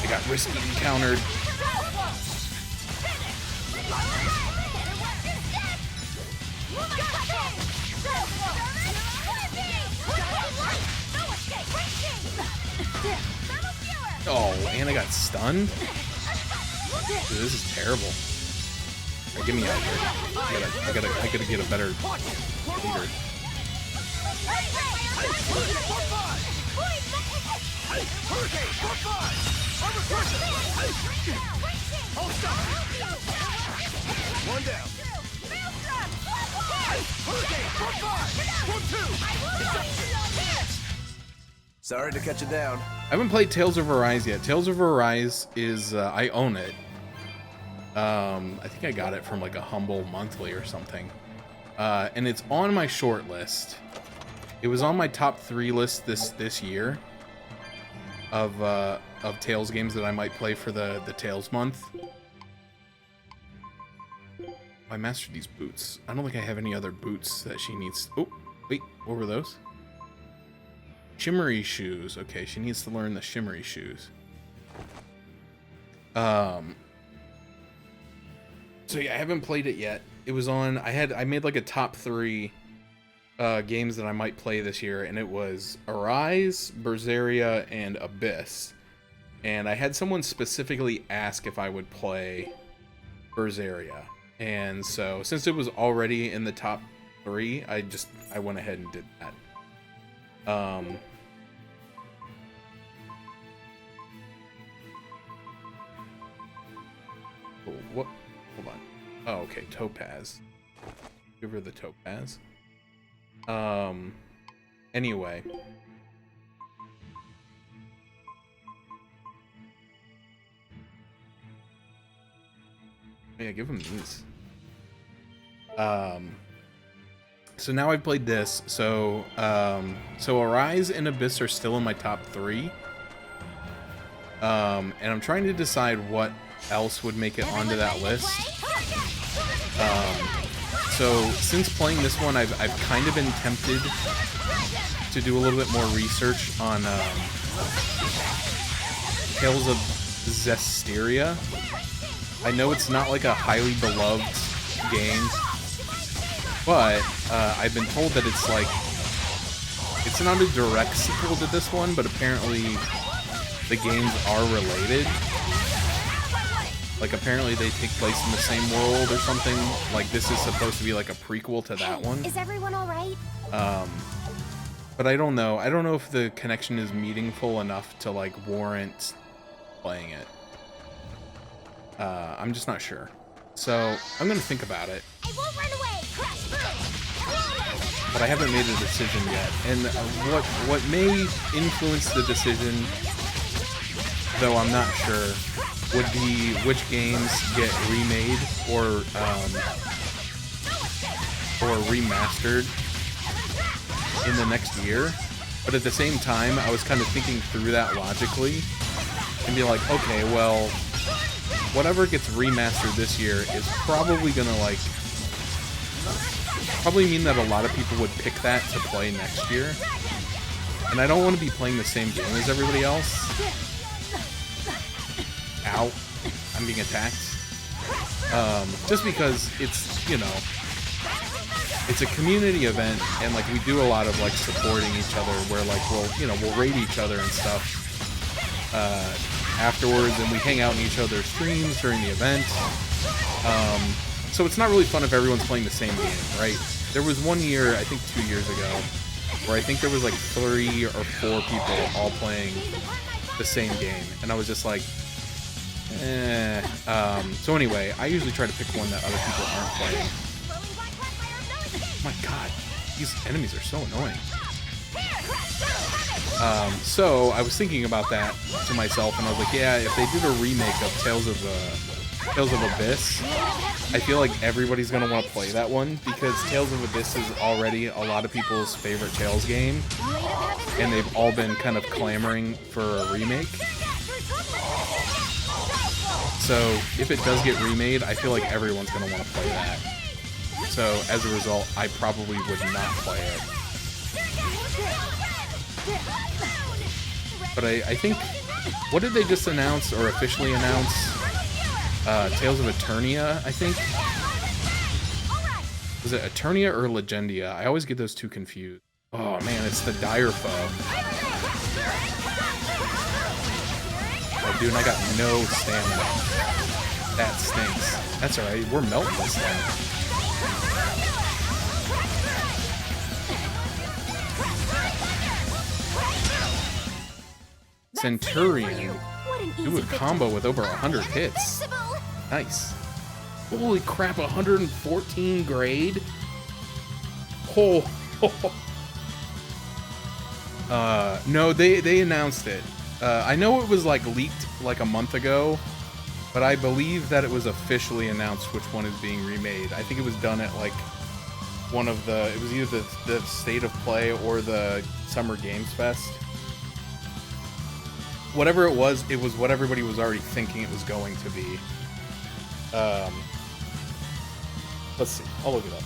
They got risky encountered. Oh, and I got stunned? Dude, this is terrible. Right, get me out of here. I gotta get a better leader. One down. Sorry to cut you down. I haven't played Tales of Arise yet. Tales of Arise is, I own it. I think I got it from like a Humble Monthly or something. And it's on my short list. It was on my top 3 list this year of Tales games that I might play for the Tales month. I mastered these boots. I don't think I have any other boots that she needs. Oh, wait, what were those? Shimmery shoes. Okay, she needs to learn the shimmery shoes. So yeah, I haven't played it yet. It was on. I made like a top 3 games that I might play this year, and it was Arise, Berseria, and Abyss. And I had someone specifically ask if I would play Berseria, and so since it was already in the top 3, I went ahead and did that. What? Hold on. Oh, okay. Topaz. Give her the topaz. Anyway. Yeah, give him these. So now I've played this. So Arise and Abyss are still in my top 3. And I'm trying to decide what else would make it onto that list. So since playing this one, I've kind of been tempted to do a little bit more research on Tales of Zestiria. I know it's not like a highly beloved game, but I've been told that it's like, it's not a direct sequel to this one, but apparently the games are related. Like, apparently they take place in the same world or something. Like, this is supposed to be like a prequel to that one. Is everyone alright? But I don't know. I don't know if the connection is meaningful enough to, like, warrant playing it. I'm just not sure. So, I'm gonna think about it. I won't run away. But I haven't made a decision yet. And what may influence the decision, though I'm not sure, would be which games get remade or remastered in the next year. But at the same time, I was kind of thinking through that logically and be like, okay, well, whatever gets remastered this year is probably gonna probably mean that a lot of people would pick that to play next year. And I don't want to be playing the same game as everybody else. Ow, I'm being attacked. Just because it's, you know, it's a community event, and like we do a lot of like supporting each other, where like we'll raid each other and stuff afterwards, and we hang out in each other's streams during the event. So it's not really fun if everyone's playing the same game, right? There was one year, I think 2 years ago, where I think there was like 3 or 4 people all playing the same game, and I was just like, so anyway, I usually try to pick one that other people aren't playing. Oh my god, these enemies are so annoying. So I was thinking about that to myself, and I was like, yeah, if they did a remake of Tales of Abyss, I feel like everybody's gonna want to play that one, because Tales of Abyss is already a lot of people's favorite Tales game, and they've all been kind of clamoring for a remake. So if it does get remade, I feel like everyone's gonna want to play that. So as a result, I probably would not play it. But I think What did they just announce or officially announce? Tales of Eternia, I think. Was it Eternia or Legendia? I always get those two confused. Oh man, it's the dire foe. Oh dude, I got no stamina. That stinks. That's alright, we're melting this thing. Centurion. Do a combo with over 100 hits. Nice. Holy crap, 114 grade? Oh. No, they announced it. I know it was like leaked like a month ago, but I believe that it was officially announced which one is being remade. I think it was done at like one of the, it was either the State of Play or the Summer Games Fest. Whatever it was what everybody was already thinking it was going to be. Let's see, I'll look it up.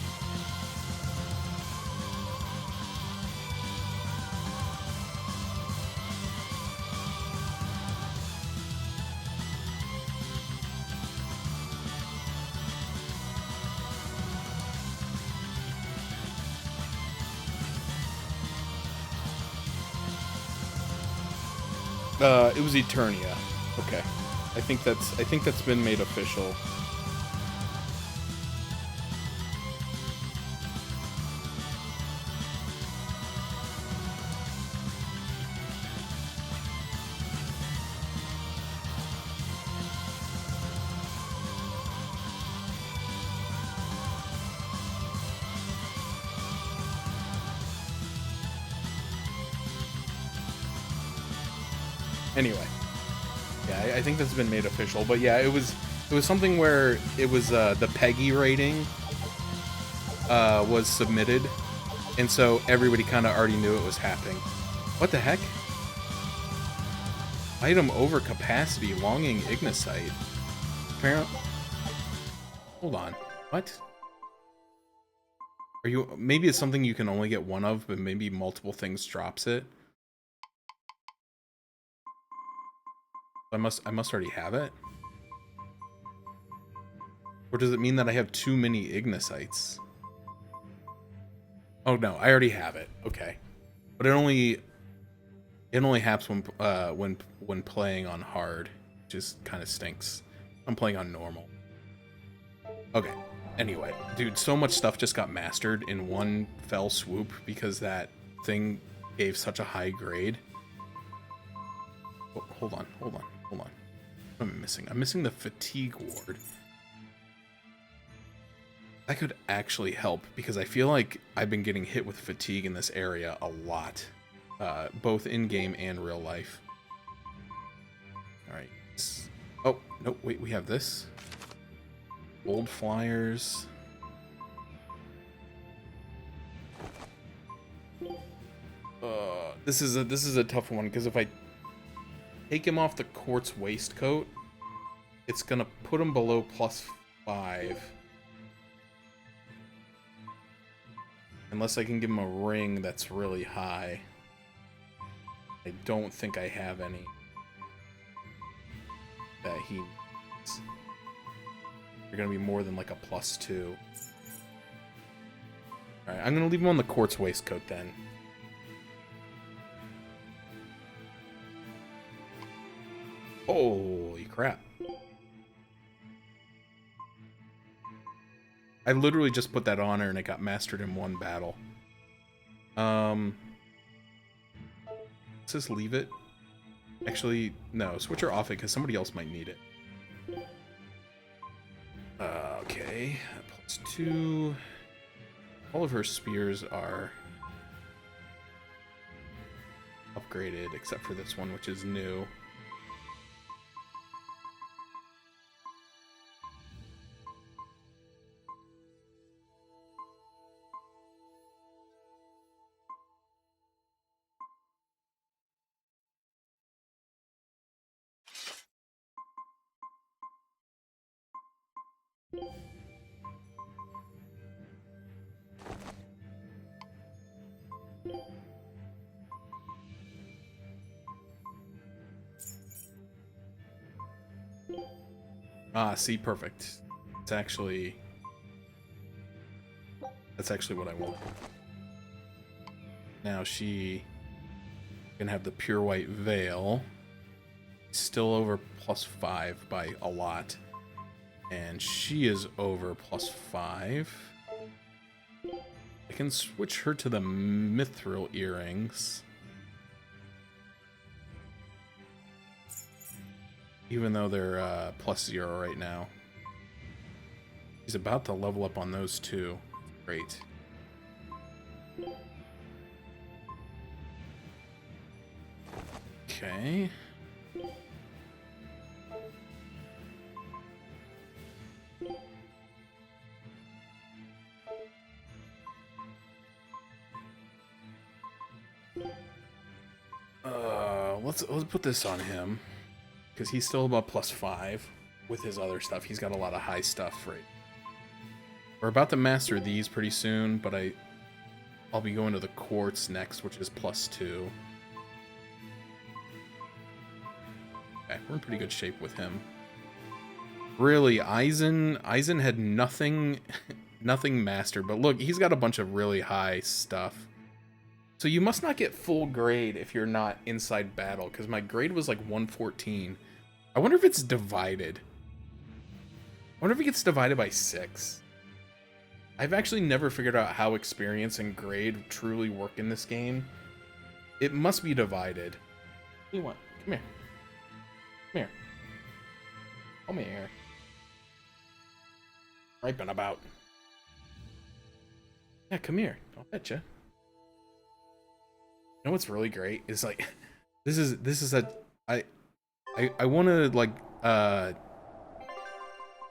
It was Eternia. Okay. I think that's been made official. Anyway, yeah, I think that's been made official. But yeah, it was something where it was the Peggy rating was submitted, and so everybody kind of already knew it was happening. What the heck? Item over capacity, longing ignisite. Apparently, hold on. What? Are you? Maybe it's something you can only get one of, but maybe multiple things drops it. I must already have it? Or does it mean that I have too many ignisites? Oh no, I already have it. Okay. But it only happens when playing on hard, which just kind of stinks. I'm playing on normal. Okay. Anyway, dude, so much stuff just got mastered in one fell swoop because that thing gave such a high grade. Oh, hold on. What am I missing? I'm missing the fatigue ward. That could actually help because I feel like I've been getting hit with fatigue in this area a lot, both in-game and real life. All right. Oh, no, wait, we have this. Gold flyers. This is a tough one because if I take him off the quartz waistcoat, it's gonna put him below +5. Unless I can give him a ring that's really high. I don't think I have any that he needs. They're gonna be more than like a +2. Alright, I'm gonna leave him on the quartz waistcoat then. Holy crap. I literally just put that on her and it got mastered in one battle. Let's just leave it. Actually, no, switch her off it because somebody else might need it. Okay, +2. All of her spears are upgraded except for this one, which is new. Ah, see, perfect. It's actually... That's actually what I want. Now she can have the pure white veil. Still over +5 by a lot. And she is over +5. I can switch her to the mithril earrings. Even though they're +0 right now. He's about to level up on those too. Great. Okay. Let's put this on him. Because he's still about +5 with his other stuff. He's got a lot of high stuff, right? We're about to master these pretty soon, but I'll be going to the quartz next, which is +2. Okay, we're in pretty good shape with him. Really, Eisen had nothing mastered, but look, he's got a bunch of really high stuff. So you must not get full grade if you're not inside battle, because my grade was like 114. I wonder if it's divided. I wonder if it gets divided by 6. I've actually never figured out how experience and grade truly work in this game. It must be divided. What do you want? Come here. Come here. Come here. Riping about. Yeah, come here. I'll bet you. You know what's really great is like this is a I want to like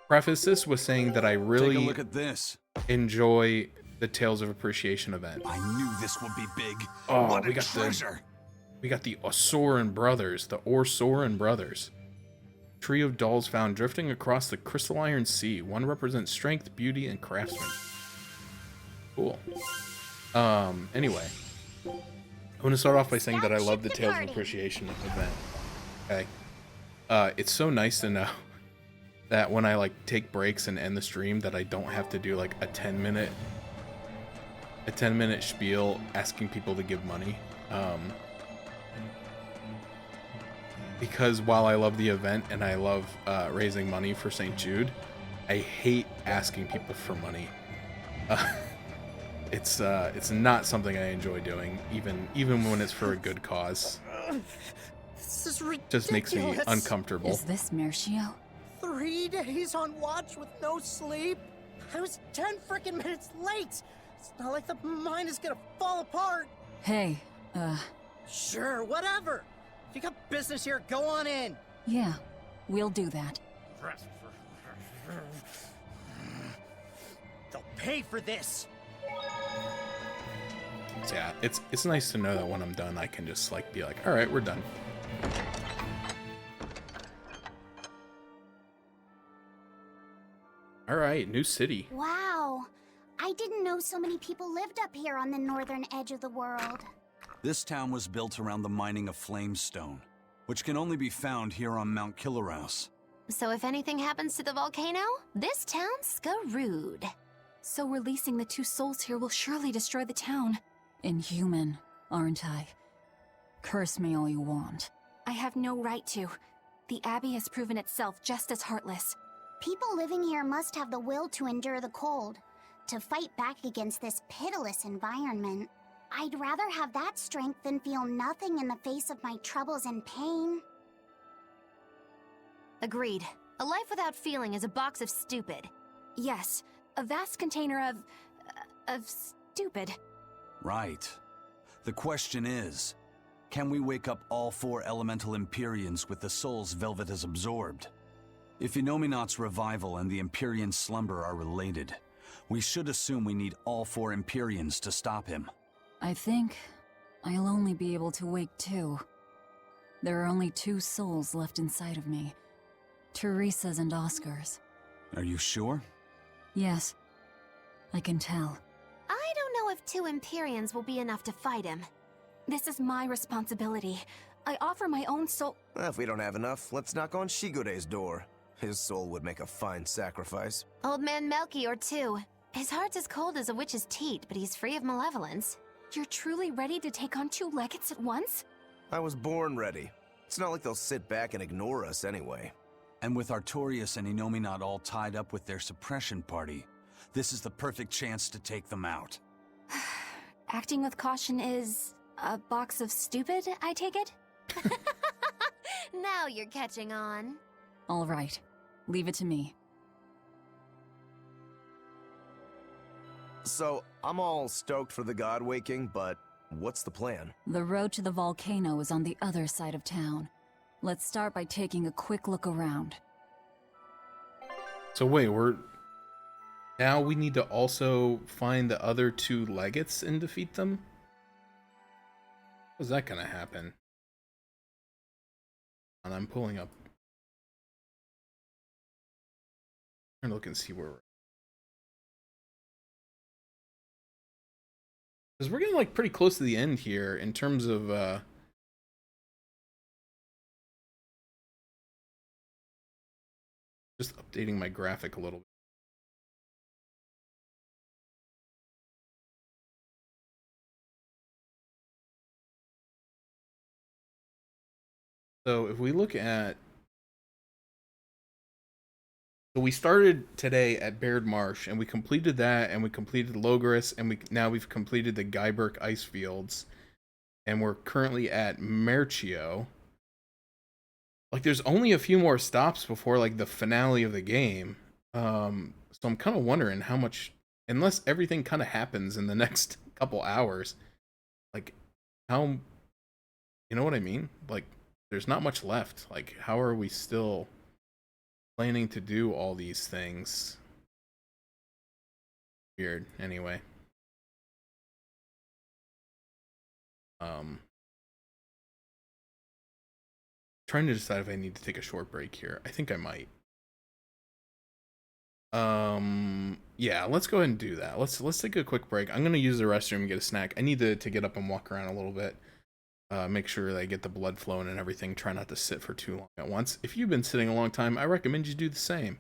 preface this with saying that I really Take a look at this. Enjoy the Tales of Appreciation event. I knew this would be big. Oh, what we a got treasure. We got the Osoran brothers, the Orsoran brothers. Trio of dolls found drifting across the crystal iron sea. One represents strength, beauty, and craftsmanship. Cool. Anyway. I want to start off by saying that I love the Tales of Appreciation event. Okay. It's so nice to know that when I like take breaks and end the stream that I don't have to do like a 10-minute spiel asking people to give money. Because while I love the event and I love raising money for St. Jude, I hate asking people for money. It's not something I enjoy doing, even when it's for a good cause. This is ridiculous. Just makes me uncomfortable. Is this Mercio? 3 days on watch with no sleep? I was 10 freaking minutes late. It's not like the mine is gonna fall apart. Hey, Sure, whatever. If you got business here, go on in. Yeah, we'll do that. They'll pay for this. Yeah, it's nice to know that when I'm done, I can just like be like, all right, we're done. All right, new city. Wow. I didn't know so many people lived up here on the northern edge of the world. This town was built around the mining of flamestone, which can only be found here on Mount Killerhouse. So if anything happens to the volcano, this town's screwed. So releasing the 2 souls here will surely destroy the town. Inhuman, aren't I? Curse me all you want. I have no right to. The Abbey has proven itself just as heartless. People living here must have the will to endure the cold, to fight back against this pitiless environment. I'd rather have that strength than feel nothing in the face of my troubles and pain. Agreed. A life without feeling is a box of stupid. Yes, a vast container of stupid. Right. The question is, can we wake up all 4 elemental Empyreans with the souls Velvet has absorbed? If Inominat's revival and the Empyrean slumber are related, we should assume we need all 4 Empyreans to stop him. I think I'll only be able to wake 2. There are only 2 souls left inside of me. Teresa's and Oscar's. Are you sure? Yes. I can tell. I don't know if 2 Empyreans will be enough to fight him. This is my responsibility. I offer my own soul. If we don't have enough, let's knock on Shigure's door. His soul would make a fine sacrifice. Old man Melchior, too. His heart's as cold as a witch's teat, but he's free of malevolence. You're truly ready to take on 2 legates at once? I was born ready. It's not like they'll sit back and ignore us anyway. And with Artorias and Inominat all tied up with their suppression party, this is the perfect chance to take them out. Acting with caution is a box of stupid, I take it? Now you're catching on. All right. Leave it to me. So, I'm all stoked for the god waking, but what's the plan? The road to the volcano is on the other side of town. Let's start by taking a quick look around. So wait, now we need to also find the other 2 legates and defeat them? How's that gonna happen? And I'm pulling up. I'm trying to look and see where we're at. Because we're getting like pretty close to the end here in terms of just updating my graphic a little bit. So if we look at, so we started today at Baird Marsh, and we completed that, and we completed Logoris, and now we've completed the Guyberg ice fields, and we're currently at Merchio. Like, there's only a few more stops before like the finale of the game, so I'm kind of wondering how much, unless everything kind of happens in the next couple hours, like how, you know what I mean? Like, there's not much left. Like, how are we still planning to do all these things? Weird. Anyway. Trying to decide if I need to take a short break here. I think I might. Yeah, let's go ahead and do that. Let's take a quick break. I'm gonna use the restroom and get a snack. I need to get up and walk around a little bit. Make sure that I get the blood flowing and everything. Try not to sit for too long at once. If you've been sitting a long time, I recommend you do the same.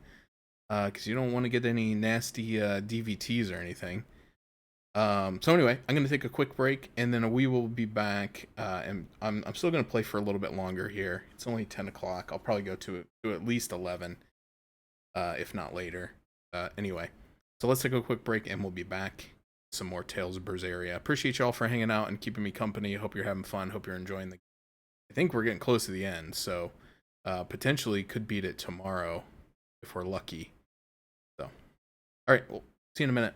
Because you don't want to get any nasty DVTs or anything. So anyway, I'm going to take a quick break, and then we will be back. And I'm still going to play for a little bit longer here. It's only 10 o'clock. I'll probably go to at least 11, if not later. Anyway, so let's take a quick break, and we'll be back. Some more Tales of Berseria. Appreciate y'all for hanging out and keeping me company. Hope you're having fun. Hope you're enjoying I think we're getting close to the end, so potentially could beat it tomorrow if we're lucky. So, all right, we'll see you in a minute.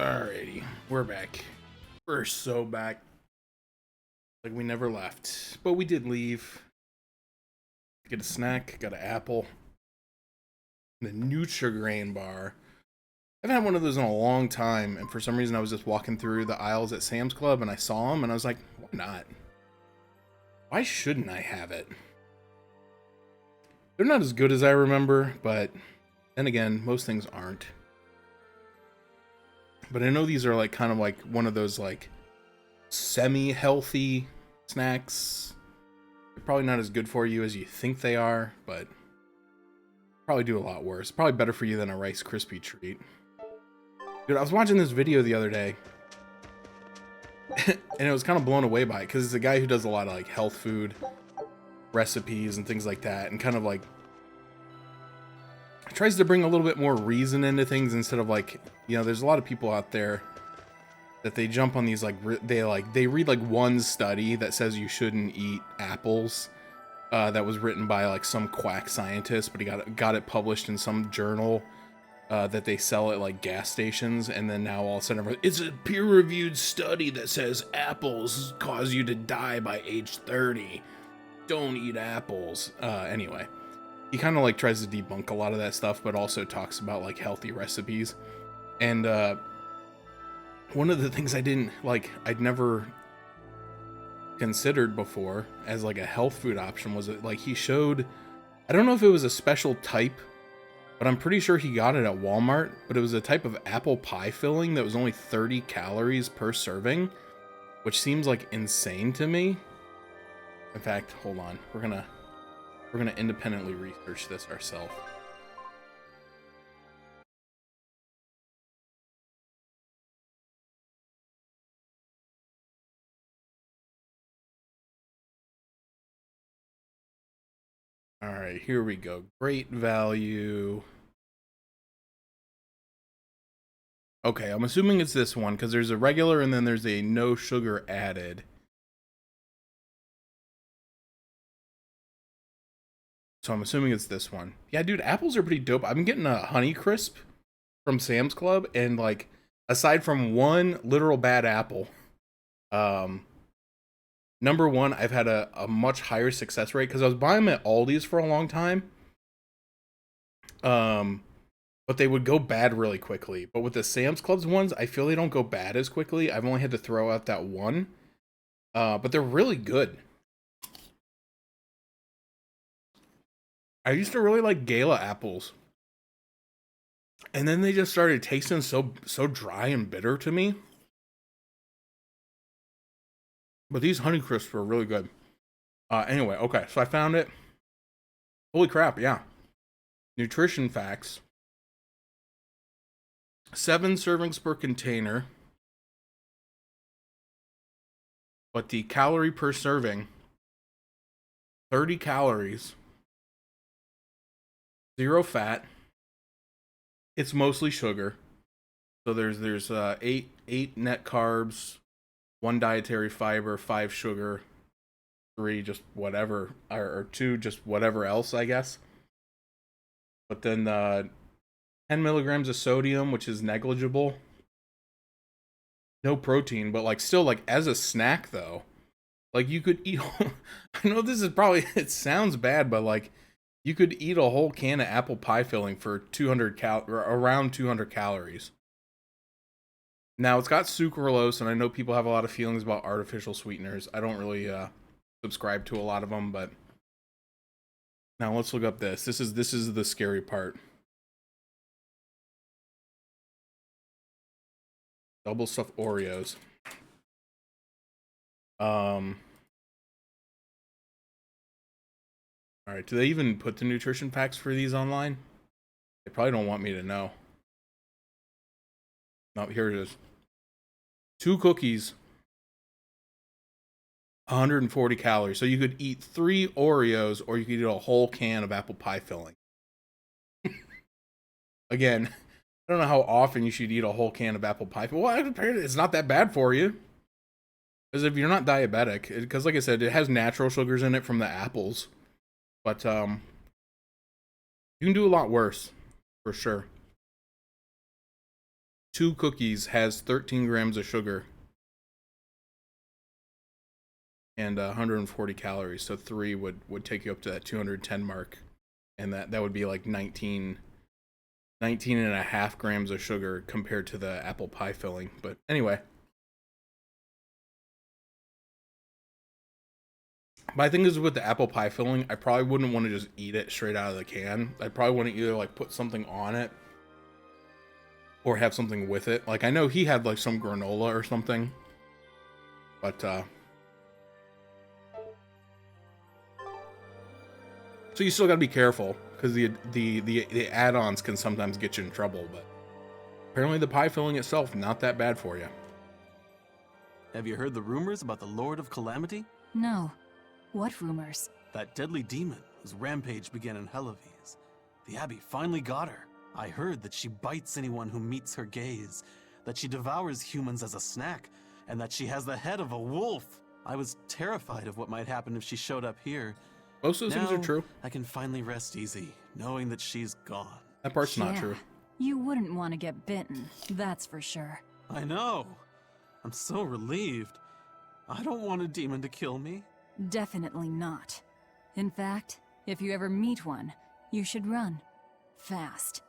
Alrighty, we're back. We're so back. Like we never left, but we did leave. Get a snack, got an apple, and a Nutri-Grain bar. I haven't had one of those in a long time, and for some reason I was just walking through the aisles at Sam's Club and I saw them and I was like, why not? Why shouldn't I have it? They're not as good as I remember, but then again, most things aren't. But I know these are like kind of like one of those like semi-healthy snacks. They're probably not as good for you as you think they are, but probably do a lot worse. Probably better for you than a Rice Krispie treat. Dude, I was watching this video the other day and I was kind of blown away by it because it's a guy who does a lot of like health food recipes and things like that, and kind of like tries to bring a little bit more reason into things instead of like, you know, there's a lot of people out there that they jump on these like they read like one study that says you shouldn't eat apples that was written by like some quack scientist, but he got it published in some journal that they sell at like gas stations, and then now all of a sudden it's a peer-reviewed study that says apples cause you to die by age 30. Don't eat apples. Anyway, he kind of like tries to debunk a lot of that stuff, but also talks about like healthy recipes. And one of the things I'd never considered before as like a health food option was that like he showed, I don't know if it was a special type, but I'm pretty sure he got it at Walmart, but it was a type of apple pie filling that was only 30 calories per serving, which seems like insane to me. In fact, hold on. We're gonna independently research this ourselves. All right, here we go. Great value. Okay, I'm assuming it's this one because there's a regular and then there's a no sugar added. So I'm assuming it's this one. Yeah, dude, apples are pretty dope. I've been getting a Honey Crisp from Sam's Club, and like, aside from one literal bad apple, number one, I've had a much higher success rate because I was buying them at Aldi's for a long time. But they would go bad really quickly. But with the Sam's Club's ones, I feel they don't go bad as quickly. I've only had to throw out that one. But they're really good. I used to really like Gala apples. And then they just started tasting so dry and bitter to me. But these Honey Crisps were really good. Anyway, okay, so I found it. Holy crap, yeah. Nutrition facts. 7 servings per container. But the calorie per serving, 30 calories. 0 fat. It's mostly sugar. So there's 8 net carbs, 1 dietary fiber, 5 sugar, 3 just whatever, or 2 just whatever else, I guess. But then 10 milligrams of sodium, which is negligible. No protein, but like still like as a snack though, like you could eat. I know this is probably, it sounds bad, but like you could eat a whole can of apple pie filling for 200 or around 200 calories. Now it's got sucralose, and I know people have a lot of feelings about artificial sweeteners. I don't really subscribe to a lot of them, but now let's look up this. This is the scary part. Double stuffed Oreos. All right, do they even put the nutrition facts for these online? They probably don't want me to know. No, here it is. 2 cookies, 140 calories. So you could eat 3 Oreos, or you could eat a whole can of apple pie filling. Again, I don't know how often you should eat a whole can of apple pie. Well, it's not that bad for you. Because if you're not diabetic, because like I said, it has natural sugars in it from the apples. But you can do a lot worse, for sure. 2 cookies has 13 grams of sugar and 140 calories. So 3 would take you up to that 210 mark. And that would be like 19 and a half grams of sugar compared to the apple pie filling. But anyway. My thing is with the apple pie filling, I probably wouldn't want to just eat it straight out of the can. I'd probably want to either like put something on it or have something with it. Like I know he had like some granola or something. But so you still got to be careful because the add-ons can sometimes get you in trouble, but apparently the pie filling itself not that bad for you. Have you heard the rumors about the Lord of Calamity? No. What rumors? That deadly demon whose rampage began in Helavies. The Abbey finally got her. I heard that she bites anyone who meets her gaze, that she devours humans as a snack, and that she has the head of a wolf. I was terrified of what might happen if she showed up here. Most of those things are true. I can finally rest easy, knowing that she's gone. That part's not true. You wouldn't want to get bitten, that's for sure. I know. I'm so relieved. I don't want a demon to kill me. Definitely not. In fact, if you ever meet one, you should run. Fast.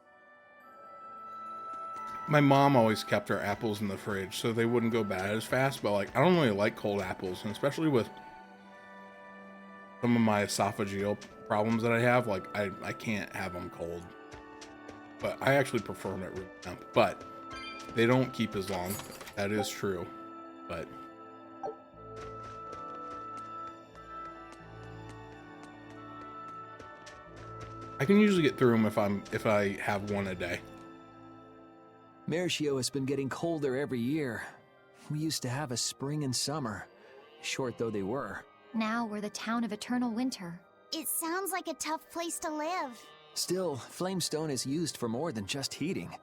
My mom always kept her apples in the fridge so they wouldn't go bad as fast, but like I don't really like cold apples, and especially with some of my esophageal problems that I have, like I can't have them cold. But I actually prefer them at room temp, but they don't keep as long. That is true. But I can usually get through them if I have one a day. Mershio has been getting colder every year. We used to have a spring and summer, short though they were. Now we're the town of eternal winter. It sounds like a tough place to live. Still, Flamestone is used for more than just heating.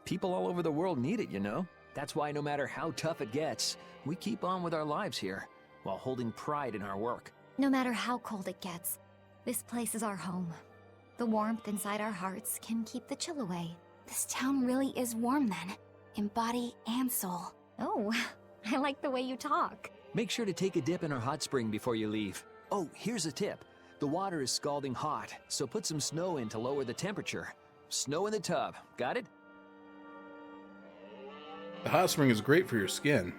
People all over the world need it, you know? That's why no matter how tough it gets, we keep on with our lives here, while holding pride in our work. No matter how cold it gets, this place is our home. The warmth inside our hearts can keep the chill away. This town really is warm then, in body and soul. Oh, I like the way you talk. Make sure to take a dip in our hot spring before you leave. Oh, here's a tip. The water is scalding hot, so put some snow in to lower the temperature. Snow in the tub, got it? The hot spring is great for your skin.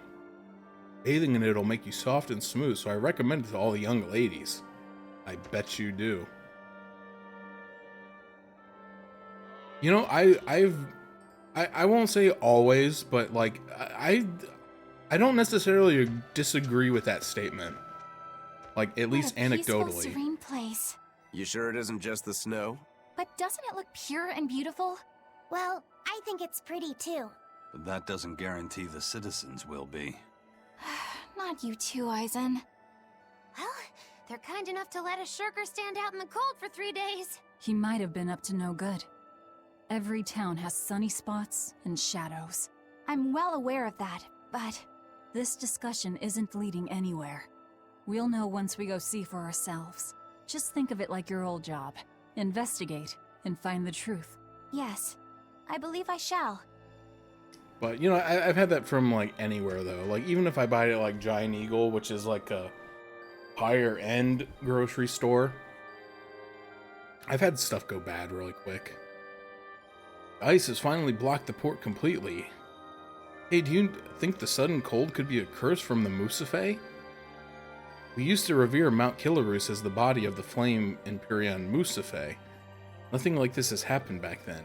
Bathing in it will make you soft and smooth, so I recommend it to all the young ladies. I bet you do. You know, I won't say always, but like I don't necessarily disagree with that statement. Like at least anecdotally. Peaceful, serene place. You sure it isn't just the snow? But doesn't it look pure and beautiful? Well, I think it's pretty too. But that doesn't guarantee the citizens will be. Not you too, Eisen. Well, they're kind enough to let a shirker stand out in the cold for 3 days. He might have been up to no good. Every town has sunny spots and shadows. I'm well aware of that, but... This discussion isn't leading anywhere. We'll know once we go see for ourselves. Just think of it like your old job. Investigate and find the truth. Yes, I believe I shall. But, you know, I've had that from, like, anywhere, though. Like, even if I buy it at, like, Giant Eagle, which is, like, a higher-end grocery store, I've had stuff go bad really quick. Ice has finally blocked the port completely. Hey, do you think the sudden cold could be a curse from the Musafe? We used to revere Mount Killarus as the body of the flame Empyrean Musafe. Nothing like this has happened back then.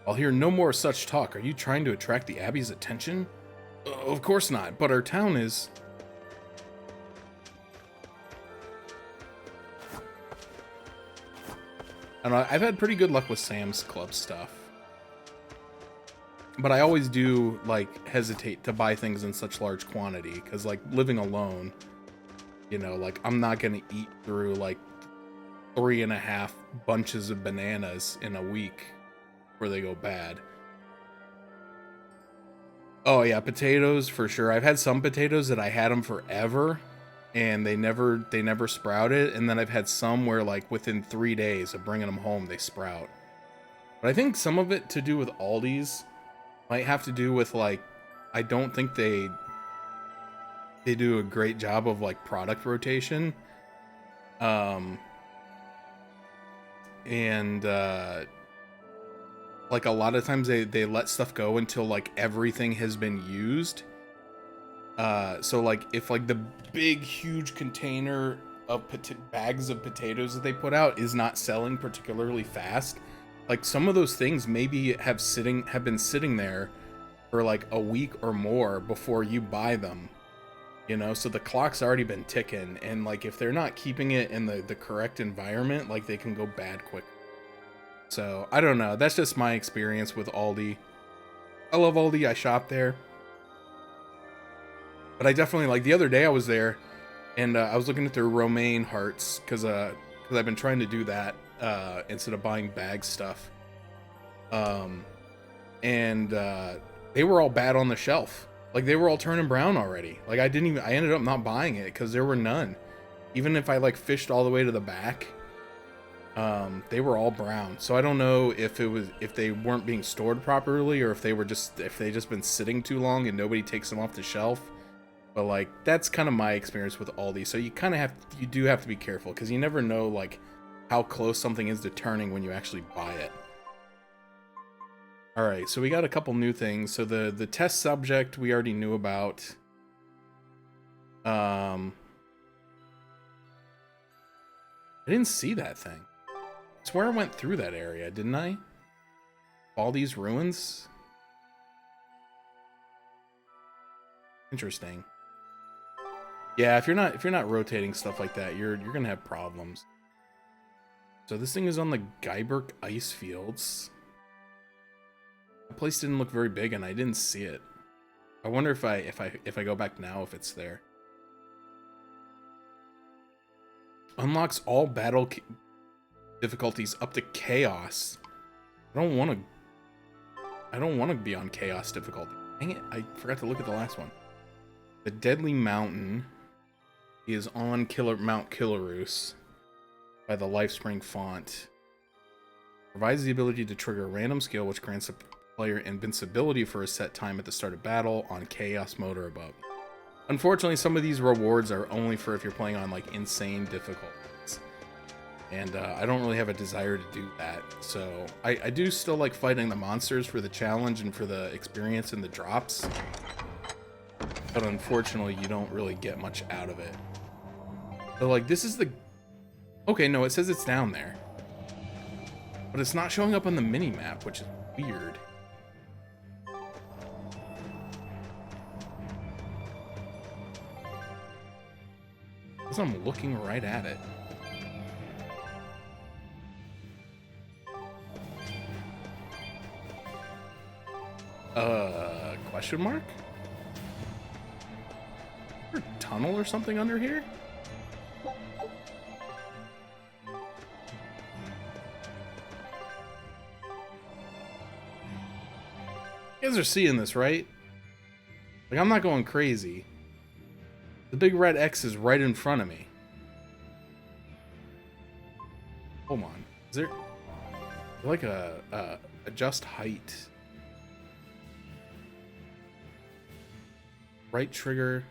I'll hear no more such talk. Are you trying to attract the Abbey's attention? Of course not, but our town is... I don't know, I've had pretty good luck with Sam's Club stuff. But I always do, like, hesitate to buy things in such large quantity, because, like, living alone, you know, like, I'm not going to eat through, like, 3.5 bunches of bananas in a week where they go bad. Oh, yeah, potatoes, for sure. I've had some potatoes that I had them forever, and they never sprouted, and then I've had some where, like, within 3 days of bringing them home, they sprout. But I think some of it to do with Aldi's, Might have to do with like, I don't think they do a great job of like product rotation. And like a lot of times they let stuff go until like everything has been used. So like if like the big huge container of bags of potatoes that they put out is not selling particularly fast, like some of those things maybe have been sitting there for like a week or more before you buy them, you know, so the clock's already been ticking, and like if they're not keeping it in the correct environment, like they can go bad quick. So I don't know, that's just my experience with Aldi. I love Aldi, I shop there, but I definitely, like the other day I was there and I was looking at their romaine hearts because I've been trying to do that instead of buying bag stuff. And they were all bad on the shelf. Like they were all turning brown already. Like I ended up not buying it because there were none. Even if I like fished all the way to the back, they were all brown. So I don't know if they weren't being stored properly or if they just been sitting too long and nobody takes them off the shelf. But like that's kind of my experience with Aldi. So you do have to be careful because you never know like how close something is to turning when you actually buy it. All right, so we got a couple new things. So the test subject we already knew about. I didn't see that thing. I swear I went through that area, didn't I? All these ruins. Interesting. Yeah, if you're not rotating stuff like that, you're gonna have problems. So this thing is on the Geiberg ice fields. The place didn't look very big, and I didn't see it. I wonder if I go back now if it's there. Unlocks all battle difficulties up to chaos. I don't want to be on chaos difficulty. Dang it! I forgot to look at the last one. The Deadly Mountain is on Mount Killarus by the Lifespring font. Provides the ability to trigger a random skill which grants a player invincibility for a set time at the start of battle on chaos mode or above. Unfortunately, some of these rewards are only for if you're playing on like insane difficulties. And I don't really have a desire to do that. So I do still like fighting the monsters for the challenge and for the experience and the drops. But unfortunately, you don't really get much out of it. So like this is the... Okay, no, it says it's down there. But it's not showing up on the mini-map, which is weird. Because I'm looking right at it. Question mark? Is there a tunnel or something under here? You guys are seeing this, right? Like, I'm not going crazy. The big red X is right in front of me. Hold on. Is there like a adjust height? Right trigger.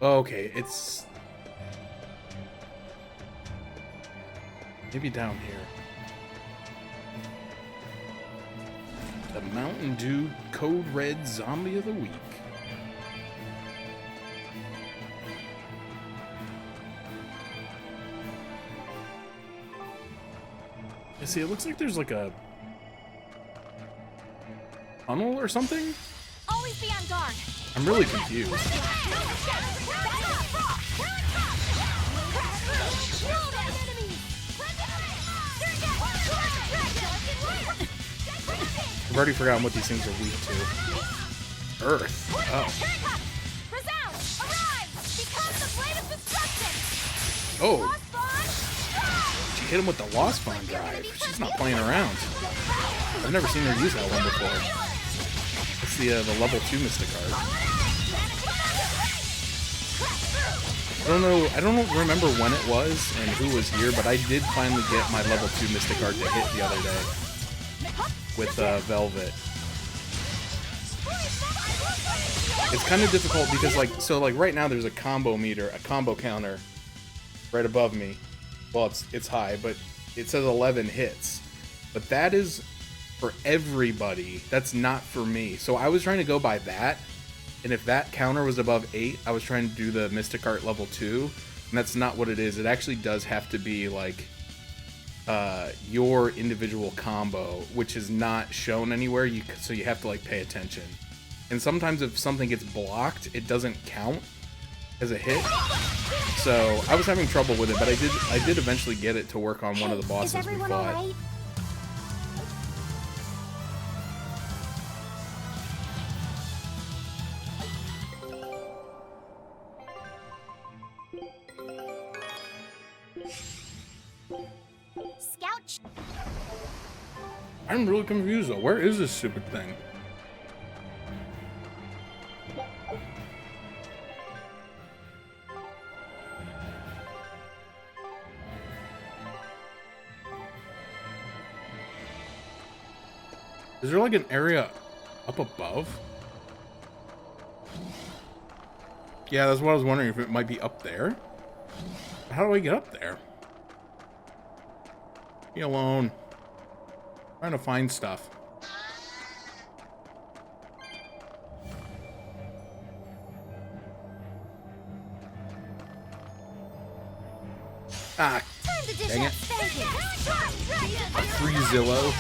Okay, it's maybe down here. The Mountain Dew Code Red Zombie of the Week. You see, it looks like there's like a tunnel or something? Always be on guard. I'm really confused. I've already forgotten what these things are weak to. Earth. Oh. Oh. She hit him with the Lost Fawn drive. She's not playing around. I've never seen her use that one before. It's the level 2 Mystic card. I don't remember when it was and who was here, but I did finally get my level 2 Mystic Art to hit the other day with Velvet. It's kind of difficult because like right now there's a combo meter, a combo counter right above me. Well, it's high, but it says 11 hits. But that is for everybody. That's not for me. So I was trying to go by that. And if that counter was above 8, I was trying to do the Mystic Art level 2. And that's not what it is. It actually does have to be like your individual combo, which is not shown anywhere. So you have to like pay attention. And sometimes if something gets blocked, it doesn't count as a hit. So I was having trouble with it, but I did eventually get it to work on one of the bosses we fought. Right? Scout. I'm really confused though. Where is this stupid thing? Is there like an area up above? Yeah, that's what I was wondering, if it might be up there. How do I get up there? Leave me alone. I'm trying to find stuff. Ah, dang it. A free Zillow.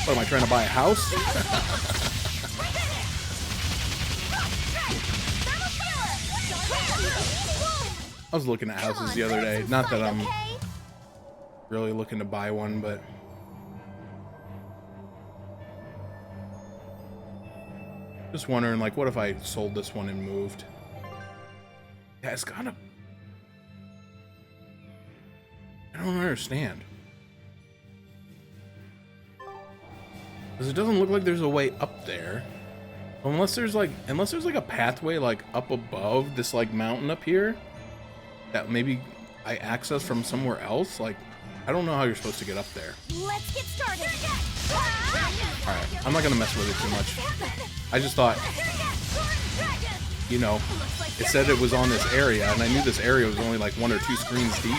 What, am I trying to buy a house? I was looking at houses the other day. Not that I'm really looking to buy one, but just wondering, like, what if I sold this one and moved? Yeah, it's gotta... I don't understand. Because it doesn't look like there's a way up there. Unless there's like a pathway like up above this like mountain up here that maybe I access from somewhere else. Like, I don't know how you're supposed to get up there. Let's get started. Alright, I'm not gonna mess with it too much. I just thought, you know, it said it was on this area, and I knew this area was only like 1 or 2 screens deep.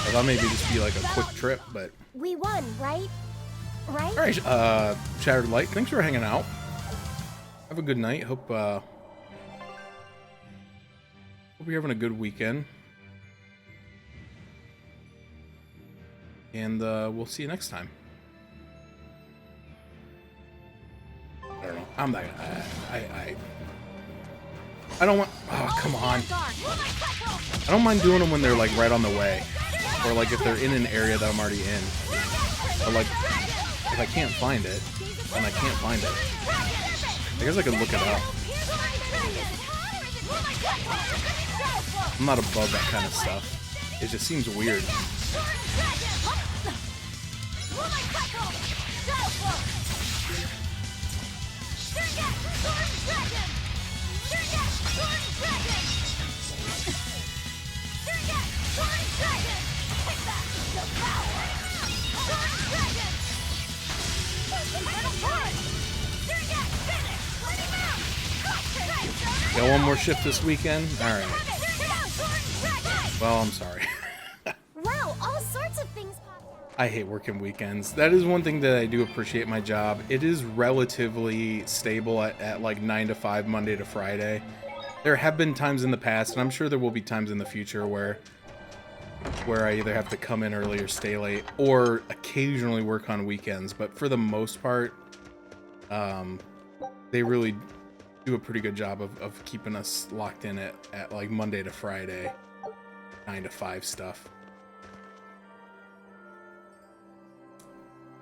I thought maybe just be like a quick trip, but... We won, right? Right? Alright, Shattered Light, thanks for hanging out. Have a good night. Hope you're having a good weekend. And we'll see you next time. I don't know. I'm not gonna... I don't want... Oh, come on. I don't mind doing them when they're like right on the way. Or like if they're in an area that I'm already in. Or like, if I can't find it, then I can't find it. I guess I could look it up. I'm not above that kind of stuff. It just seems weird. Got one more shift this weekend? Alright. Well, I'm sorry. Wow, all sorts of things popped out. I hate working weekends. That is one thing that I do appreciate my job. It is relatively stable at like 9 to 5, Monday to Friday. There have been times in the past, and I'm sure there will be times in the future where I either have to come in early or stay late, or occasionally work on weekends. But for the most part, they really do a pretty good job of keeping us locked in at like Monday to Friday, 9 to 5 stuff.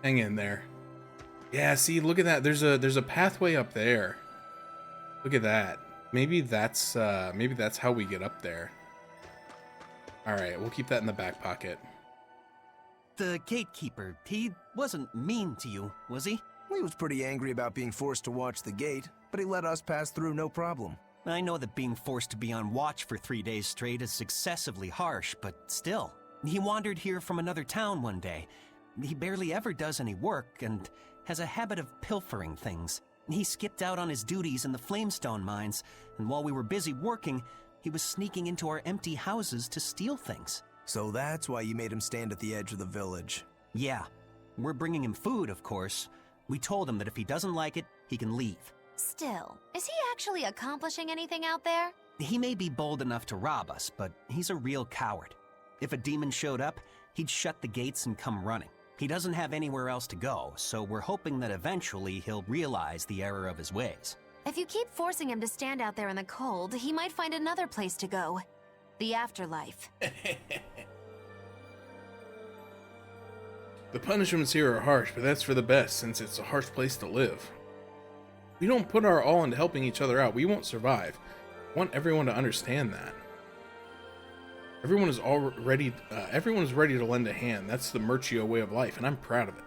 Hang in there. Yeah, see, look at that. There's a pathway up there. Look at that. Maybe that's how we get up there. All right, we'll keep that in the back pocket. the gatekeeper, he wasn't mean to you, was he? He was pretty angry about being forced to watch the gate, but he let us pass through no problem. I know that being forced to be on watch for 3 days straight is excessively harsh, but still. He wandered here from another town one day. He barely ever does any work and has a habit of pilfering things. He skipped out on his duties in the Flamestone mines, and while we were busy working, he was sneaking into our empty houses to steal things. So that's why you made him stand at the edge of the village. Yeah. We're bringing him food, of course. We told him that if he doesn't like it, he can leave. Still, is he actually accomplishing anything out there? He may be bold enough to rob us, but he's a real coward. If a demon showed up, he'd shut the gates and come running. He doesn't have anywhere else to go, so we're hoping that eventually he'll realize the error of his ways. If you keep forcing him to stand out there in the cold, he might find another place to go. The afterlife. The punishments here are harsh, but that's for the best, since it's a harsh place to live. We don't put our all into helping each other out, we won't survive. I want everyone to understand that. Everyone is ready to lend a hand. That's the Murchio way of life, and I'm proud of it.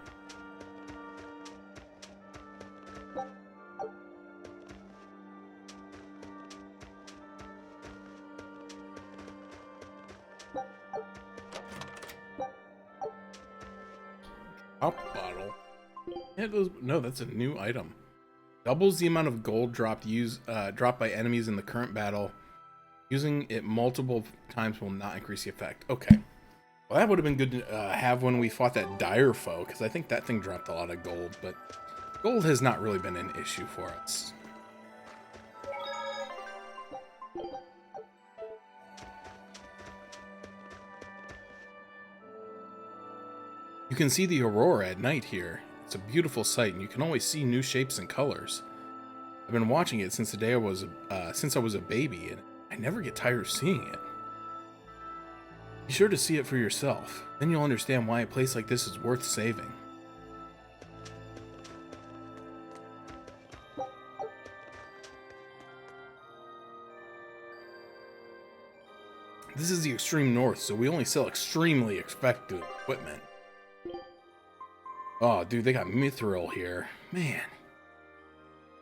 Drop bottle. Yeah, no, that's a new item. Doubles the amount of gold dropped by enemies in the current battle. Using it multiple times will not increase the effect. Okay. Well, that would have been good to have when we fought that dire foe, because I think that thing dropped a lot of gold, but gold has not really been an issue for us. You can see the aurora at night here. It's a beautiful sight, and you can always see new shapes and colors. I've been watching it since the day I was a baby, and I never get tired of seeing it. Be sure to see it for yourself. Then you'll understand why a place like this is worth saving. This is the extreme north, so we only sell extremely effective equipment. Oh, dude, they got mithril here. Man.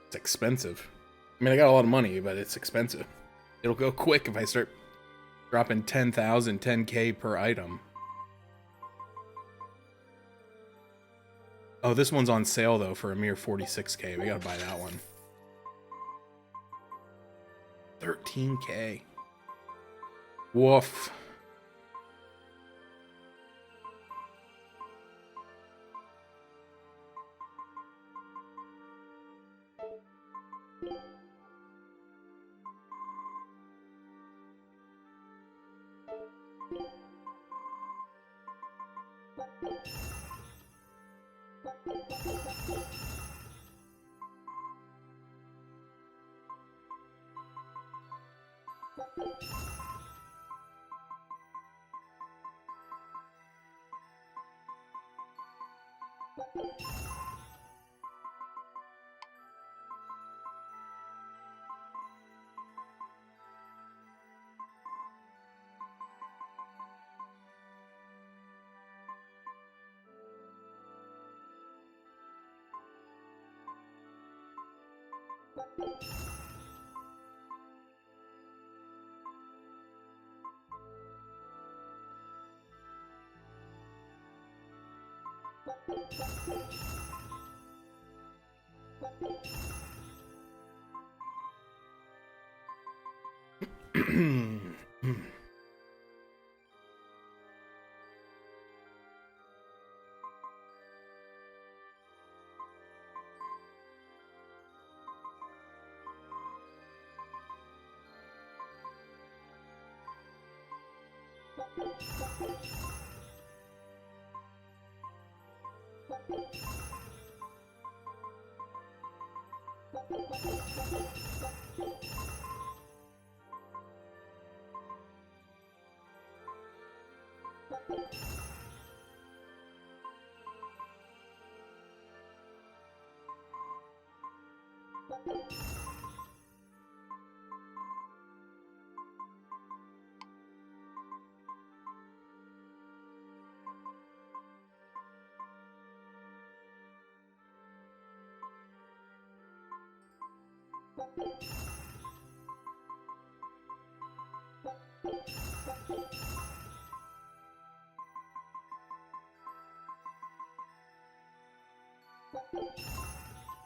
It's expensive. I mean, I got a lot of money, but it's expensive. It'll go quick if I start dropping 10,000, 10k per item. Oh, this one's on sale, though, for a mere 46k. We gotta buy that one. 13k. Woof.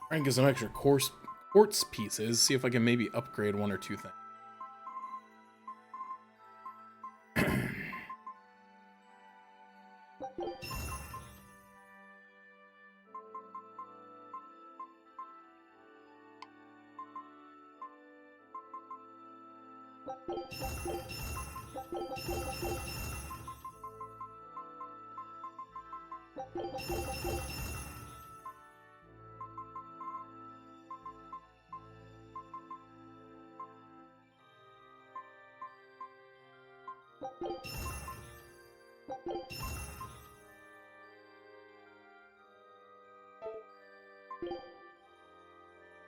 Try and get some extra quartz pieces. See if I can maybe upgrade one or two things.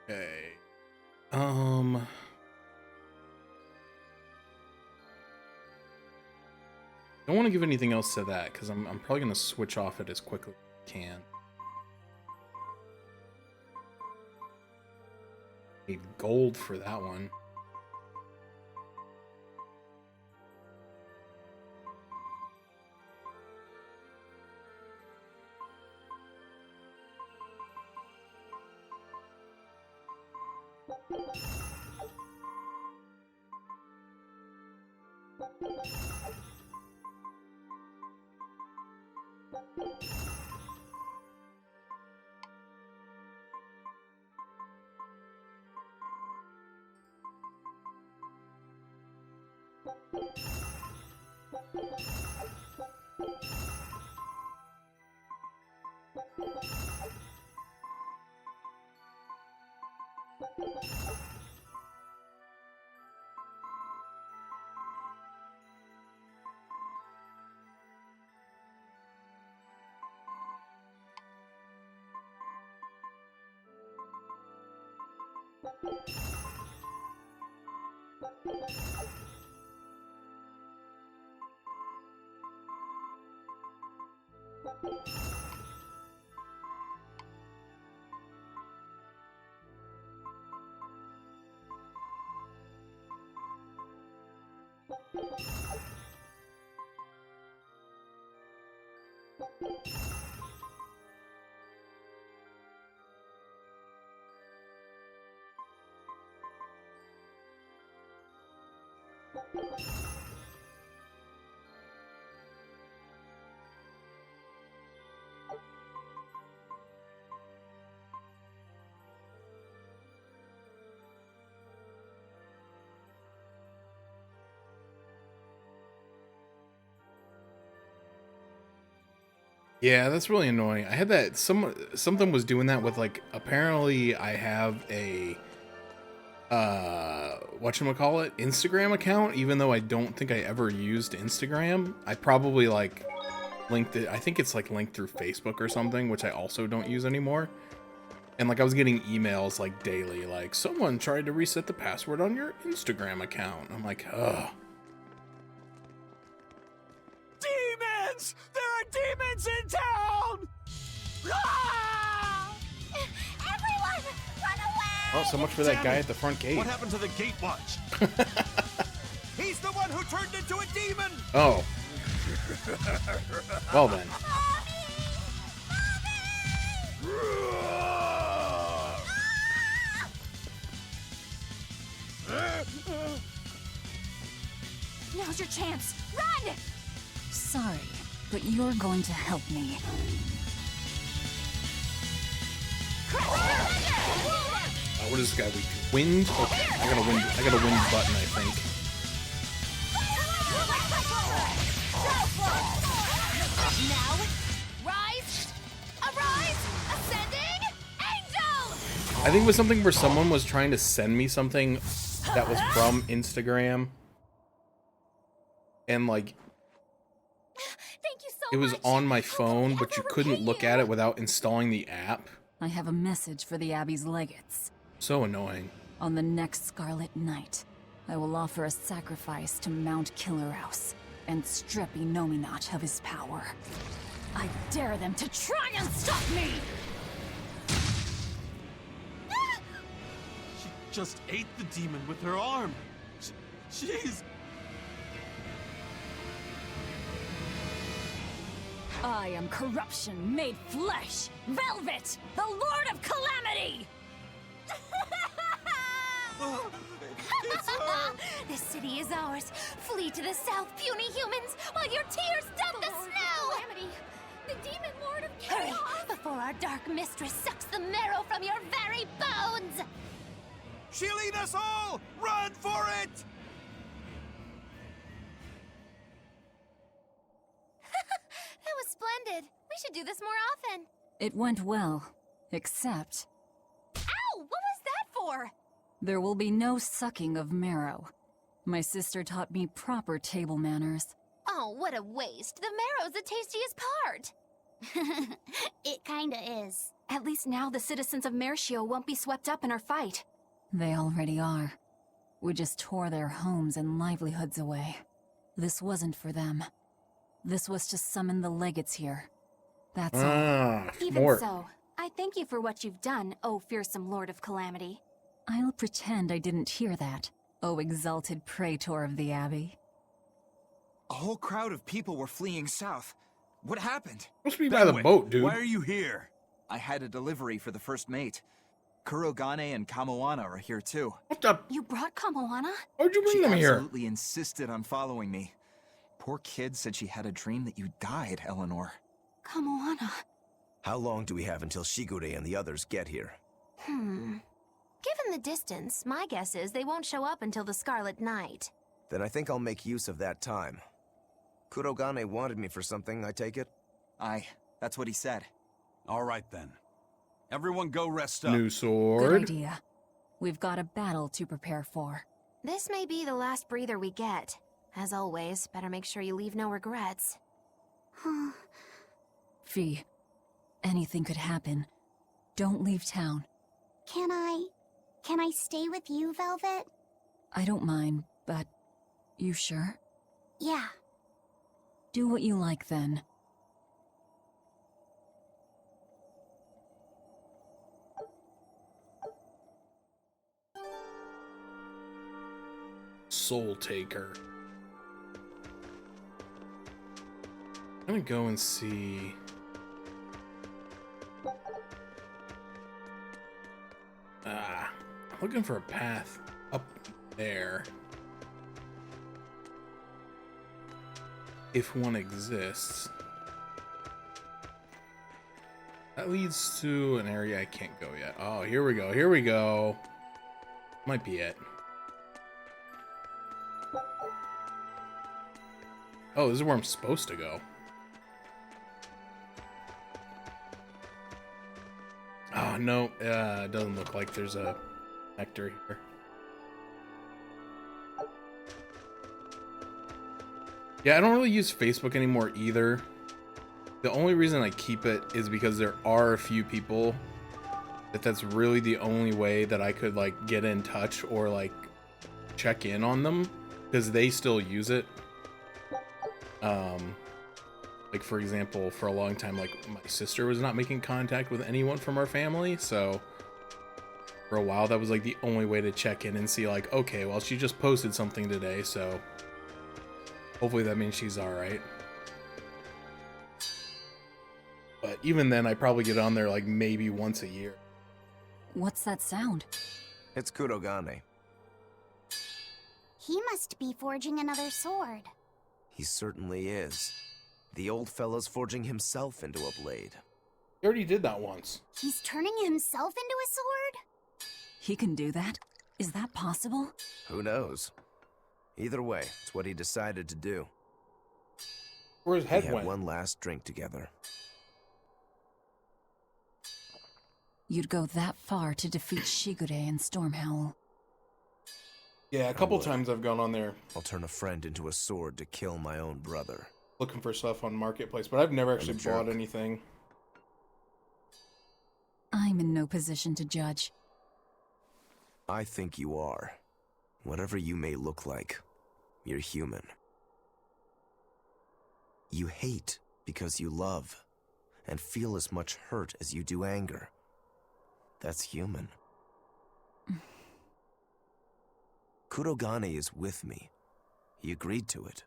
Okay. Don't want to give anything else to that because I'm probably gonna switch off it as quickly as I can. Need gold for that one. Yeah, that's really annoying. I had that something was doing that with like apparently I have a whatchamacallit Instagram account, even though I don't think I ever used Instagram. I probably like linked it. I think it's like linked through Facebook or something, which I also don't use anymore. And like I was getting emails like daily, like someone tried to reset the password on your Instagram account. I'm like, ugh. Demons! There are demons in town! Ah! Everyone, run away! Oh, so much for that guy at the front gate. What happened to the gate watch? He's the one who turned into a demon! Oh. Well then. Now's your chance. Run! Sorry, but you're going to help me. What is this guy weak to? Wind? Okay, I got a wind button, I think. Now, rise, arise, ascending, angel! I think it was something where someone was trying to send me something that was from Instagram. And like, Thank you so it was much. on my phone, but you couldn't look at it without installing the app. I have a message for the Abbey's legates. So annoying. On the next Scarlet Night, I will offer a sacrifice to Mount Killerhouse and strip Inominat of his power. I dare them to try and stop me! She just ate the demon with her arm. She's... I am corruption made flesh! Velvet, the Lord of Calamity! It's her! The city is ours. Flee to the south, puny humans, while your tears dug the snow! Calamity! The demon lord of Hurry, chaos! before our dark mistress sucks the marrow from your very bones! She'll eat us all! Run for it! That was splendid. We should do this more often. It went well, except Ow! What was that for? there will be no sucking of marrow. My sister taught me proper table manners. Oh, what a waste. The marrow's the tastiest part. It kinda is. At least now the citizens of Mershio won't be swept up in our fight. They already are. We just tore their homes and livelihoods away. This wasn't for them. This was to summon the legates here. That's all. Even so, I thank you for what you've done, O fearsome Lord of Calamity. I'll pretend I didn't hear that, O exalted praetor of the Abbey. A whole crowd of people were fleeing south. What happened? Must be by the boat, dude. Why are you here? I had a delivery for the first mate. Kurogane and Kamoana are here too. What the? You brought Kamoana? Why'd you bring She them here? absolutely insisted on following me. Poor kid said she had a dream that you died, Eleanor. Kamoana. How long do we have until Shigure and the others get here? Given the distance, my guess is they won't show up until the Scarlet Night. Then I think I'll make use of that time. Kurogane wanted me for something, I take it? Aye, that's what he said. All right then. Everyone go rest up. New sword. Good idea. We've got a battle to prepare for. This may be the last breather we get. As always, better make sure you leave no regrets. Fee, anything could happen. Don't leave town. Can I stay with you, Velvet? I don't mind, but you sure? Yeah. Do what you like then. Soul Taker. I'm gonna go and see. Looking for a path up there. If one exists. That leads to an area I can't go yet. Oh, here we go. Here we go. Might be it. Oh, this is where I'm supposed to go. Oh, no. It doesn't look like there's a nectar here. Yeah, I don't really use Facebook anymore either. The only reason I keep it is because there are a few people that's really the only way that I could like get in touch or like check in on them because they still use it. Like for example, for a long time, like my sister was not making contact with anyone from our family, so for a while that was like the only way to check in and see like, okay, well, she just posted something today, so hopefully that means she's all right. But even then, I probably get on there like maybe once a year. What's that sound? It's Kurogane. He must be forging another sword. He certainly is. The old fella's forging himself into a blade. He already did that once. He's turning himself into a sword? He can do that? Is that possible? Who knows? Either way, it's what he decided to do. Where his head we went. had one last drink together. You'd go that far to defeat Shigure and Stormhowl. Yeah, a couple times I've gone on there. I'll turn a friend into a sword to kill my own brother. Looking for stuff on Marketplace, but I've never actually bought anything. I'm in no position to judge. I think you are. Whatever you may look like, you're human. You hate because you love, and feel as much hurt as you do anger. That's human. Kurogane is with me. He agreed to it.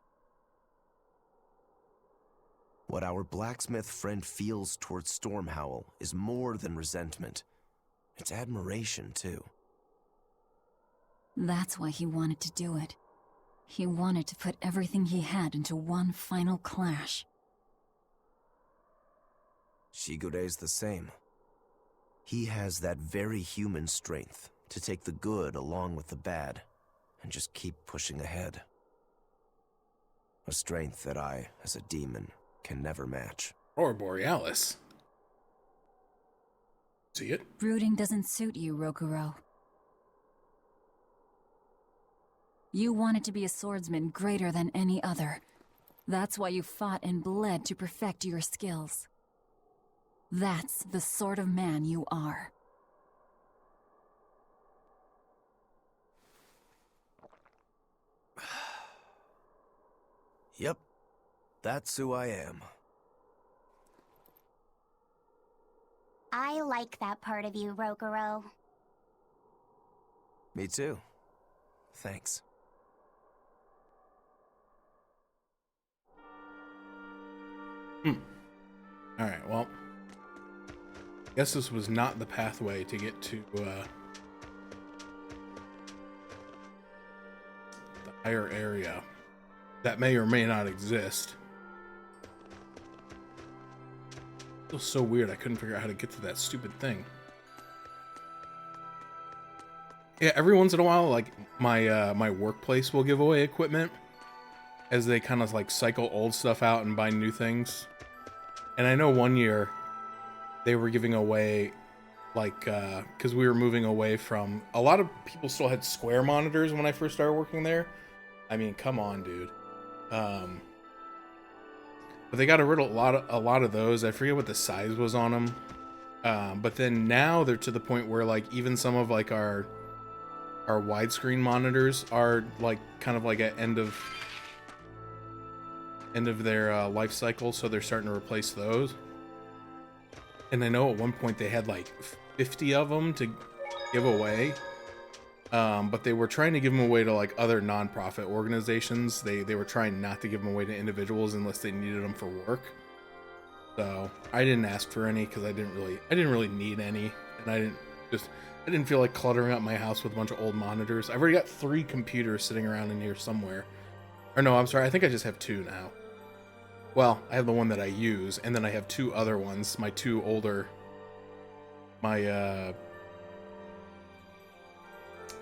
What our blacksmith friend feels towards Stormhowl is more than resentment. It's admiration, too. That's why he wanted to do it. He wanted to put everything he had into one final clash. Shigure's the same. He has that very human strength to take the good along with the bad and just keep pushing ahead. A strength that I, as a demon, can never match. Or Borealis. See it? Brooding doesn't suit you, Rokuro. You wanted to be a swordsman greater than any other. That's why you fought and bled to perfect your skills. That's the sort of man you are. Yep, that's who I am. I like that part of you, Rokuro. Me too. Thanks. Alright, well. Guess this was not the pathway to get to, the higher area. That may or may not exist. It feels so weird I couldn't figure out how to get to that stupid thing. Yeah, every once in a while, like, my workplace will give away equipment as they kind of, like, cycle old stuff out and buy new things. And I know one year they were giving away, like, because we were moving away from... A lot of people still had square monitors when I first started working there. I mean, come on, dude. But they got rid of a lot of those. I forget what the size was on them. But then now they're to the point where, like, even some of, like, our widescreen monitors are, like, kind of like at end of their life cycle, so they're starting to replace those. And I know at one point they had like 50 of them to give away, but they were trying to give them away to like other non-profit organizations. They were trying not to give them away to individuals unless they needed them for work. So I didn't ask for any because I didn't really need any, and I didn't feel like cluttering up my house with a bunch of old monitors. I've already got 3 computers sitting around in here somewhere. Or no, I'm sorry, I think I just have 2 now. Well, I have the one that I use, and then I have 2 other ones. My 2 older... My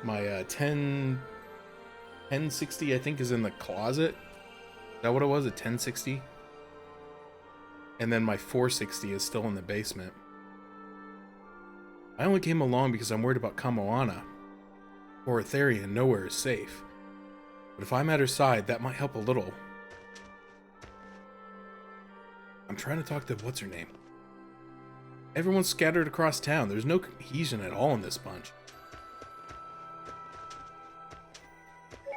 1060, I think, is in the closet. Is that what it was? A 1060? And then my 460 is still in the basement. I only came along because I'm worried about Kamoana. Or Etheria, nowhere is safe. But if I'm at her side, that might help a little. I'm trying to talk to what's-her-name. Everyone's scattered across town. There's no cohesion at all in this bunch.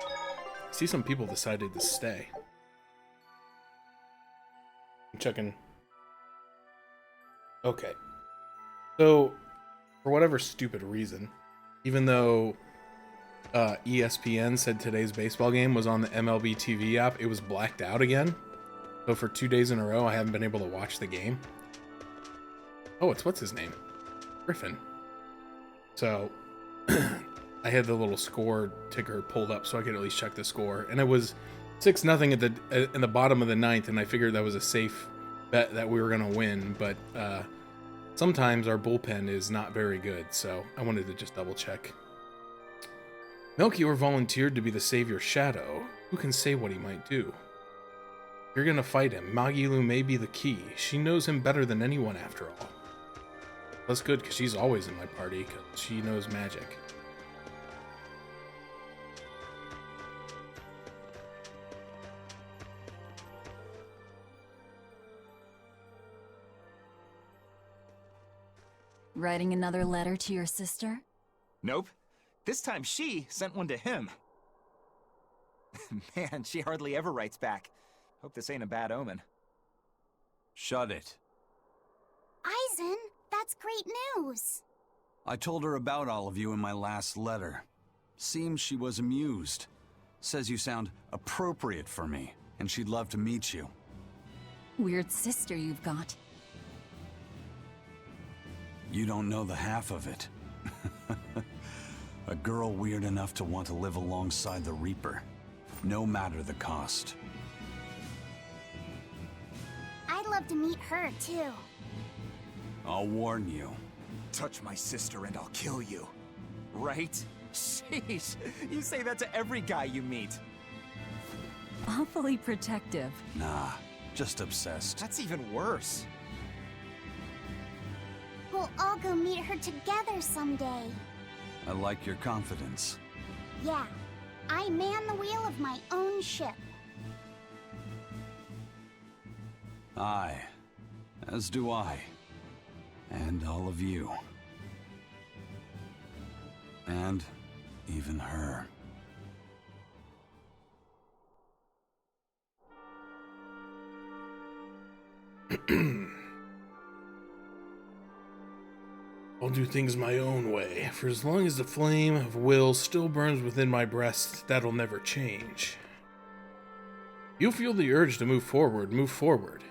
I see some people decided to stay. I'm checking. Okay. So, for whatever stupid reason, even though ESPN said today's baseball game was on the MLB TV app, it was blacked out again. So for 2 days in a row, I haven't been able to watch the game. Oh, what's his name? Griffin. So I had the little score ticker pulled up so I could at least check the score, and it was 6-0 in the bottom of the 9th, and I figured that was a safe bet that we were gonna win. But sometimes our bullpen is not very good, so I wanted to just double check. Melchior volunteered to be the Savior's shadow. Who can say what he might do? You're gonna fight him. Magilu may be the key. She knows him better than anyone after all. That's good, because she's always in my party, because she knows magic. Writing another letter to your sister? Nope. This time she sent one to him. Man, she hardly ever writes back. Hope this ain't a bad omen. Shut it. Aizen, that's great news. I told her about all of you in my last letter. Seems she was amused. Says you sound appropriate for me, and she'd love to meet you. weird sister you've got. You don't know the half of it. A girl weird enough to want to live alongside the Reaper, no matter the cost. I'd love to meet her, too. I'll warn you. Touch my sister and I'll kill you. Right? Sheesh, you say that to every guy you meet. Awfully protective. Nah, just obsessed. That's even worse. We'll all go meet her together someday. I like your confidence. Yeah, I man the wheel of my own ship. Aye, as do I. And all of you. And even her. I'll do things my own way. For as long as the flame of will still burns within my breast, that'll never change. You'll feel the urge to move forward, move forward.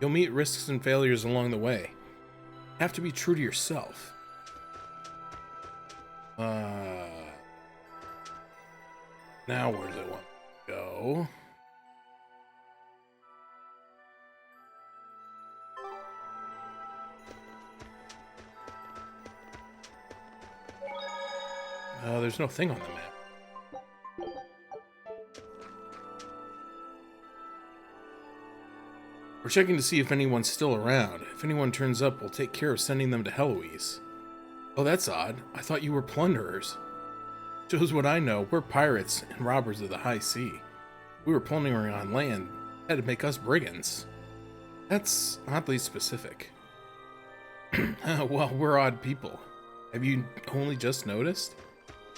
You'll meet risks and failures along the way. You have to be true to yourself. Now where do I want to go? There's no thing on the map. We're checking to see if anyone's still around. If anyone turns up, we'll take care of sending them to Heloise. Oh, that's odd. I thought you were plunderers. Shows what I know. We're pirates and robbers of the high sea. We were plundering on land. That'd make us brigands. That's oddly specific. Well, we're odd people. Have you only just noticed?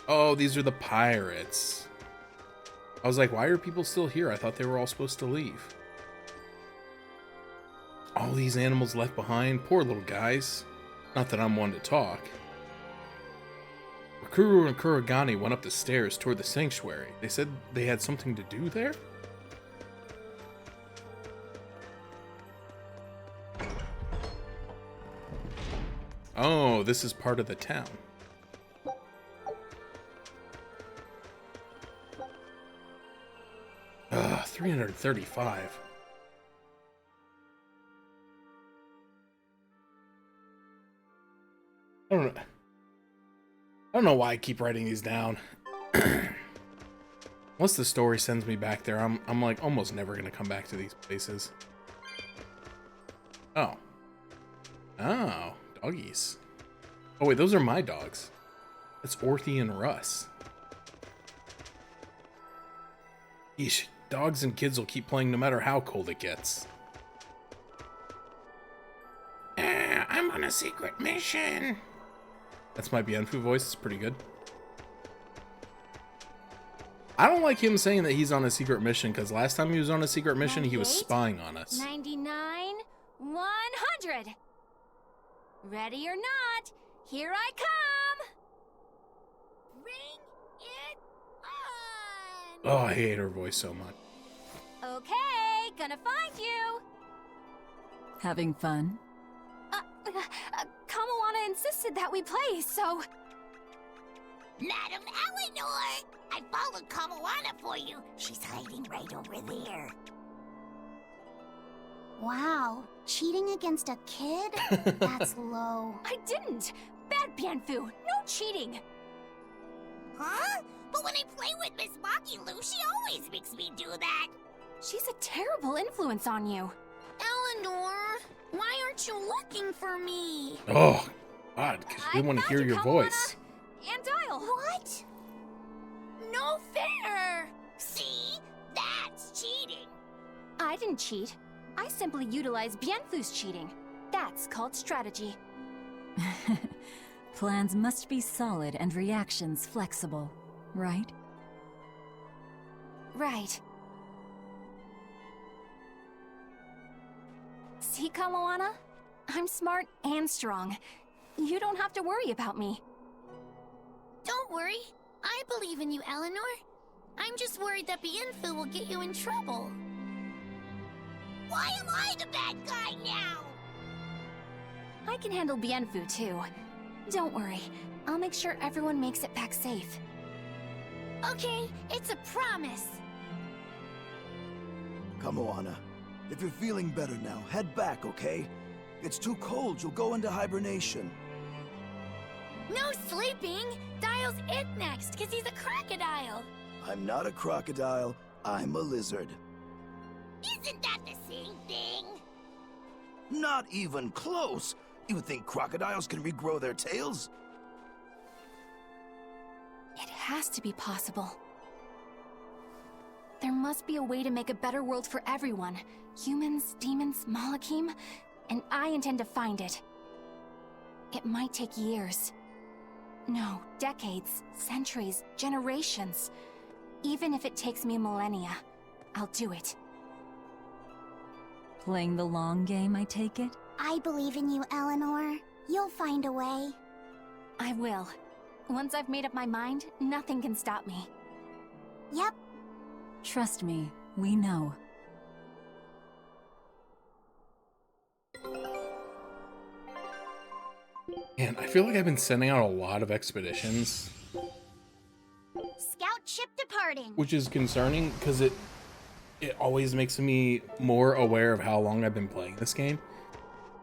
Oh, these are the pirates. I was like, why are people still here? I thought they were all supposed to leave. All these animals left behind. Poor little guys. Not that I'm one to talk. Rakuru and Kuragani went up the stairs toward the sanctuary. They said they had something to do there? Oh, this is part of the town. 335. I don't know why I keep writing these down. Once the story sends me back there, I'm like almost never gonna come back to these places. Oh. Oh, doggies. Oh wait, those are my dogs. That's Orthy and Russ. Yeesh, dogs and kids will keep playing no matter how cold it gets. I'm on a secret mission. That's my Bienfu voice. It's pretty good. I don't like him saying that he's on a secret mission, because last time he was on a secret mission, he was spying on us. 99, 100. Ready or not, here I come. Bring it on. Oh, I hate her voice so much. Okay, gonna find you. Having fun? Kamawana insisted that we play, so... Madam Eleanor! I followed Kamawana for you. She's hiding right over there. Wow, cheating against a kid? That's low. I didn't! Bad Bienfu, no cheating! Huh? But when I play with Miss Makilu, she always makes me do that. She's a terrible influence on you. Eleanor, why aren't you looking for me? Oh, God, because we want to hear your voice. And dial. What? No fair! See? That's cheating. I didn't cheat. I simply utilized Bienfu's cheating. That's called strategy. Plans must be solid and reactions flexible, right? Right. See, Kamawana? I'm smart and strong. You don't have to worry about me. Don't worry. I believe in you, Eleanor. I'm just worried that Bienfu will get you in trouble. Why am I the bad guy now? I can handle Bienfu too. Don't worry, I'll make sure everyone makes it back safe. Okay, it's a promise. Come, Moana. If you're feeling better now, head back, okay? It's too cold, you'll go into hibernation. No sleeping! Dial's it next, cause he's a crocodile! I'm not a crocodile, I'm a lizard. Isn't that the same thing? Not even close! You think crocodiles can regrow their tails? It has to be possible. There must be a way to make a better world for everyone. Humans, demons, Malakim, and I intend to find it. It might take years. No, decades, centuries, generations. Even if it takes me millennia, I'll do it. Playing the long game, I take it? I believe in you, Eleanor. You'll find a way. I will. Once I've made up my mind, nothing can stop me. Yep. Trust me, we know. Man, I feel like I've been sending out a lot of expeditions, Scout ship departing. which is concerning because it always makes me more aware of how long I've been playing this game.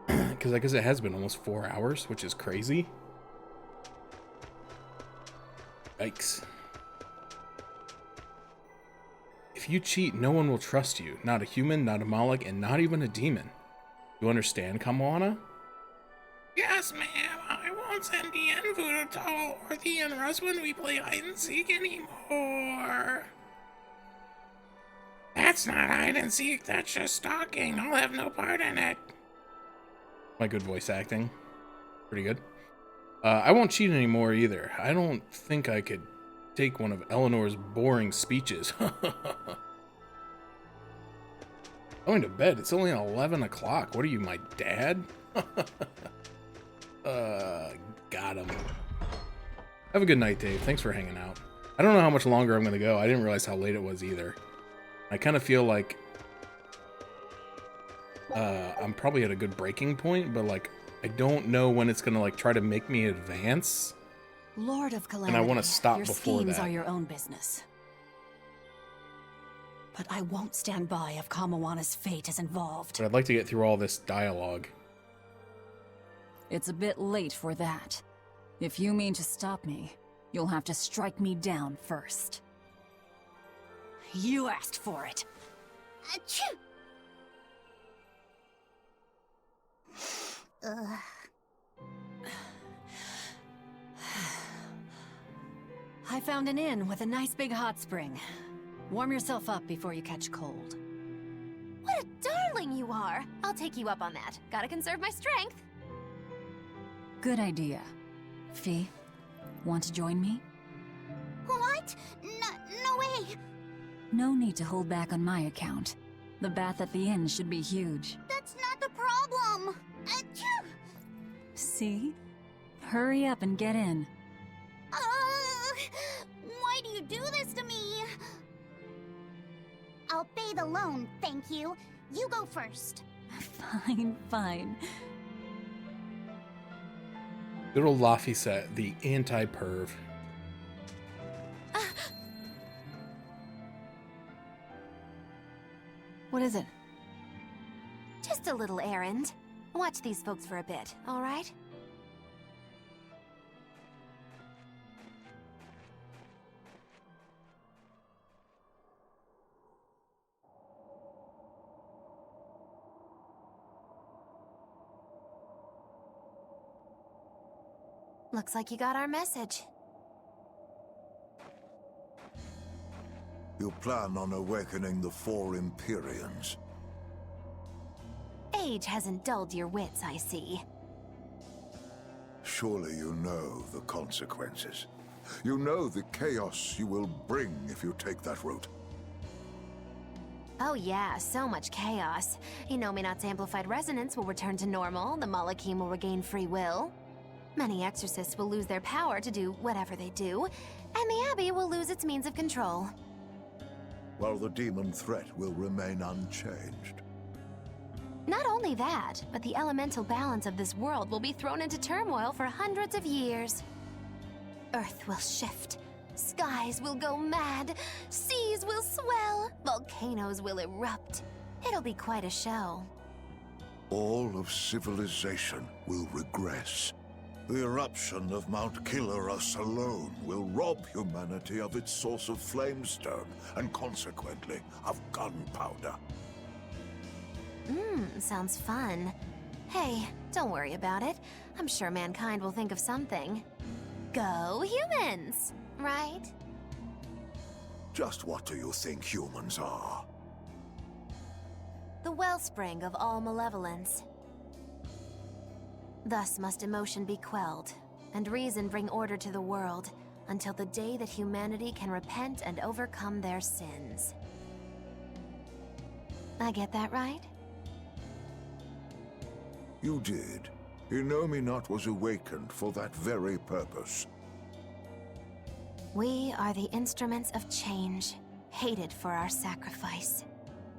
Because I guess it has been almost 4 hours, which is crazy. Yikes. If you cheat, no one will trust you. Not a human, not a Moloch, and not even a demon. You understand, Kamoana? Yes, ma'am. I won't send Bienfu to Tall or Thea and Russ when we play hide and seek anymore. That's not hide and seek, that's just stalking. I'll have no part in it. My good voice acting. Pretty good. I won't cheat anymore either. I don't think I could take one of Eleanor's boring speeches. Going to bed. It's only 11 o'clock. What are you, my dad? Got him. Have a good night, Dave. Thanks for hanging out. I don't know how much longer I'm going to go. I didn't realize how late it was either. I kind of feel like I'm probably at a good breaking point, but like I don't know when it's going to like try to make me advance. Lord of Calamity, and I want to stop your before schemes that. are your own business. But I won't stand by if Kamoana's fate is involved. But I'd like to get through all this dialogue. It's a bit late for that. If you mean to stop me, you'll have to strike me down first. You asked for it. Achoo! Ugh. I found an inn with a nice big hot spring. Warm yourself up before you catch cold. What a darling you are! I'll take you up on that. Gotta conserve my strength. Good idea. Fee, want to join me? What? No way! No need to hold back on my account. The bath at the inn should be huge. That's not the problem! Achoo! See? Hurry up and get in. Why do you do this to me? I'll pay the loan, thank you. You go first. Fine, fine. Good old Laphicet, the anti-perv. What is it? Just a little errand. Watch these folks for a bit, all right? Looks like you got our message. You plan on awakening the 4 Empyreans. Age hasn't dulled your wits, I see. Surely you know the consequences. You know the chaos you will bring if you take that route. Oh yeah, so much chaos. Inominat's amplified resonance will return to normal, the Malakim will regain free will. Many exorcists will lose their power to do whatever they do, and the Abbey will lose its means of control. While the demon threat will remain unchanged. Not only that, but the elemental balance of this world will be thrown into turmoil for hundreds of years. Earth will shift. Skies will go mad. Seas will swell. Volcanoes will erupt. It'll be quite a show. All of civilization will regress. The eruption of Mount Killerus alone will rob humanity of its source of flamestone, and consequently, of gunpowder. Sounds fun. Hey, don't worry about it. I'm sure mankind will think of something. Go humans, right? Just what do you think humans are? The wellspring of all malevolence. Thus must emotion be quelled, and reason bring order to the world, until the day that humanity can repent and overcome their sins. I get that right? You did. Innominat was awakened for that very purpose. We are the instruments of change, hated for our sacrifice.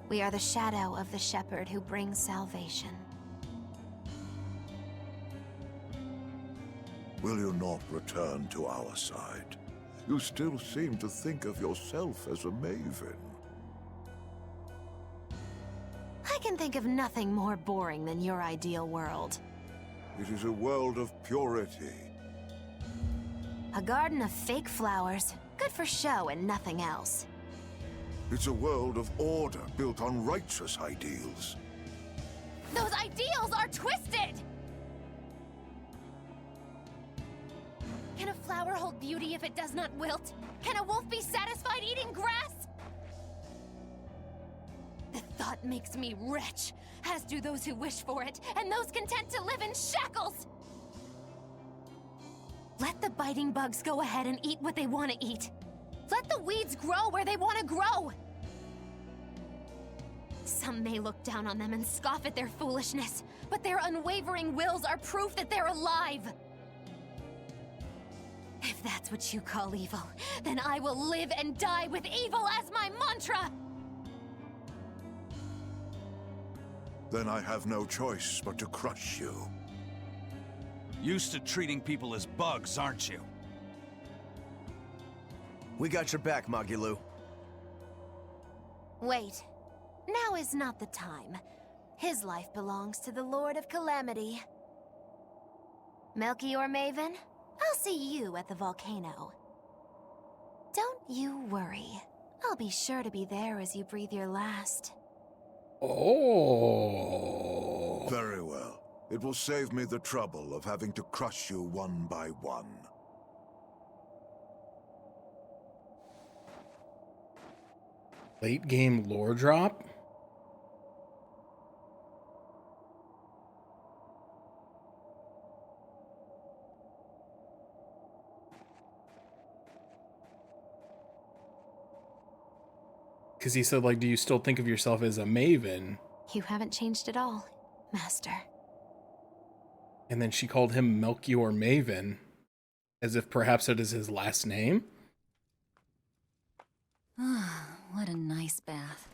We are the shadow of the shepherd who brings salvation. Will you not return to our side? You still seem to think of yourself as a Mayvin. I can think of nothing more boring than your ideal world. It is a world of purity. A garden of fake flowers, good for show and nothing else. It's a world of order built on righteous ideals. Those ideals are twisted! Can a flower hold beauty if it does not wilt? Can a wolf be satisfied eating grass? The thought makes me rich, as do those who wish for it, and those content to live in shackles! Let the biting bugs go ahead and eat what they want to eat. Let the weeds grow where they want to grow! Some may look down on them and scoff at their foolishness, but their unwavering wills are proof that they're alive! If that's what you call evil, then I will live and die with evil as my mantra! Then I have no choice but to crush you. Used to treating people as bugs, aren't you? We got your back, Magilou. Wait. Now is not the time. His life belongs to the Lord of Calamity. Melchior Mayvin, I'll see you at the volcano. Don't you worry. I'll be sure to be there as you breathe your last. Oh. Very well. It will save me the trouble of having to crush you one by one. Late game lore drop? Because he said, like, do you still think of yourself as a Maven? You haven't changed at all, Master. And then she called him Melchior Mayvin, as if perhaps it is his last name? What a nice bath.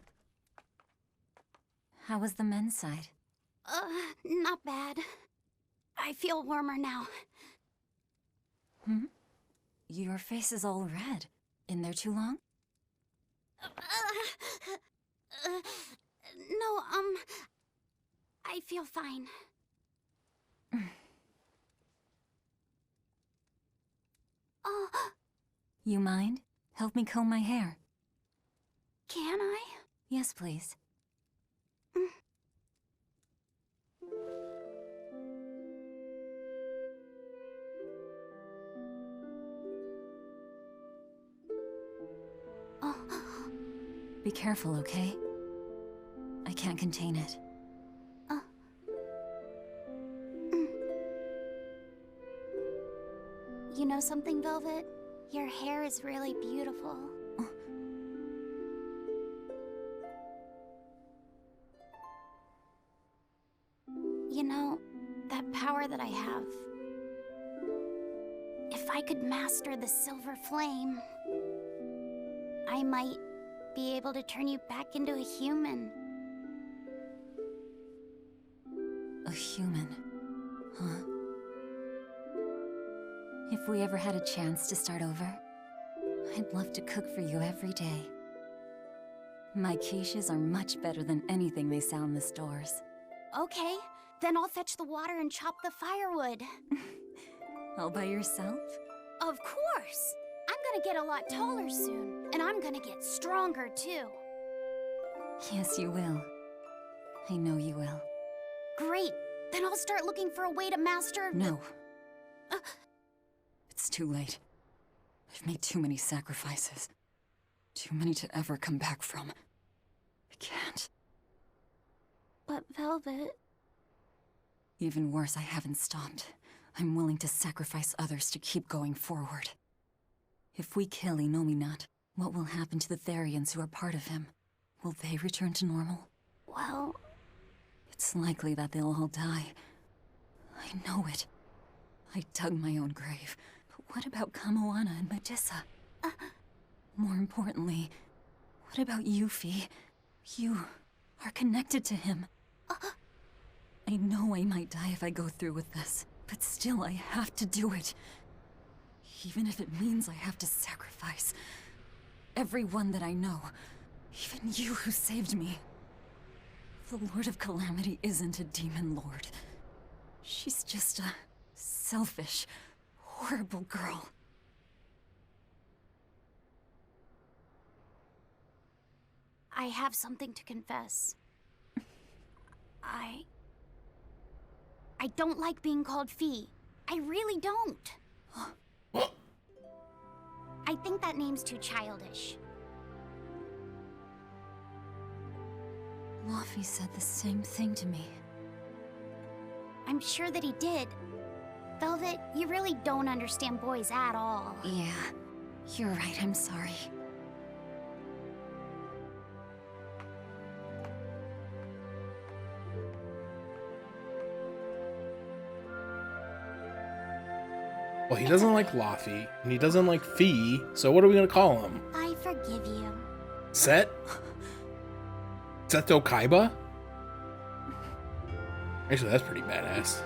How was the men's side? Not bad. I feel warmer now. Your face is all red. In there too long? No, I feel fine. You mind? Help me comb my hair. Can I? Yes, please. Be careful, okay? I can't contain it. You know something, Velvet? Your hair is really beautiful. You know, that power that I have... If I could master the silver flame... I might be able to turn you back into a human. A human, huh? If we ever had a chance to start over, I'd love to cook for you every day. My quiches are much better than anything they sell in the stores. Okay, then I'll fetch the water and chop the firewood. All by yourself? Of course! I'm gonna get a lot taller soon, and I'm gonna get stronger too. Yes, you will. I know you will. Great! Then I'll start looking for a way to master... No. It's too late. I've made too many sacrifices. Too many to ever come back from. I can't. But Velvet... Even worse, I haven't stopped. I'm willing to sacrifice others to keep going forward. If we kill Innominat, what will happen to the Therians who are part of him? Will they return to normal? Well... It's likely that they'll all die. I know it. I dug my own grave. But what about Kamoana and Medissa? More importantly, what about you, Fee? You are connected to him. I know I might die if I go through with this, but still I have to do it. Even if it means I have to sacrifice everyone that I know. Even you who saved me. The Lord of Calamity isn't a demon lord. She's just a selfish, horrible girl. I have something to confess. I don't like being called Fee. I really don't. I think that name's too childish. Laufey said the same thing to me. I'm sure that he did. Velvet, you really don't understand boys at all. Yeah, you're right, I'm sorry. Well, he doesn't like Laufey, and he doesn't like Fee, so what are we gonna call him? I forgive you. Set? Seto Kaiba? Actually, that's pretty badass.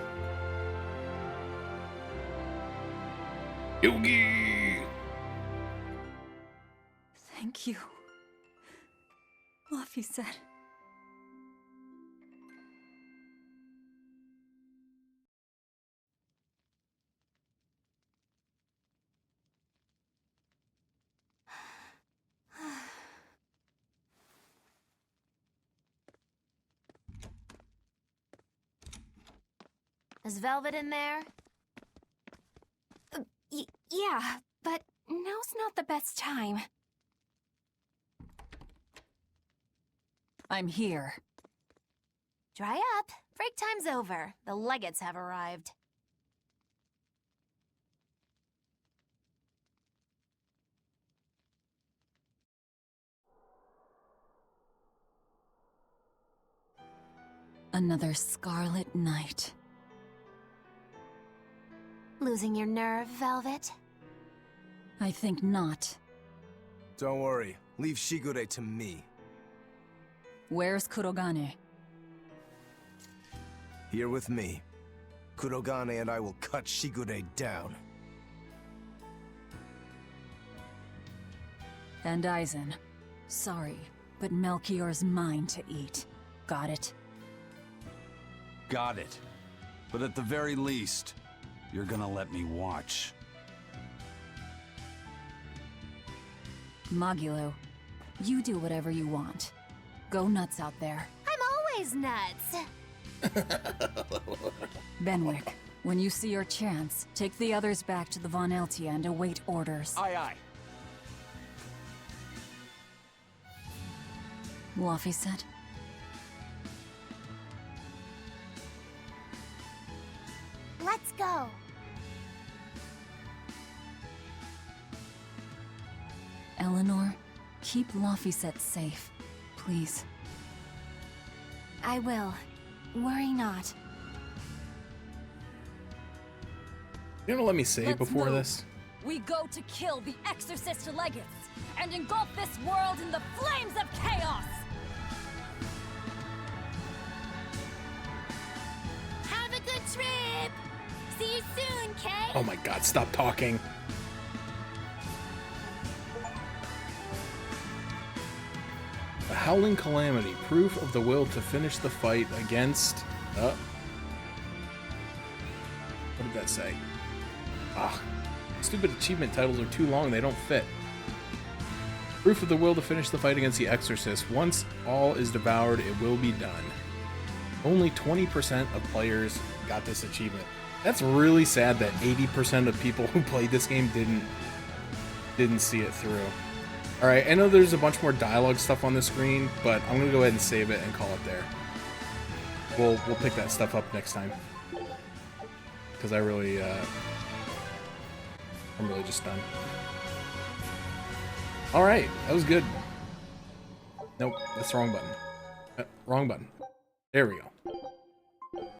Yugi! Thank you. Laufey said. Is Velvet in there? Yeah, but now's not the best time. I'm here. Dry up. Break time's over. The legates have arrived. Another scarlet night. Losing your nerve, Velvet? I think not. Don't worry. Leave Shigure to me. Where's Kurogane? Here with me. Kurogane and I will cut Shigure down. And Aizen. Sorry, but Melchior's mine to eat. Got it? Got it. But at the very least, you're gonna let me watch. Magilo, you do whatever you want. Go nuts out there. I'm always nuts. Benwick, when you see your chance, take the others back to the Von Eltia and await orders. Aye, aye. Laufey said. Let's go. Eleanor, keep Laufey safe, please. I will. Worry not. You gonna let me save Let's before move. this? We go to kill the Exorcist Legates and engulf this world in the flames of chaos! Oh my god, stop talking. A howling calamity, proof of the will to finish the fight against... what did that say? Ah, stupid achievement titles are too long, they don't fit. Proof of the will to finish the fight against the Exorcist. Once all is devoured, it will be done. Only 20% of players got this achievement. That's really sad that 80% of people who played this game didn't see it through. Alright, I know there's a bunch more dialogue stuff on the screen, but I'm gonna go ahead and save it and call it there. We'll pick that stuff up next time. Because I'm really just done. Alright, that was good. Nope, that's the wrong button. Wrong button. There we go.